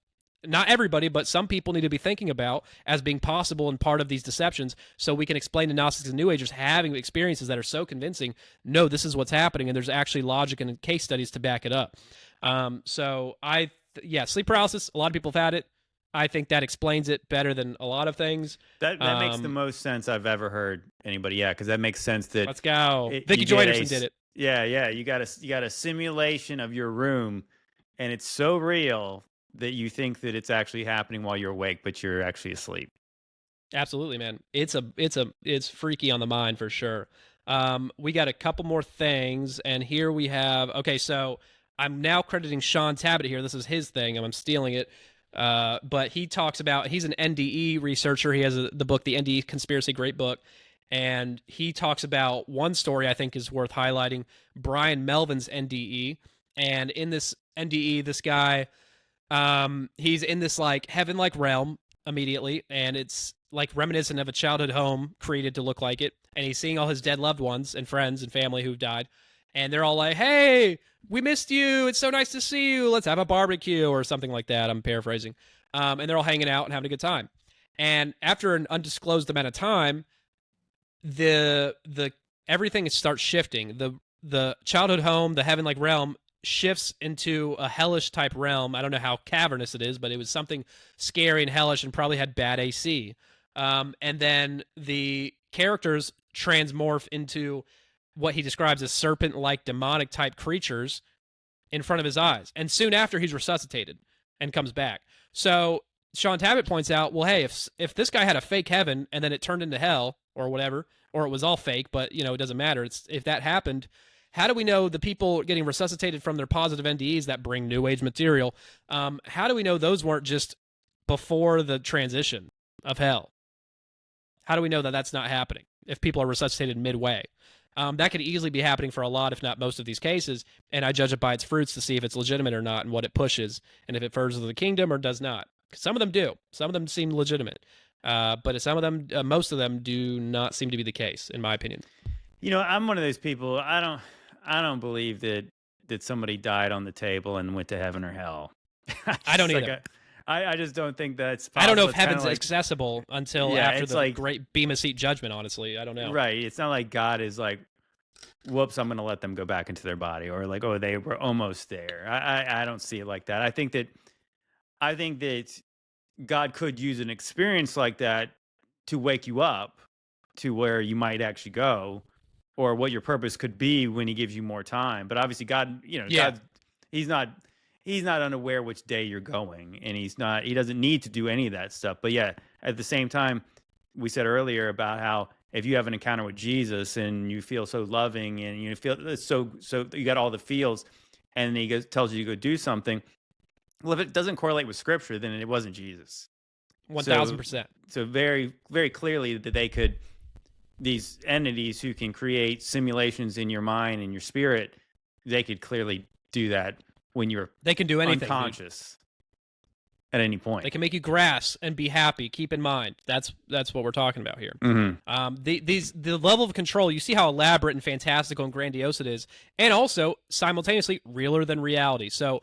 not everybody, but some people need to be thinking about as being possible and part of these deceptions, so we can explain to Gnostics and New Agers having experiences that are so convincing, no, this is what's happening, and there's actually logic and case studies to back it up. Sleep paralysis, a lot of people have had it. I think that explains it better than a lot of things. That makes the most sense I've ever heard anybody. Yeah, because that makes sense. That let's go. Vicky Joynerson did it. Yeah. You got a simulation of your room, and it's so real that you think that it's actually happening while you're awake, but you're actually asleep. Absolutely, man. It's freaky on the mind for sure. We got a couple more things, and here we have. Okay, so I'm now crediting Sean Tabbitt here. This is his thing, and I'm stealing it. But he talks about, he's an NDE researcher. He has the book, The NDE Conspiracy, great book. And he talks about one story I think is worth highlighting, Brian Melvin's NDE. And in this NDE, this guy, he's in this like heaven-like realm immediately, and it's like reminiscent of a childhood home created to look like it. And he's seeing all his dead loved ones and friends and family who've died. And they're all like, hey, we missed you. It's so nice to see you. Let's have a barbecue or something like that. I'm paraphrasing. And they're all hanging out and having a good time. And after an undisclosed amount of time, the everything starts shifting. The childhood home, the heaven-like realm, shifts into a hellish type realm. I don't know how cavernous it is, but it was something scary and hellish and probably had bad AC. And then the characters transmorph into what he describes as serpent-like demonic type creatures in front of his eyes. And soon after, he's resuscitated and comes back. So Sean Tabbitt points out, well, hey, if this guy had a fake heaven and then it turned into hell or whatever, or it was all fake, but it doesn't matter. If that happened, how do we know the people getting resuscitated from their positive NDEs that bring New Age material, how do we know those weren't just before the transition of hell? How do we know that that's not happening if people are resuscitated midway? That could easily be happening for a lot, if not most of these cases, and I judge it by its fruits to see if it's legitimate or not and what it pushes, and if it furthers the kingdom or does not. Some of them do. Some of them seem legitimate. But some of them, most of them do not seem to be the case, in my opinion. I'm one of those people, I don't believe that somebody died on the table and went to heaven or hell. I don't either. I just don't think that's possible. I don't know if heaven's accessible until after the great Bema Seat judgment, honestly. I don't know. Right. It's not like God is like, whoops, I'm going to let them go back into their body, or like, oh, they were almost there. I don't see it like that. I think that God could use an experience like that to wake you up to where you might actually go, or what your purpose could be when he gives you more time. But obviously God, God, he's not unaware which day you're going, and he doesn't need to do any of that stuff. But yeah, at the same time, we said earlier about how if you have an encounter with Jesus and you feel so loving and you feel so you got all the feels, and he tells you to go do something. Well, if it doesn't correlate with Scripture, then it wasn't Jesus. 1,000%. So very, very clearly that these entities who can create simulations in your mind and your spirit, they could clearly do that when you're they can do anything, unconscious at any point. They can make you grass and be happy. Keep in mind, that's what we're talking about here. Mm-hmm. The level of control, you see how elaborate and fantastical and grandiose it is, and also simultaneously realer than reality. So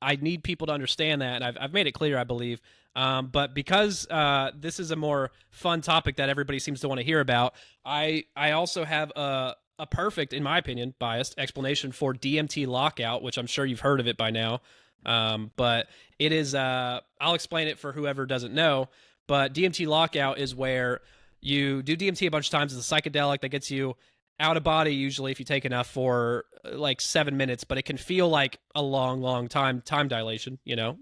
I need people to understand that, and I've made it clear, I believe. But because this is a more fun topic that everybody seems to want to hear about, I also have a perfect, in my opinion, biased explanation for DMT lockout, which I'm sure you've heard of it by now. But it is, I'll explain it for whoever doesn't know, but DMT lockout is where you do DMT a bunch of times. It's a psychedelic that gets you out of body, usually if you take enough, for like 7 minutes, but it can feel like a long time dilation,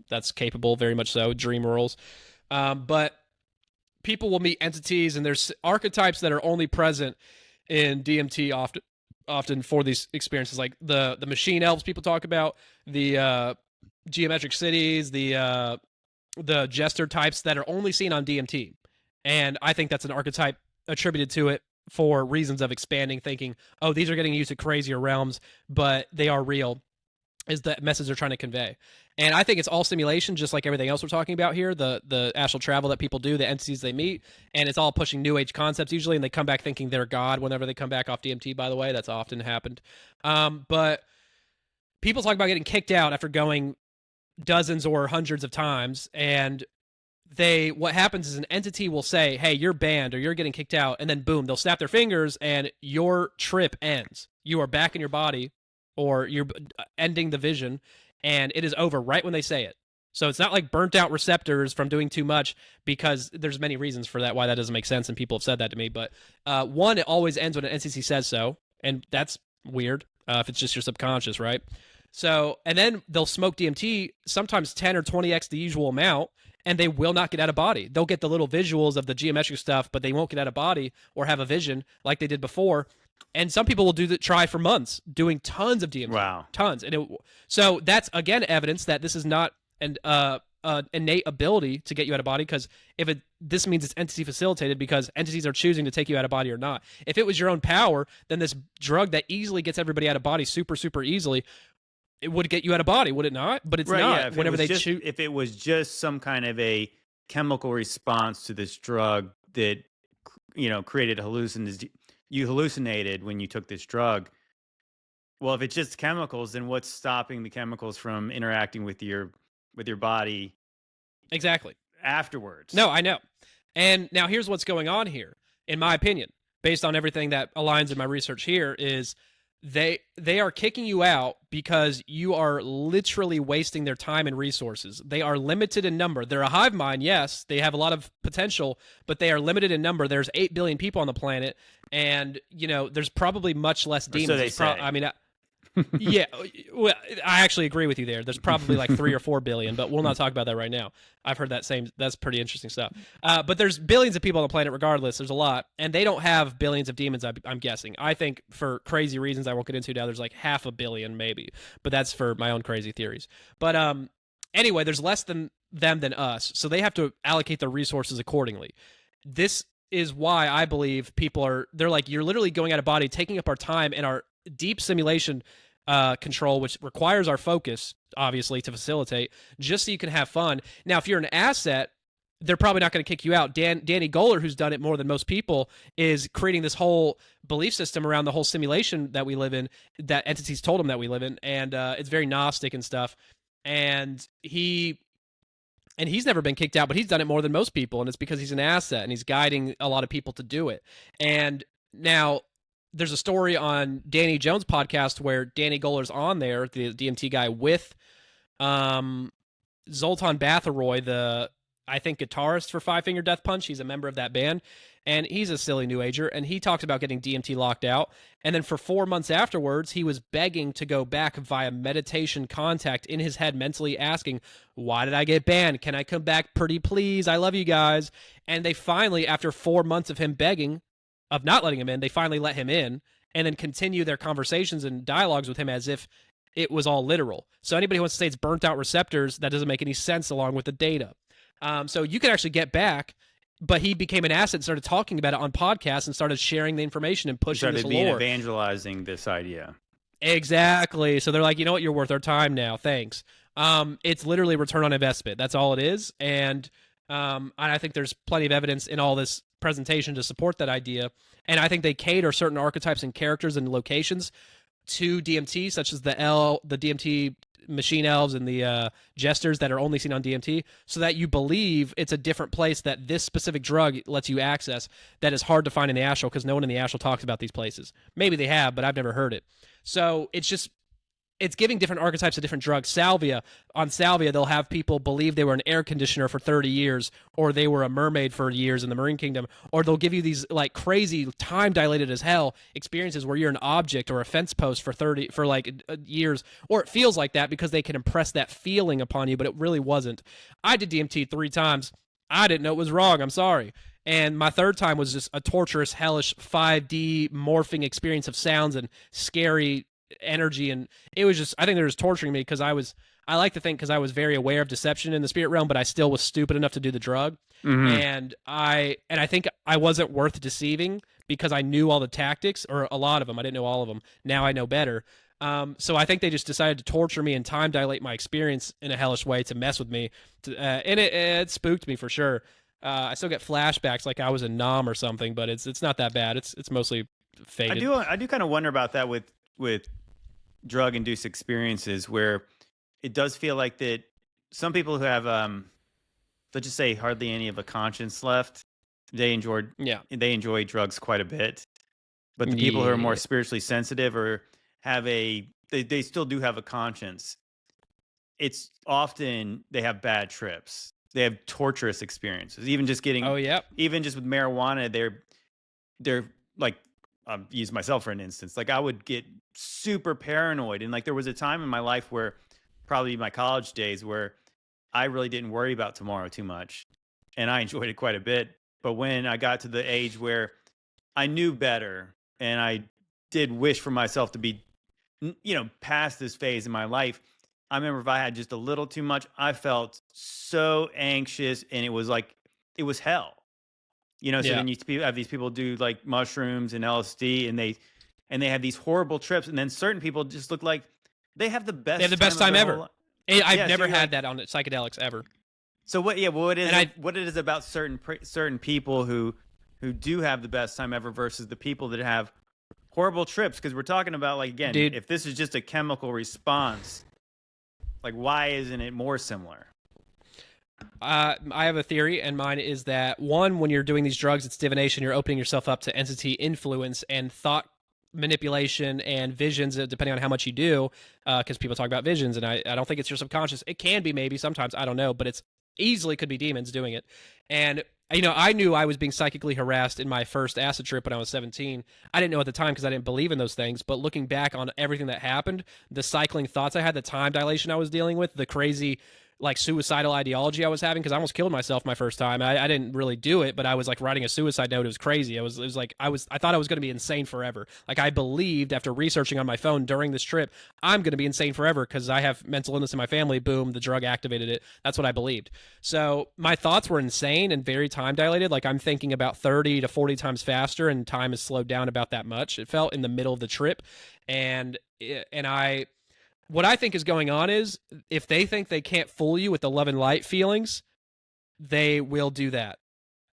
that's capable, very much so, dream rolls. But people will meet entities, and there's archetypes that are only present in DMT often for these experiences, like the machine elves people talk about, the geometric cities, the jester types that are only seen on DMT. And I think that's an archetype attributed to it for reasons of expanding thinking, oh, these are getting used to crazier realms, but they are real, is the message they're trying to convey. And I think it's all simulation, just like everything else we're talking about here, the astral travel that people do, the entities they meet, and it's all pushing new age concepts usually, and they come back thinking they're God whenever they come back off DMT, by the way. That's often happened. But people talk about getting kicked out after going dozens or hundreds of times, and what happens is an entity will say, hey, you're banned or you're getting kicked out, and then boom, they'll snap their fingers and your trip ends. You are back in your body, or you're ending the vision, and it is over right when they say it. So it's not like burnt out receptors from doing too much, because there's many reasons for that, why that doesn't make sense, and people have said that to me. But one, it always ends when an entity says so, and that's weird if it's just your subconscious, right? So, and then they'll smoke DMT, sometimes 10 or 20x the usual amount, and they will not get out of body. They'll get the little visuals of the geometric stuff, but they won't get out of body or have a vision like they did before. And some people will try for months, doing tons of DMT. Wow. Tons. So that's, again, evidence that this is not an innate ability to get you out of body, because this means it's entity facilitated, because entities are choosing to take you out of body or not. If it was your own power, then this drug that easily gets everybody out of body super, super easily, it would get you out of body, would it not? But it's not. Yeah, whenever they choose. If it was just some kind of a chemical response to this drug that, created you hallucinated when you took this drug. Well, if it's just chemicals, then what's stopping the chemicals from interacting with your body? Exactly. Afterwards. No, I know. And now here's what's going on here, in my opinion, based on everything that aligns in my research here, is they are kicking you out because you are literally wasting their time and resources. They are limited in number. They're a hive mind, yes. They have a lot of potential, but they are limited in number. There's 8 billion people on the planet, and there's probably much less demons. So they say. Yeah, well, I actually agree with you there. There's probably like 3 or 4 billion, but we'll not talk about that right now. I've heard that's pretty interesting stuff. But there's billions of people on the planet regardless. There's a lot, and they don't have billions of demons, I'm guessing. I think for crazy reasons I won't get into now, there's like 500 million maybe, but that's for my own crazy theories. But anyway, there's less than them than us, so they have to allocate their resources accordingly. This is why I believe they're like, you're literally going out of body, taking up our time and our deep simulation control, which requires our focus, obviously, to facilitate, just so you can have fun. Now, if you're an asset, they're probably not going to kick you out. Danny Goller, who's done it more than most people, is creating this whole belief system around the whole simulation that we live in, that entities told him that we live in, and it's very Gnostic and stuff. And he's never been kicked out, but he's done it more than most people, and it's because he's an asset, and he's guiding a lot of people to do it. And now, there's a story on Danny Jones' podcast where Danny Goller's on there, the DMT guy, with Zoltan Bathory, I think, guitarist for Five Finger Death Punch. He's a member of that band, and he's a silly new ager, and he talked about getting DMT locked out. And then for 4 months afterwards, he was begging to go back via meditation contact in his head, mentally asking, why did I get banned? Can I come back? Pretty please. I love you guys. And they finally, after 4 months of him begging, of not letting him in, they finally let him in, and then continue their conversations and dialogues with him as if it was all literal. So anybody who wants to say it's burnt out receptors, that doesn't make any sense along with the data. So you can actually get back, but he became an asset and started talking about it on podcasts and started sharing the information and pushing this lore. Evangelizing this idea. Exactly. So they're like, you know what, you're worth our time now. Thanks. It's literally return on investment. That's all it is. And I think there's plenty of evidence in all this presentation to support that idea. And I think they cater certain archetypes and characters and locations to DMT, such as the DMT machine elves and the jesters that are only seen on DMT, so that you believe it's a different place that this specific drug lets you access that is hard to find in the astral, because no one in the astral talks about these places. Maybe they have, but I've never heard it. So it's giving different archetypes of different drugs. Salvia, they'll have people believe they were an air conditioner for 30 years, or they were a mermaid for years in the Marine Kingdom, or they'll give you these like crazy time dilated as hell experiences where you're an object or a fence post for years, or it feels like that because they can impress that feeling upon you, but it really wasn't. I did DMT 3 times. I didn't know it was wrong. I'm sorry. And my third time was just a torturous, hellish 5D morphing experience of sounds and scary energy, and it was just, I think they were just torturing me because I was I like to think because I was very aware of deception in the spirit realm, but I still was stupid enough to do the drug. Hmm. And I think I wasn't worth deceiving because I knew all the tactics, or a lot of them. I didn't know all of them. Now I know better. So I think they just decided to torture me and time dilate my experience in a hellish way to mess with me, and it spooked me for sure. I still get flashbacks like I was a nom or something, but it's not that bad. It's mostly faded. I do kind of wonder about that with drug induced experiences, where it does feel like that some people who have let's just say hardly any of a conscience left, Yeah, they enjoy drugs quite a bit. But the people who are more yeah, spiritually sensitive or have they still do have a conscience, it's often they have bad trips. They have torturous experiences. oh yeah, Even just with marijuana, they're like, I'll use myself for an instance. Like I would get super paranoid, and like there was a time in my life where, probably my college days, where I really didn't worry about tomorrow too much, and I enjoyed it quite a bit. But when I got to the age where I knew better, and I did wish for myself to be, past this phase in my life, I remember if I had just a little too much, I felt so anxious, and it was hell. So yeah. then you have these people do like mushrooms and LSD, and they have these horrible trips, and then certain people just look like they have the They have the best time best of time their whole ever. life. I've Yeah, so never you're had like, that on psychedelics ever. so what? Yeah, And I what it is about certain people who do have the best time ever versus the people that have horrible trips? Because we're talking about, like, again, dude, if this is just a chemical response, like, why isn't it more similar? I have a theory, and mine is that one, when you're doing these drugs, it's divination. You're opening yourself up to entity influence and thought manipulation and visions, depending on how much you do. Because people talk about visions, and I don't think it's your subconscious. It can be, maybe sometimes, I don't know, but it's easily could be demons doing it. And I knew I was being psychically harassed in my first acid trip when I was 17. I didn't know at the time because I didn't believe in those things. But looking back on everything that happened, the cycling thoughts I had, the time dilation I was dealing with, the crazy like suicidal ideology I was having, because I almost killed myself my first time. I didn't really do it, but I was like writing a suicide note. It was crazy. It was like I thought I was going to be insane forever. Like I believed, after researching on my phone during this trip, I'm going to be insane forever because I have mental illness in my family. Boom, the drug activated it. That's what I believed. So my thoughts were insane and very time dilated. Like I'm thinking about 30 to 40 times faster, and time has slowed down about that much. It felt in the middle of the trip, and I what I think is going on is, if they think they can't fool you with the love and light feelings, they will do that.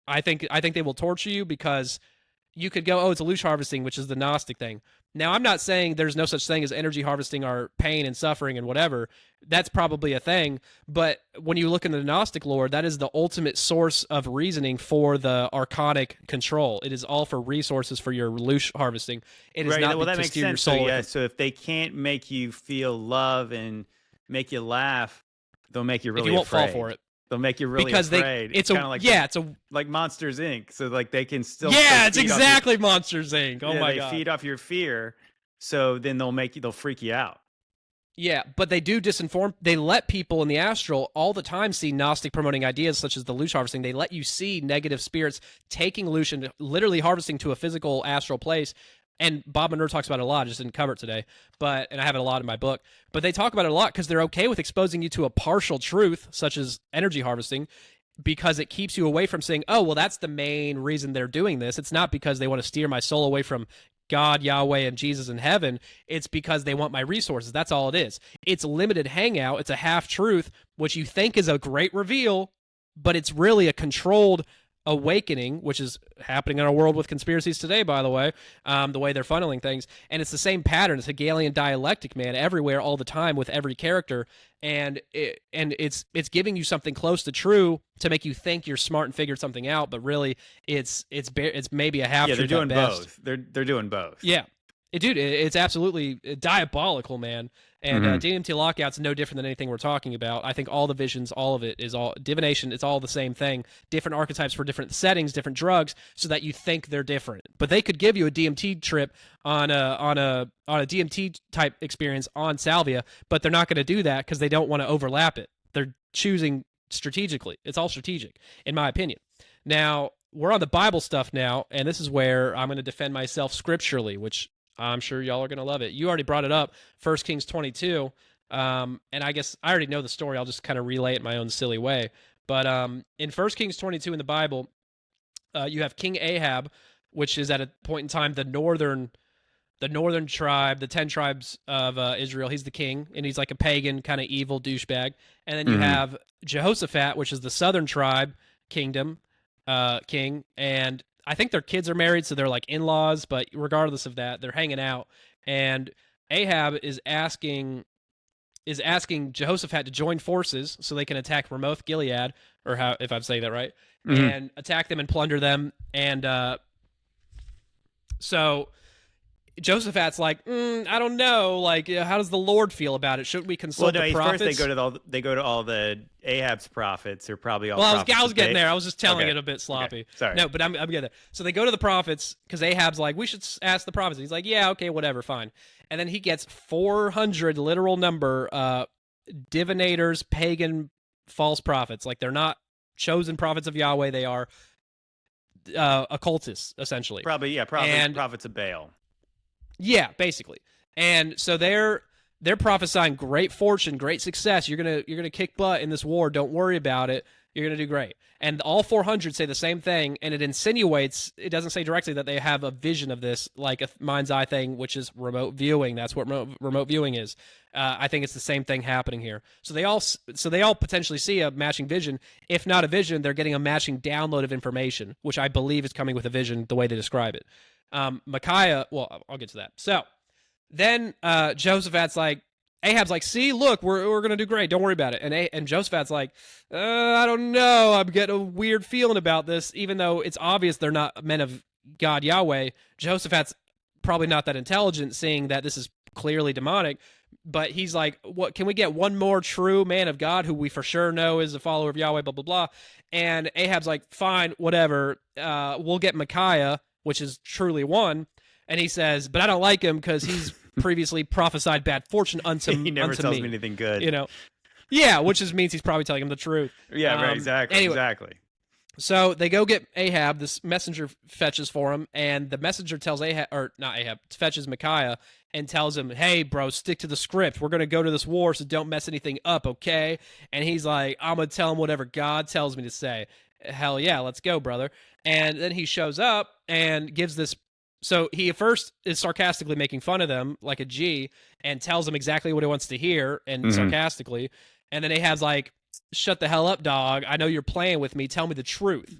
I think they will torture you, because you could go, oh, it's illusion harvesting, which is the Gnostic thing. Now, I'm not saying there's no such thing as energy harvesting or pain and suffering and whatever. That's probably a thing. But when you look into the Gnostic lore, that is the ultimate source of reasoning for the archonic control. It is all for resources for your illusion harvesting. It is Right. not Well, that to makes steer your sense. So soul. yeah. So if they can't make you feel love and make you laugh, they'll make you If really you won't fall afraid. for it. They'll make you really Because afraid. it's Kind a of like yeah, it's a like Monsters Inc. So like they can still yeah, it's feed off exactly Monsters Inc. Oh yeah, my they god. feed off your fear. So then they'll freak you out. Yeah, but they do disinform. They let people in the astral all the time see Gnostic promoting ideas such as the loosh harvesting. They let you see negative spirits taking loosh and literally harvesting to a physical astral place. And Bob Monroe talks about it a lot. I just didn't cover it today, and I have it a lot in my book. But they talk about it a lot because they're okay with exposing you to a partial truth, such as energy harvesting, because it keeps you away from saying, oh, well, that's the main reason they're doing this. It's not because they want to steer my soul away from God, Yahweh, and Jesus in heaven. It's because they want my resources. That's all it is. It's limited hangout. It's a half truth, which you think is a great reveal, but it's really a controlled awakening, which is happening in our world with conspiracies today, by the way, the way they're funneling things. And it's the same pattern. It's Hegelian dialectic, man, everywhere, all the time, with every character. And it's giving you something close to true to make you think you're smart and figured something out, but really it's maybe a half. Yeah, they're doing at best. both. They're doing both. Yeah, dude, it's absolutely diabolical, man. And DMT lockout's no different than anything we're talking about. I think all the visions, all of it is all divination. It's all the same thing. Different archetypes for different settings, different drugs, so that you think they're different. But they could give you a DMT trip on a DMT type experience on salvia, but they're not going to do that because they don't want to overlap it. They're choosing strategically. It's all strategic, in my opinion. Now, we're on the Bible stuff now, and this is where I'm going to defend myself scripturally, which I'm sure y'all are going to love it. You already brought it up, 1 Kings 22. And I guess I already know the story. I'll just kind of relay it in my own silly way. But in 1 Kings 22 in the Bible, you have King Ahab, which is at a point in time the northern tribe, the 10 tribes of Israel. He's the king, and he's like a pagan, kind of evil douchebag. And then you have Jehoshaphat, which is the southern tribe kingdom king. And I think their kids are married, so they're like in-laws. But regardless of that, they're hanging out. And Ahab is asking Jehoshaphat to join forces so they can attack Ramoth Gilead, or how, if I'm saying that right, and attack them and plunder them. And so Jehoshaphat's like, I don't know, like, how does the Lord feel about it? Shouldn't we consult the prophets? First they go to all the Ahab's prophets, who probably all. Well, I was getting there. I was just telling it a bit sloppy. Okay. Sorry. No, but I'm getting there. So they go to the prophets because Ahab's like, we should ask the prophets. And he's like, yeah, okay, whatever, fine. And then he gets 400 literal number divinators, pagan, false prophets. Like, they're not chosen prophets of Yahweh. They are occultists, essentially. Probably prophets of Baal. Yeah, basically. And so they're prophesying great fortune, great success. You're gonna kick butt in this war. Don't worry about it. You're gonna do great. And all 400 say the same thing, and it insinuates. It doesn't say directly that they have a vision of this, like a mind's eye thing, which is remote viewing. That's what remote viewing is. I think it's the same thing happening here. So they all potentially see a matching vision. If not a vision, they're getting a matching download of information, which I believe is coming with a vision, the way they describe it. Micaiah, well, I'll get to that. So then Jehoshaphat's like, Ahab's like, see, look, we're going to do great. Don't worry about it. And Jehoshaphat's like, I don't know. I'm getting a weird feeling about this, even though it's obvious they're not men of God Yahweh. Jehoshaphat's probably not that intelligent, seeing that this is clearly demonic. But he's like, what? Can we get one more true man of God who we for sure know is a follower of Yahweh, blah, blah, blah. And Ahab's like, fine, whatever. We'll get Micaiah, which is truly one. And he says, but I don't like him because he's previously prophesied bad fortune unto me. He never tells me anything good. Yeah, which just means he's probably telling him the truth. Yeah, right, exactly. Anyway, exactly. So they go get Ahab. This messenger fetches for him, and the messenger tells fetches Micaiah and tells him, hey, bro, stick to the script. We're going to go to this war, so don't mess anything up, okay? And he's like, I'm going to tell him whatever God tells me to say. Hell yeah, let's go, brother. And then he shows up and gives this. So he at first is sarcastically making fun of them like a G and tells them exactly what he wants to hear and sarcastically. And then Ahab's like, shut the hell up, dog. I know you're playing with me. Tell me the truth.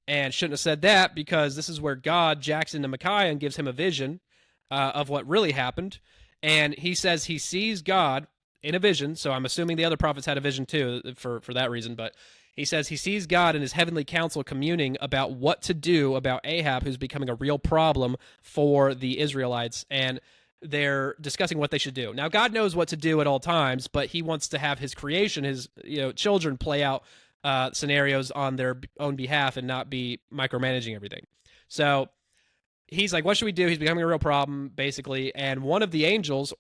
And shouldn't have said that, because this is where God jacks into Micaiah and gives him a vision of what really happened. And he says he sees God in a vision. So I'm assuming the other prophets had a vision too for that reason. But he says he sees God and his heavenly council communing about what to do about Ahab, who's becoming a real problem for the Israelites. And they're discussing what they should do. Now, God knows what to do at all times, but he wants to have his creation, his children, play out scenarios on their own behalf and not be micromanaging everything. So he's like, what should we do? He's becoming a real problem, basically. And one of the angels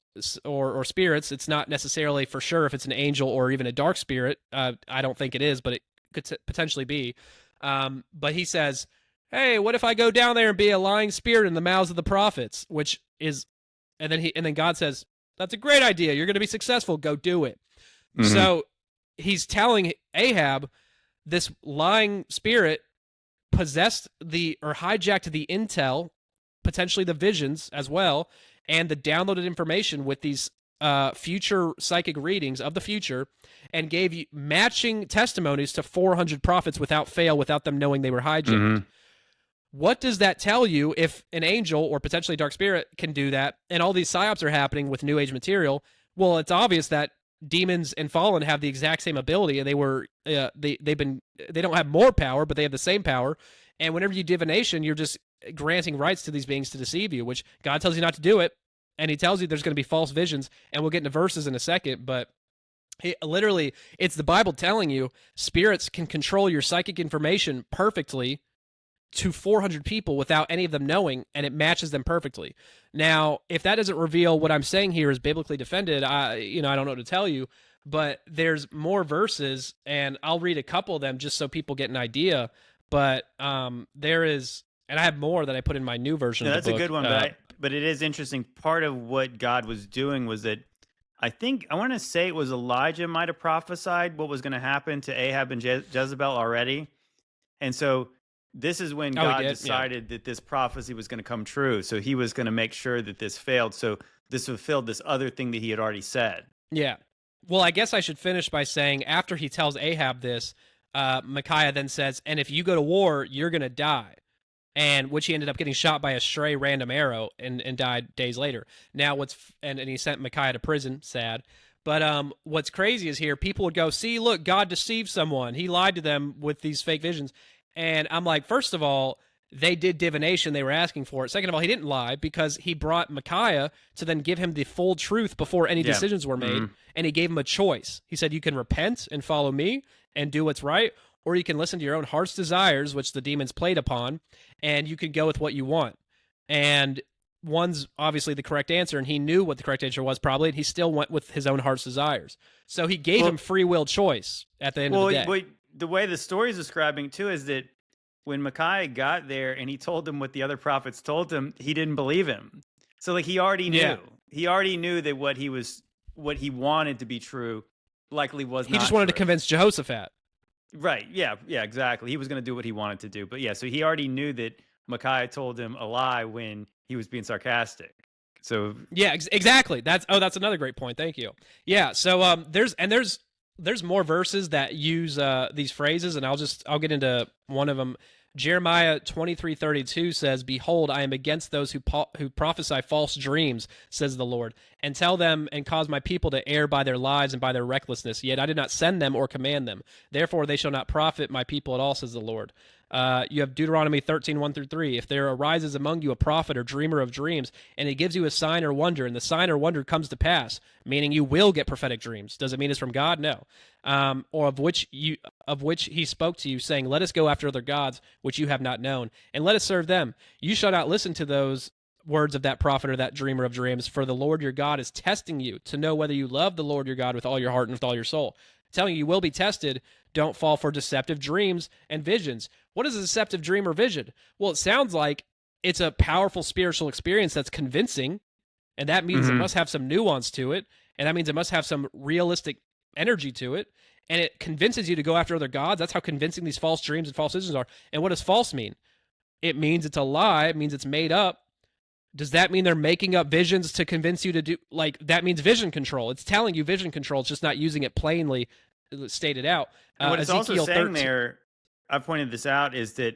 or spirits, it's not necessarily for sure if it's an angel or even a dark spirit. I don't think it is, but it could potentially be. But he says, hey, what if I go down there and be a lying spirit in the mouths of the prophets, which is... And then God says, that's a great idea. You're going to be successful. Go do it. So he's telling Ahab this lying spirit possessed or hijacked the intel, potentially the visions as well, and the downloaded information with these future psychic readings of the future, and gave you matching testimonies to 400 prophets without fail, without them knowing they were hijacked. What does that tell you if an angel or potentially a dark spirit can do that, and all these psyops are happening with New Age material? Well, it's obvious that demons and fallen have the exact same ability, and they don't have more power, but they have the same power. And whenever you divination, you're just granting rights to these beings to deceive you, which God tells you not to do it, and he tells you there's going to be false visions, and we'll get into verses in a second, but it's the Bible telling you spirits can control your psychic information perfectly to 400 people without any of them knowing, and it matches them perfectly. Now, if that doesn't reveal what I'm saying here is biblically defended, I don't know what to tell you, but there's more verses, and I'll read a couple of them just so people get an idea. But there is, and I have more that I put in my new version of the book. That's a good one, but it is interesting. Part of what God was doing was that I think I want to say it was Elijah might have prophesied what was going to happen to Ahab and Jezebel already. And so this is when Oh, he God did. Yeah. decided that this prophecy was going to come true. So he was going to make sure that this failed. So this fulfilled this other thing that he had already said. Yeah. Well, I guess I should finish by saying after he tells Ahab this, Micaiah then says, "And if you go to war, you're gonna die." And which he ended up getting shot by a stray random arrow and died days later. Now and he sent Micaiah to prison, sad. But what's crazy is here people would go, "See, look, God deceived someone. He lied to them with these fake visions." And I'm like, first of all, they did divination, they were asking for it. Second of all, he didn't lie because he brought Micaiah to then give him the full truth before any decisions were made, and he gave him a choice. He said, "You can repent and follow me and do what's right, or you can listen to your own heart's desires, which the demons played upon, and you can go with what you want." And one's obviously the correct answer, and he knew what the correct answer was probably, and he still went with his own heart's desires. So he gave him free will choice at the end of the day. Well, the way the story is describing too is that when Micaiah got there and he told him what the other prophets told him, he didn't believe him. So like he already knew. Yeah. He already knew that what he wanted to be true likely was not. He just wanted to true. convince Jehoshaphat. Right. Yeah, exactly. He was going to do what he wanted to do. But yeah, so he already knew that Micaiah told him a lie when he was being sarcastic. So yeah, exactly. That's another great point. Thank you. Yeah. So there's more verses that use these phrases, and I'll get into one of them. Jeremiah 23:32 says, "Behold, I am against those who prophesy false dreams, says the Lord, and tell them and cause my people to err by their lives and by their recklessness. Yet I did not send them or command them. Therefore they shall not profit my people at all, says the Lord." You have Deuteronomy 13:1-3. "If there arises among you a prophet or dreamer of dreams, and he gives you a sign or wonder, and the sign or wonder comes to pass," meaning you will get prophetic dreams. Does it mean it's from God? No. Or of which he spoke to you, saying, "Let us go after other gods which you have not known, and let us serve them. You shall not listen to those words of that prophet or that dreamer of dreams, for the Lord your God is testing you to know whether you love the Lord your God with all your heart and with all your soul." Telling you will be tested. Don't fall for deceptive dreams and visions. What is a deceptive dream or vision? Well, it sounds like it's a powerful spiritual experience that's convincing, and that means it must have some nuance to it, and that means it must have some realistic energy to it, and it convinces you to go after other gods. That's how convincing these false dreams and false visions are. And what does false mean? It means it's a lie. It means it's made up. Does that mean they're making up visions to convince you to do, like, that means vision control? It's telling you vision control. It's just not using it plainly stated out. And what it's Ezekiel also saying 13 there, I pointed this out, is that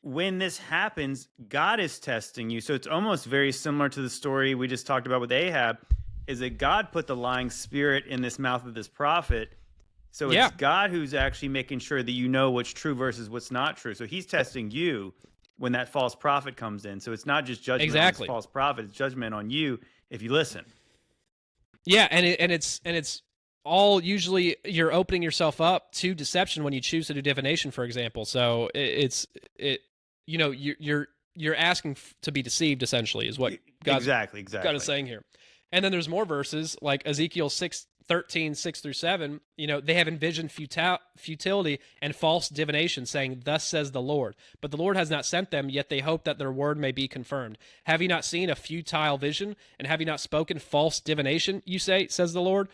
when this happens, God is testing you. So it's almost very similar to the story we just talked about with Ahab, is that God put the lying spirit in this mouth of this prophet. So it's God who's actually making sure that you know what's true versus what's not true. So he's testing you when that false prophet comes in. So it's not just judgment on this false prophet, it's judgment on you if you listen. Yeah, and it's all usually you're opening yourself up to deception when you choose to do divination, for example. So you're asking to be deceived, essentially, is what exactly God is saying here. And then there's more verses like Ezekiel 6:13, 6-7. They have envisioned futility and false divination, saying, "Thus says the Lord." But the Lord has not sent them, yet they hope that their word may be confirmed. "Have you not seen a futile vision, and have you not spoken false divination, you say, says the Lord?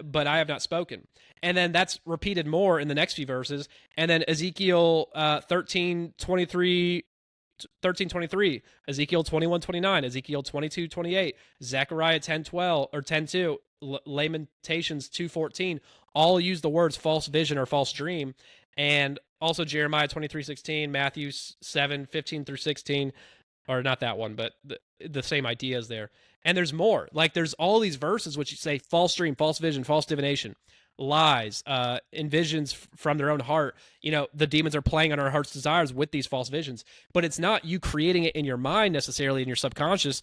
But I have not spoken." And then that's repeated more in the next few verses. And then Ezekiel 13:23, Ezekiel 21:29, Ezekiel 22:28, Zechariah 10:12 or 10:2, Lamentations 2:14, all use the words false vision or false dream. And also Jeremiah 23:16, Matthew 7:15-16, or not that one, but the same idea is there. And there's more. Like, there's all these verses which say false dream, false vision, false divination, lies, envisions from their own heart. The demons are playing on our heart's desires with these false visions. But it's not you creating it in your mind necessarily, in your subconscious.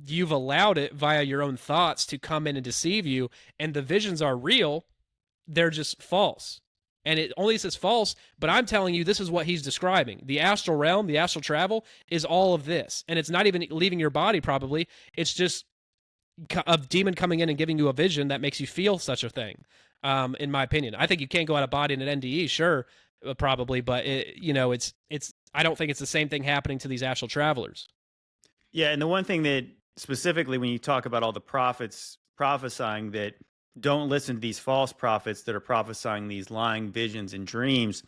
You've allowed it via your own thoughts to come in and deceive you. And the visions are real. They're just false. And it only says false, but I'm telling you, this is what he's describing. The astral realm, the astral travel, is all of this. And it's not even leaving your body, probably. It's just a demon coming in and giving you a vision that makes you feel such a thing, in my opinion. I think you can't go out of body in an NDE, sure, probably, but I don't think it's the same thing happening to these astral travelers. Yeah, and the one thing that specifically when you talk about all the prophets prophesying that don't listen to these false prophets that are prophesying these lying visions and dreams.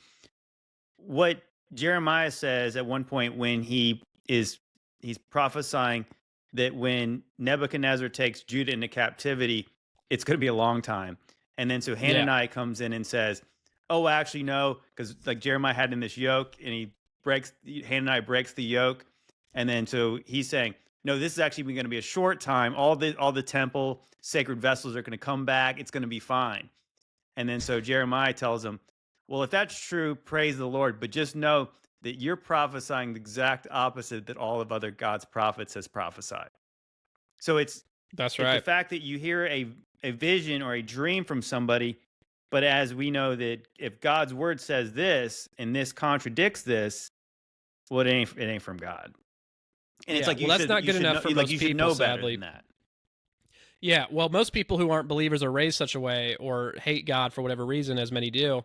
What Jeremiah says at one point when he's prophesying that when Nebuchadnezzar takes Judah into captivity, it's going to be a long time. And then so Yeah. Hananiah comes in and says, "Oh, actually, no," because like Jeremiah had in this yoke, and Hananiah breaks the yoke, and then so he's saying, "No, this is actually going to be a short time. All the temple sacred vessels are going to come back. It's going to be fine." And then so Jeremiah tells him, "Well, if that's true, praise the Lord, but just know that you're prophesying the exact opposite that all of other God's prophets has prophesied." So That's it's the right. fact that you hear a vision or a dream from somebody, but as we know that if God's word says this and this contradicts this, well, it ain't from God. And it's Yeah. like Well, that's not you good should enough know, for like most you should people, know better sadly. than that. Yeah, well, most people who aren't believers or raised such a way or hate God for whatever reason, as many do,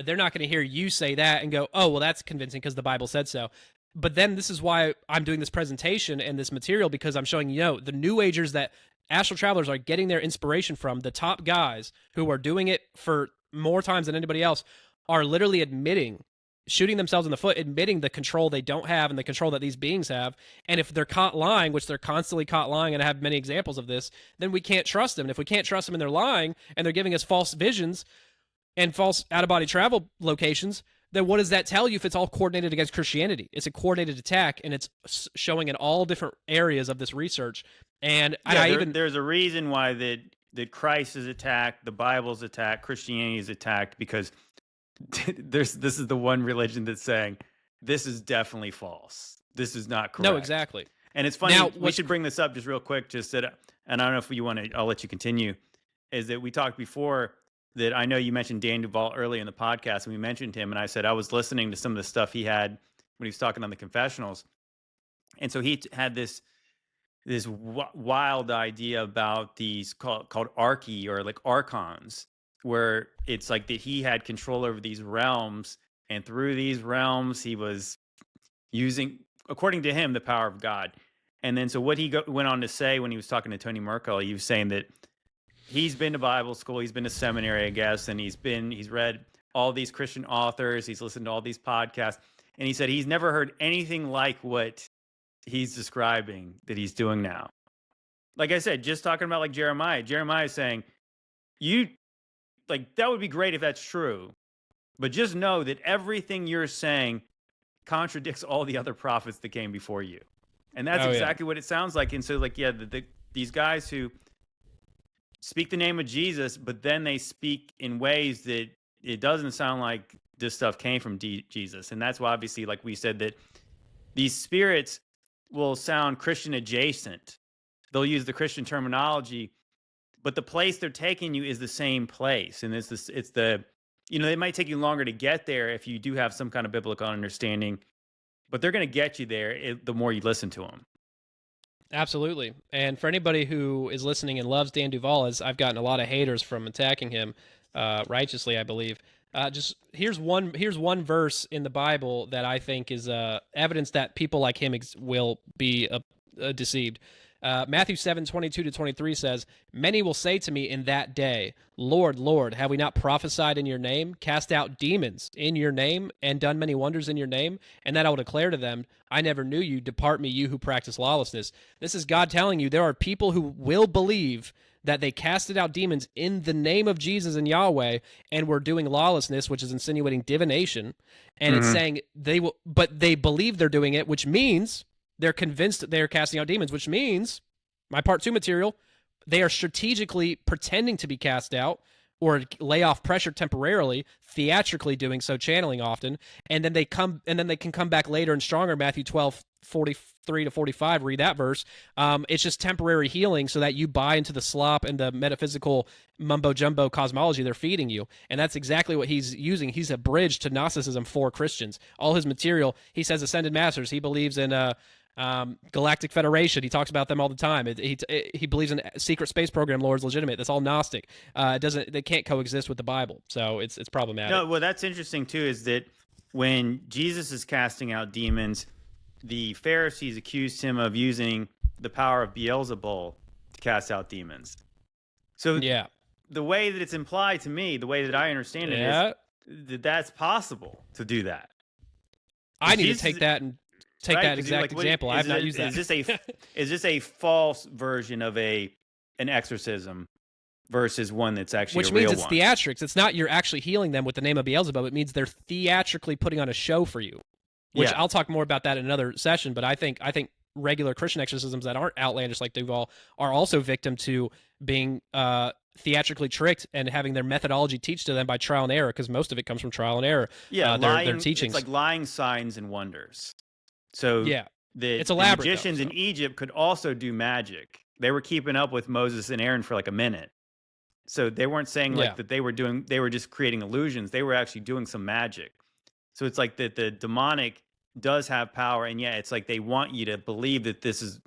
they're not going to hear you say that and go, oh, well, that's convincing because the Bible said so. But then this is why I'm doing this presentation and this material, because I'm showing the New Agers that astral travelers are getting their inspiration from, the top guys who are doing it for more times than anybody else, are literally admitting, shooting themselves in the foot, admitting the control they don't have and the control that these beings have. And if they're caught lying, which they're constantly caught lying, and I have many examples of this, then we can't trust them. And if we can't trust them and they're lying and they're giving us false visions and false out-of-body travel locations, then what does that tell you if it's all coordinated against Christianity? It's a coordinated attack, and it's showing in all different areas of this research. And Yeah, there's a reason why that Christ is attacked, the Bible's attacked, Christianity is attacked, because this is the one religion that's saying this is definitely false. This is not correct. No, exactly. And it's funny. Now, We should bring this up just real quick. Just that, and I don't know if you want to. I'll let you continue. Is that we talked before that I know you mentioned Dan Duvall early in the podcast, and we mentioned him, and I said I was listening to some of the stuff he had when he was talking on the confessionals, and so he had this wild idea about these called archi, or like archons, where it's like that he had control over these realms, and through these realms he was using, according to him, the power of God. And then so what he went on to say when he was talking to Tony Merkel, he was saying that he's been to Bible school, he's been to seminary, I guess, and he's read all these Christian authors, he's listened to all these podcasts, and he said he's never heard anything like what he's describing that he's doing now. Like I said, just talking about like Jeremiah saying, you like, that would be great if that's true, but just know that everything you're saying contradicts all the other prophets that came before you. And that's exactly what it sounds like. And so like, yeah, these guys who speak the name of Jesus, but then they speak in ways that it doesn't sound like this stuff came from Jesus. And that's why, obviously, like we said, that these spirits will sound Christian adjacent. They'll use the Christian terminology, but the place they're taking you is the same place. And it's the, it might take you longer to get there if you do have some kind of biblical understanding, but they're going to get you there the more you listen to them. Absolutely. And for anybody who is listening and loves Dan Duvall, as I've gotten a lot of haters from attacking him righteously, I believe. Just here's one verse in the Bible that I think is evidence that people like him will be deceived. Matthew 7:22-23 says, "Many will say to me in that day, Lord, Lord, have we not prophesied in your name, cast out demons in your name, and done many wonders in your name? And that I will declare to them, I never knew you. Depart me, you who practice lawlessness." This is God telling you there are people who will believe that they casted out demons in the name of Jesus and Yahweh and were doing lawlessness, which is insinuating divination. And it's saying they will, but they believe they're doing it, which means they're convinced they're casting out demons, which means, my part 2 material, they are strategically pretending to be cast out or lay off pressure temporarily, theatrically doing so, channeling often, and then they can come back later and stronger. Matthew 12:43-45, read that verse. It's just temporary healing so that you buy into the slop and the metaphysical mumbo jumbo cosmology they're feeding you. And that's exactly what he's using. He's a bridge to Gnosticism for Christians. All his material, he says ascended masters. He believes in Galactic Federation. He talks about them all the time. He believes in secret space program lore is legitimate. That's all Gnostic. They can't coexist with the Bible, so it's problematic. No, well, that's interesting too. Is that when Jesus is casting out demons, the Pharisees accused him of using the power of Beelzebul to cast out demons. So Yeah. the way that it's implied to me, the way that I understand it is Yeah. that that's possible to do that. I Because need to Jesus, take that and take right? that Because you're exact like, what example. I have not used is that. this a is this a false version of an exorcism versus one that's actually Which a means real it's one? theatrics. It's not you're actually healing them with the name of Beelzebub. It means they're theatrically putting on a show for you. Which Yeah, I'll talk more about that in another session. But I think regular Christian exorcisms that aren't outlandish like Duval are also victim to being theatrically tricked and having their methodology teach to them by trial and error, because most of it comes from trial and error. yeah, Their lying. It's teachings. like lying signs and wonders. So Yeah, it's the elaborate though. magicians So in Egypt could also do magic. They were keeping up with Moses and Aaron for like a minute. So they weren't saying yeah, like that they were just creating illusions. They were actually doing some magic. So it's like that the demonic does have power, and yeah, it's like they want you to believe that this is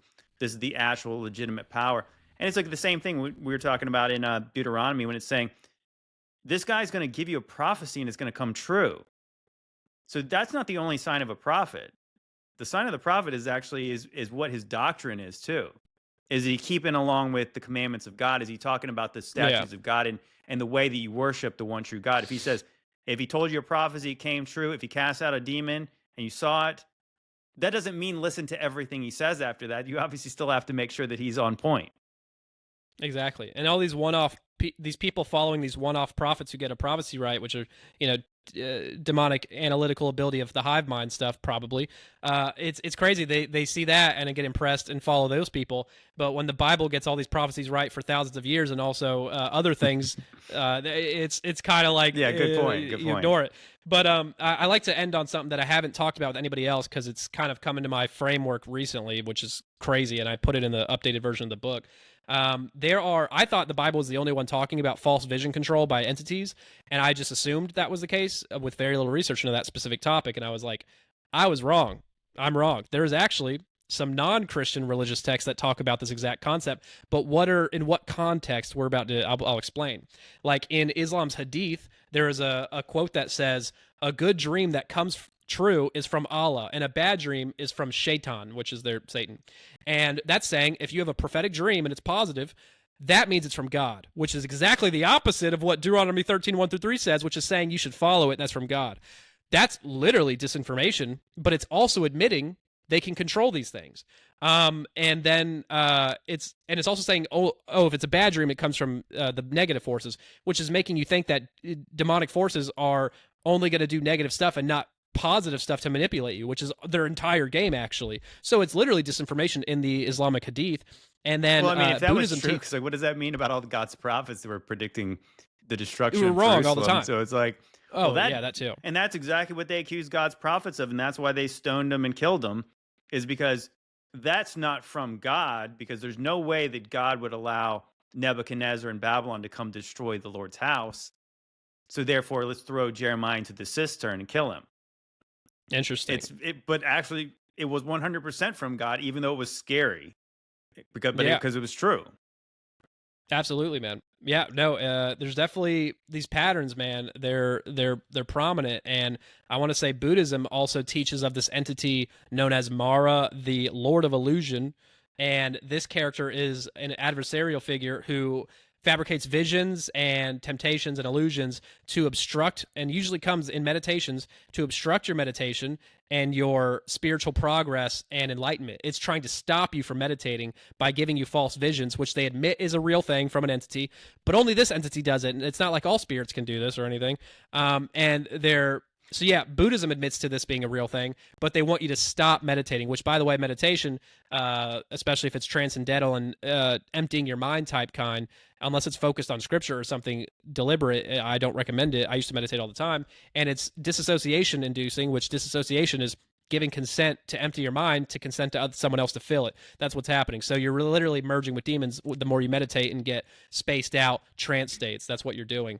the actual legitimate power. And it's like the same thing we were talking about in Deuteronomy when it's saying this guy's going to give you a prophecy and it's going to come true. So that's not the only sign of a prophet. The sign of the prophet is actually is what his doctrine is too. Is he keeping along with the commandments of God? Is he talking about the yeah. statutes of God and the way that you worship the one true God? If he says, if he told you a prophecy, it came true, if he cast out a demon and you saw it, that doesn't mean listen to everything he says after that. You obviously still have to make sure that he's on point. Exactly. And all these these people following these one-off prophets who get a prophecy right, which are, demonic analytical ability of the hive mind stuff, probably. It's crazy. They see that and get impressed and follow those people. But when the Bible gets all these prophecies right for thousands of years and also other things, it's kind of like, Yeah, good point. Good you point. ignore it. But I like to end on something that I haven't talked about with anybody else because it's kind of come into my framework recently, which is crazy, and I put it in the updated version of the book. I thought the Bible was the only one talking about false vision control by entities, and I just assumed that was the case with very little research into that specific topic, and I was like, I was wrong. I'm wrong. There is actually some non-Christian religious texts that talk about this exact concept, but in what context I'll explain. Like in Islam's Hadith, there is a quote that says, a good dream that comes true is from Allah, and a bad dream is from Shaitan, which is their Satan. And that's saying if you have a prophetic dream and it's positive, that means it's from God, which is exactly the opposite of what Deuteronomy 13:1-3 says, which is saying you should follow it, and that's from God. That's literally disinformation, but it's also admitting they can control these things. And then it's also saying, if it's a bad dream, it comes from the negative forces, which is making you think that demonic forces are only going to do negative stuff and not positive stuff to manipulate you, which is their entire game, actually. So it's literally disinformation in the Islamic Hadith. And then Well, I mean, if that Buddhism was true, so what does that mean about all God's prophets that were predicting the destruction we were of wrong all Jerusalem? the time. So it's like, yeah, that too. And that's exactly what they accused God's prophets of, and that's why they stoned them and killed them, is because that's not from God, because there's no way that God would allow Nebuchadnezzar and Babylon to come destroy the Lord's house. So therefore, let's throw Jeremiah into the cistern and kill him. Interesting. But actually, it was 100% from God, even though it was scary, because it was true. Absolutely, man. Yeah, no, there's definitely these patterns, man. They're prominent, and I want to say Buddhism also teaches of this entity known as Mara, the Lord of Illusion, and this character is an adversarial figure who fabricates visions and temptations and illusions to obstruct, and usually comes in meditations to obstruct your meditation and your spiritual progress and enlightenment. It's trying to stop you from meditating by giving you false visions, which they admit is a real thing from an entity, but only this entity does it. And it's not like all spirits can do this or anything. So yeah, Buddhism admits to this being a real thing, but they want you to stop meditating, which, by the way, meditation, especially if it's transcendental and emptying your mind type kind, unless it's focused on scripture or something deliberate, I don't recommend it. I used to meditate all the time, and it's disassociation inducing, which disassociation is giving consent to empty your mind to consent to someone else to fill it. That's what's happening. So you're literally merging with demons the more you meditate and get spaced out trance states. That's what you're doing.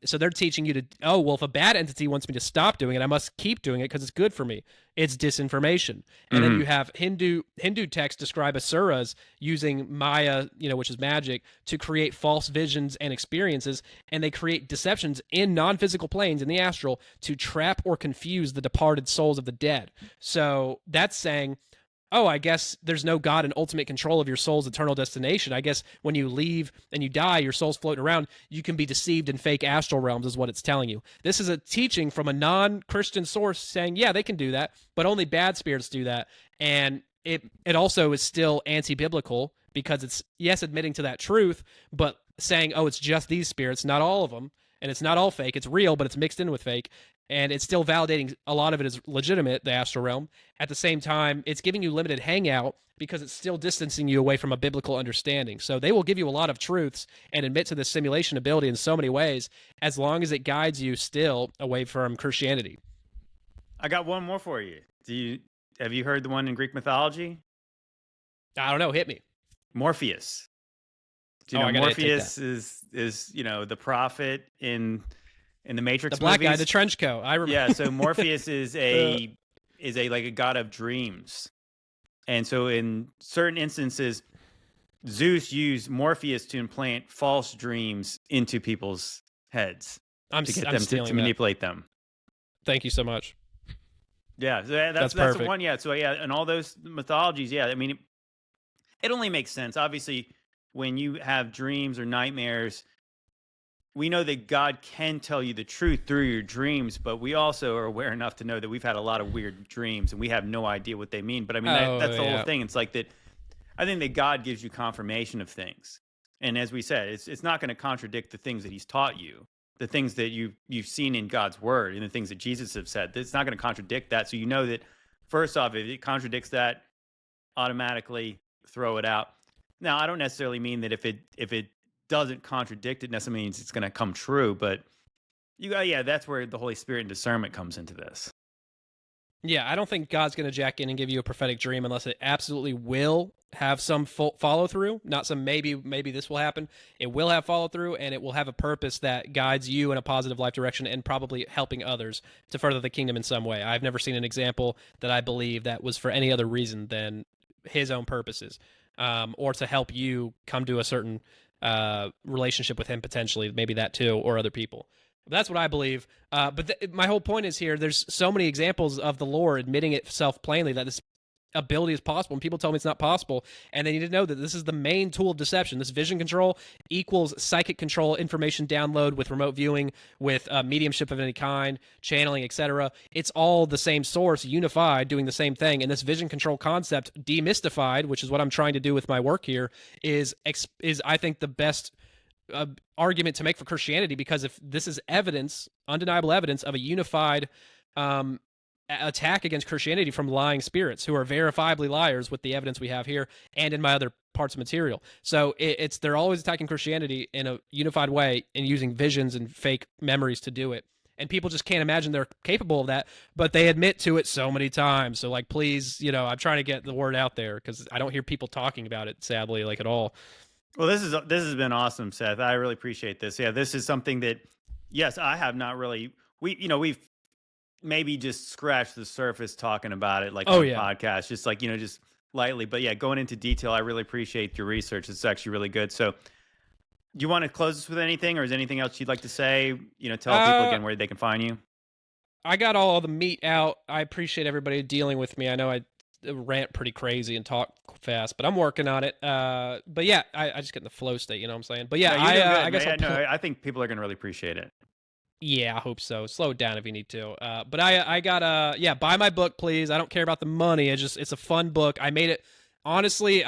So they're teaching you to, if a bad entity wants me to stop doing it, I must keep doing it because it's good for me. It's disinformation. And then you have Hindu texts describe asuras using Maya, which is magic, to create false visions and experiences, and they create deceptions in non-physical planes in the astral to trap or confuse the departed souls of the dead. So that's saying oh, I guess there's no God in ultimate control of your soul's eternal destination. I guess when you leave and you die, your soul's floating around. You can be deceived in fake astral realms, is what it's telling you. This is a teaching from a non-Christian source saying, yeah, they can do that, but only bad spirits do that. And it also is still anti-biblical because it's, yes, admitting to that truth, but saying, oh, it's just these spirits, not all of them. And it's not all fake. It's real, but it's mixed in with fake. And it's still validating a lot of it is legitimate, the astral realm. At the same time, it's giving you limited hangout because it's still distancing you away from a biblical understanding. So they will give you a lot of truths and admit to this simulation ability in so many ways, as long as it guides you still away from Christianity. I got one more for you. Have you heard the one in Greek mythology? I don't know. Hit me. Morpheus. Do you know Morpheus is the prophet in the Matrix the black movies? guy, the trench coat. I remember. Yeah, so Morpheus is a like a god of dreams. And so in certain instances, Zeus used Morpheus to implant false dreams into people's heads to get them to manipulate them. Thank you so much. Yeah, so that's the one. Yeah, so yeah, and all those mythologies. Yeah, I mean, it only makes sense. Obviously, when you have dreams or nightmares, we know that God can tell you the truth through your dreams, but we also are aware enough to know that we've had a lot of weird dreams and we have no idea what they mean. But I mean, that's the whole thing. It's like that. I think that God gives you confirmation of things. And as we said, it's not going to contradict the things that he's taught you, the things that you've seen in God's word and the things that Jesus have said. It's not going to contradict that. So you know that, first off, if it contradicts that, automatically throw it out. Now, I don't necessarily mean that if it doesn't contradict it necessarily means it's going to come true, but that's where the Holy Spirit and discernment comes into this. Yeah, I don't think God's going to jack in and give you a prophetic dream unless it absolutely will have some follow through, not some maybe this will happen. It will have follow through, and it will have a purpose that guides you in a positive life direction and probably helping others to further the kingdom in some way. I've never seen an example that I believe that was for any other reason than his own purposes, or to help you come to a certain relationship with him, potentially, maybe that too, or other people. That's what I believe. But my whole point is here, there's so many examples of the Lord admitting itself plainly that this ability is possible, and people tell me it's not possible, and they need to know that this is the main tool of deception. This vision control equals psychic control, information download with remote viewing, with mediumship of any kind, channeling, etc. It's all the same source, unified, doing the same thing, and this vision control concept, demystified, which is what I'm trying to do with my work here, is I think the best argument to make for Christianity, because if this is evidence, undeniable evidence of a unified attack against Christianity from lying spirits who are verifiably liars with the evidence we have here and in my other parts of material. So they're always attacking Christianity in a unified way and using visions and fake memories to do it. And people just can't imagine they're capable of that, but they admit to it so many times. So like, please, I'm trying to get the word out there because I don't hear people talking about it, sadly, like at all. Well, this has been awesome, Seth. I really appreciate this. Yeah, this is something that, yes, I have not really. We've maybe just scratched the surface talking about it, like on the podcast, just like just lightly. But yeah, going into detail, I really appreciate your research. It's actually really good. So, do you want to close this with anything, or is there anything else you'd like to say? Tell people again where they can find you. I got all the meat out. I appreciate everybody dealing with me. I know I rant pretty crazy and talk fast, but I'm working on it. But yeah, I just get in the flow state, you know what I'm saying? But yeah, I guess I think people are going to really appreciate it. Yeah, I hope so. Slow it down if you need to. But I got buy my book, please. I don't care about the money. It's a fun book. I made it, honestly,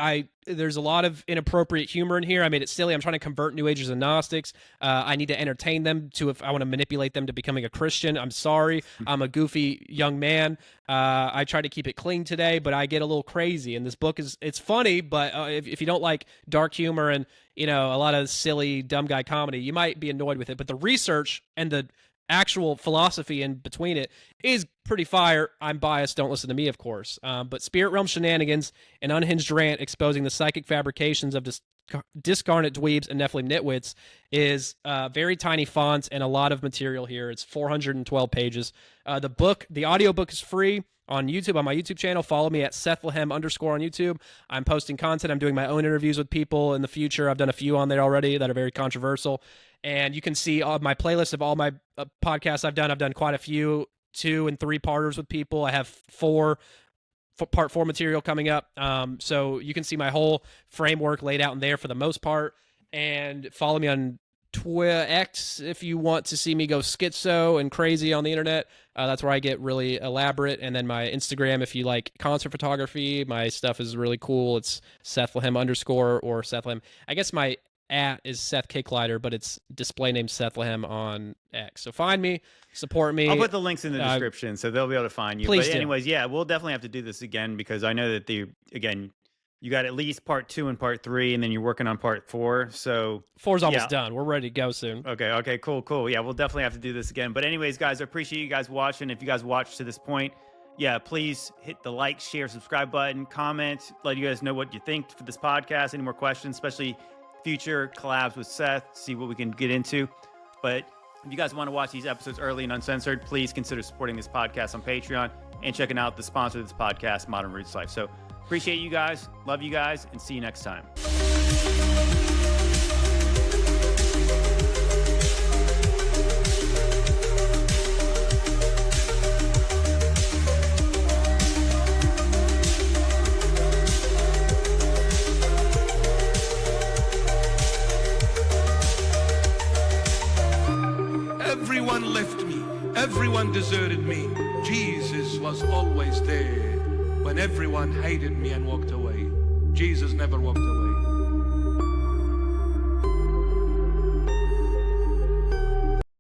there's a lot of inappropriate humor in here. I made it silly. I'm trying to convert New Agers and Gnostics. I need to entertain them if I want to manipulate them to becoming a Christian. I'm sorry. I'm a goofy young man. I try to keep it clean today, but I get a little crazy. And this book it's funny, but if you don't like dark humor and a lot of silly dumb guy comedy, you might be annoyed with it. But the research and the actual philosophy in between it is pretty fire. I'm biased. Don't listen to me, of course. But Spirit Realm Shenanigans, an unhinged rant exposing the psychic fabrications of discarnate dweebs and Nephilim nitwits is very tiny fonts and a lot of material here. It's 412 pages. The audiobook is free on YouTube, on my YouTube channel. Follow me at Sethlehem _ on YouTube. I'm posting content. I'm doing my own interviews with people in the future. I've done a few on there already that are very controversial. And you can see my playlist of all my podcasts I've done. I've done quite a few 2- and 3-parters with people. I have 4 part 4 material coming up. So you can see my whole framework laid out in there for the most part. And follow me on X if you want to see me go schizo and crazy on the internet. That's where I get really elaborate. And then my Instagram, if you like concert photography, my stuff is really cool. It's Sethlehem _ or Sethlehem. I guess my @ is Seth Kicklighter, but it's display name Sethlehem on X. So find me, support me. I'll put the links in the description so they'll be able to find you. Please but do. anyways, yeah, we'll definitely have to do this again because I know that you got at least part 2 and part 3, and then you're working on part 4. So 4's almost done. We're ready to go soon. Okay, cool. Yeah, we'll definitely have to do this again. But anyways, guys, I appreciate you guys watching. If you guys watched to this point, yeah, please hit the like, share, subscribe button, comment, let you guys know what you think for this podcast. Any more questions, especially future collabs with Seth, see what we can get into. But if you guys want to watch these episodes early and uncensored, please consider supporting this podcast on Patreon and checking out the sponsor of this podcast, Modern Roots Life. So appreciate you guys, love you guys, and see you next time. Everyone left me. Everyone deserted me. Jesus was always there. When everyone hated me and walked away, Jesus never walked away.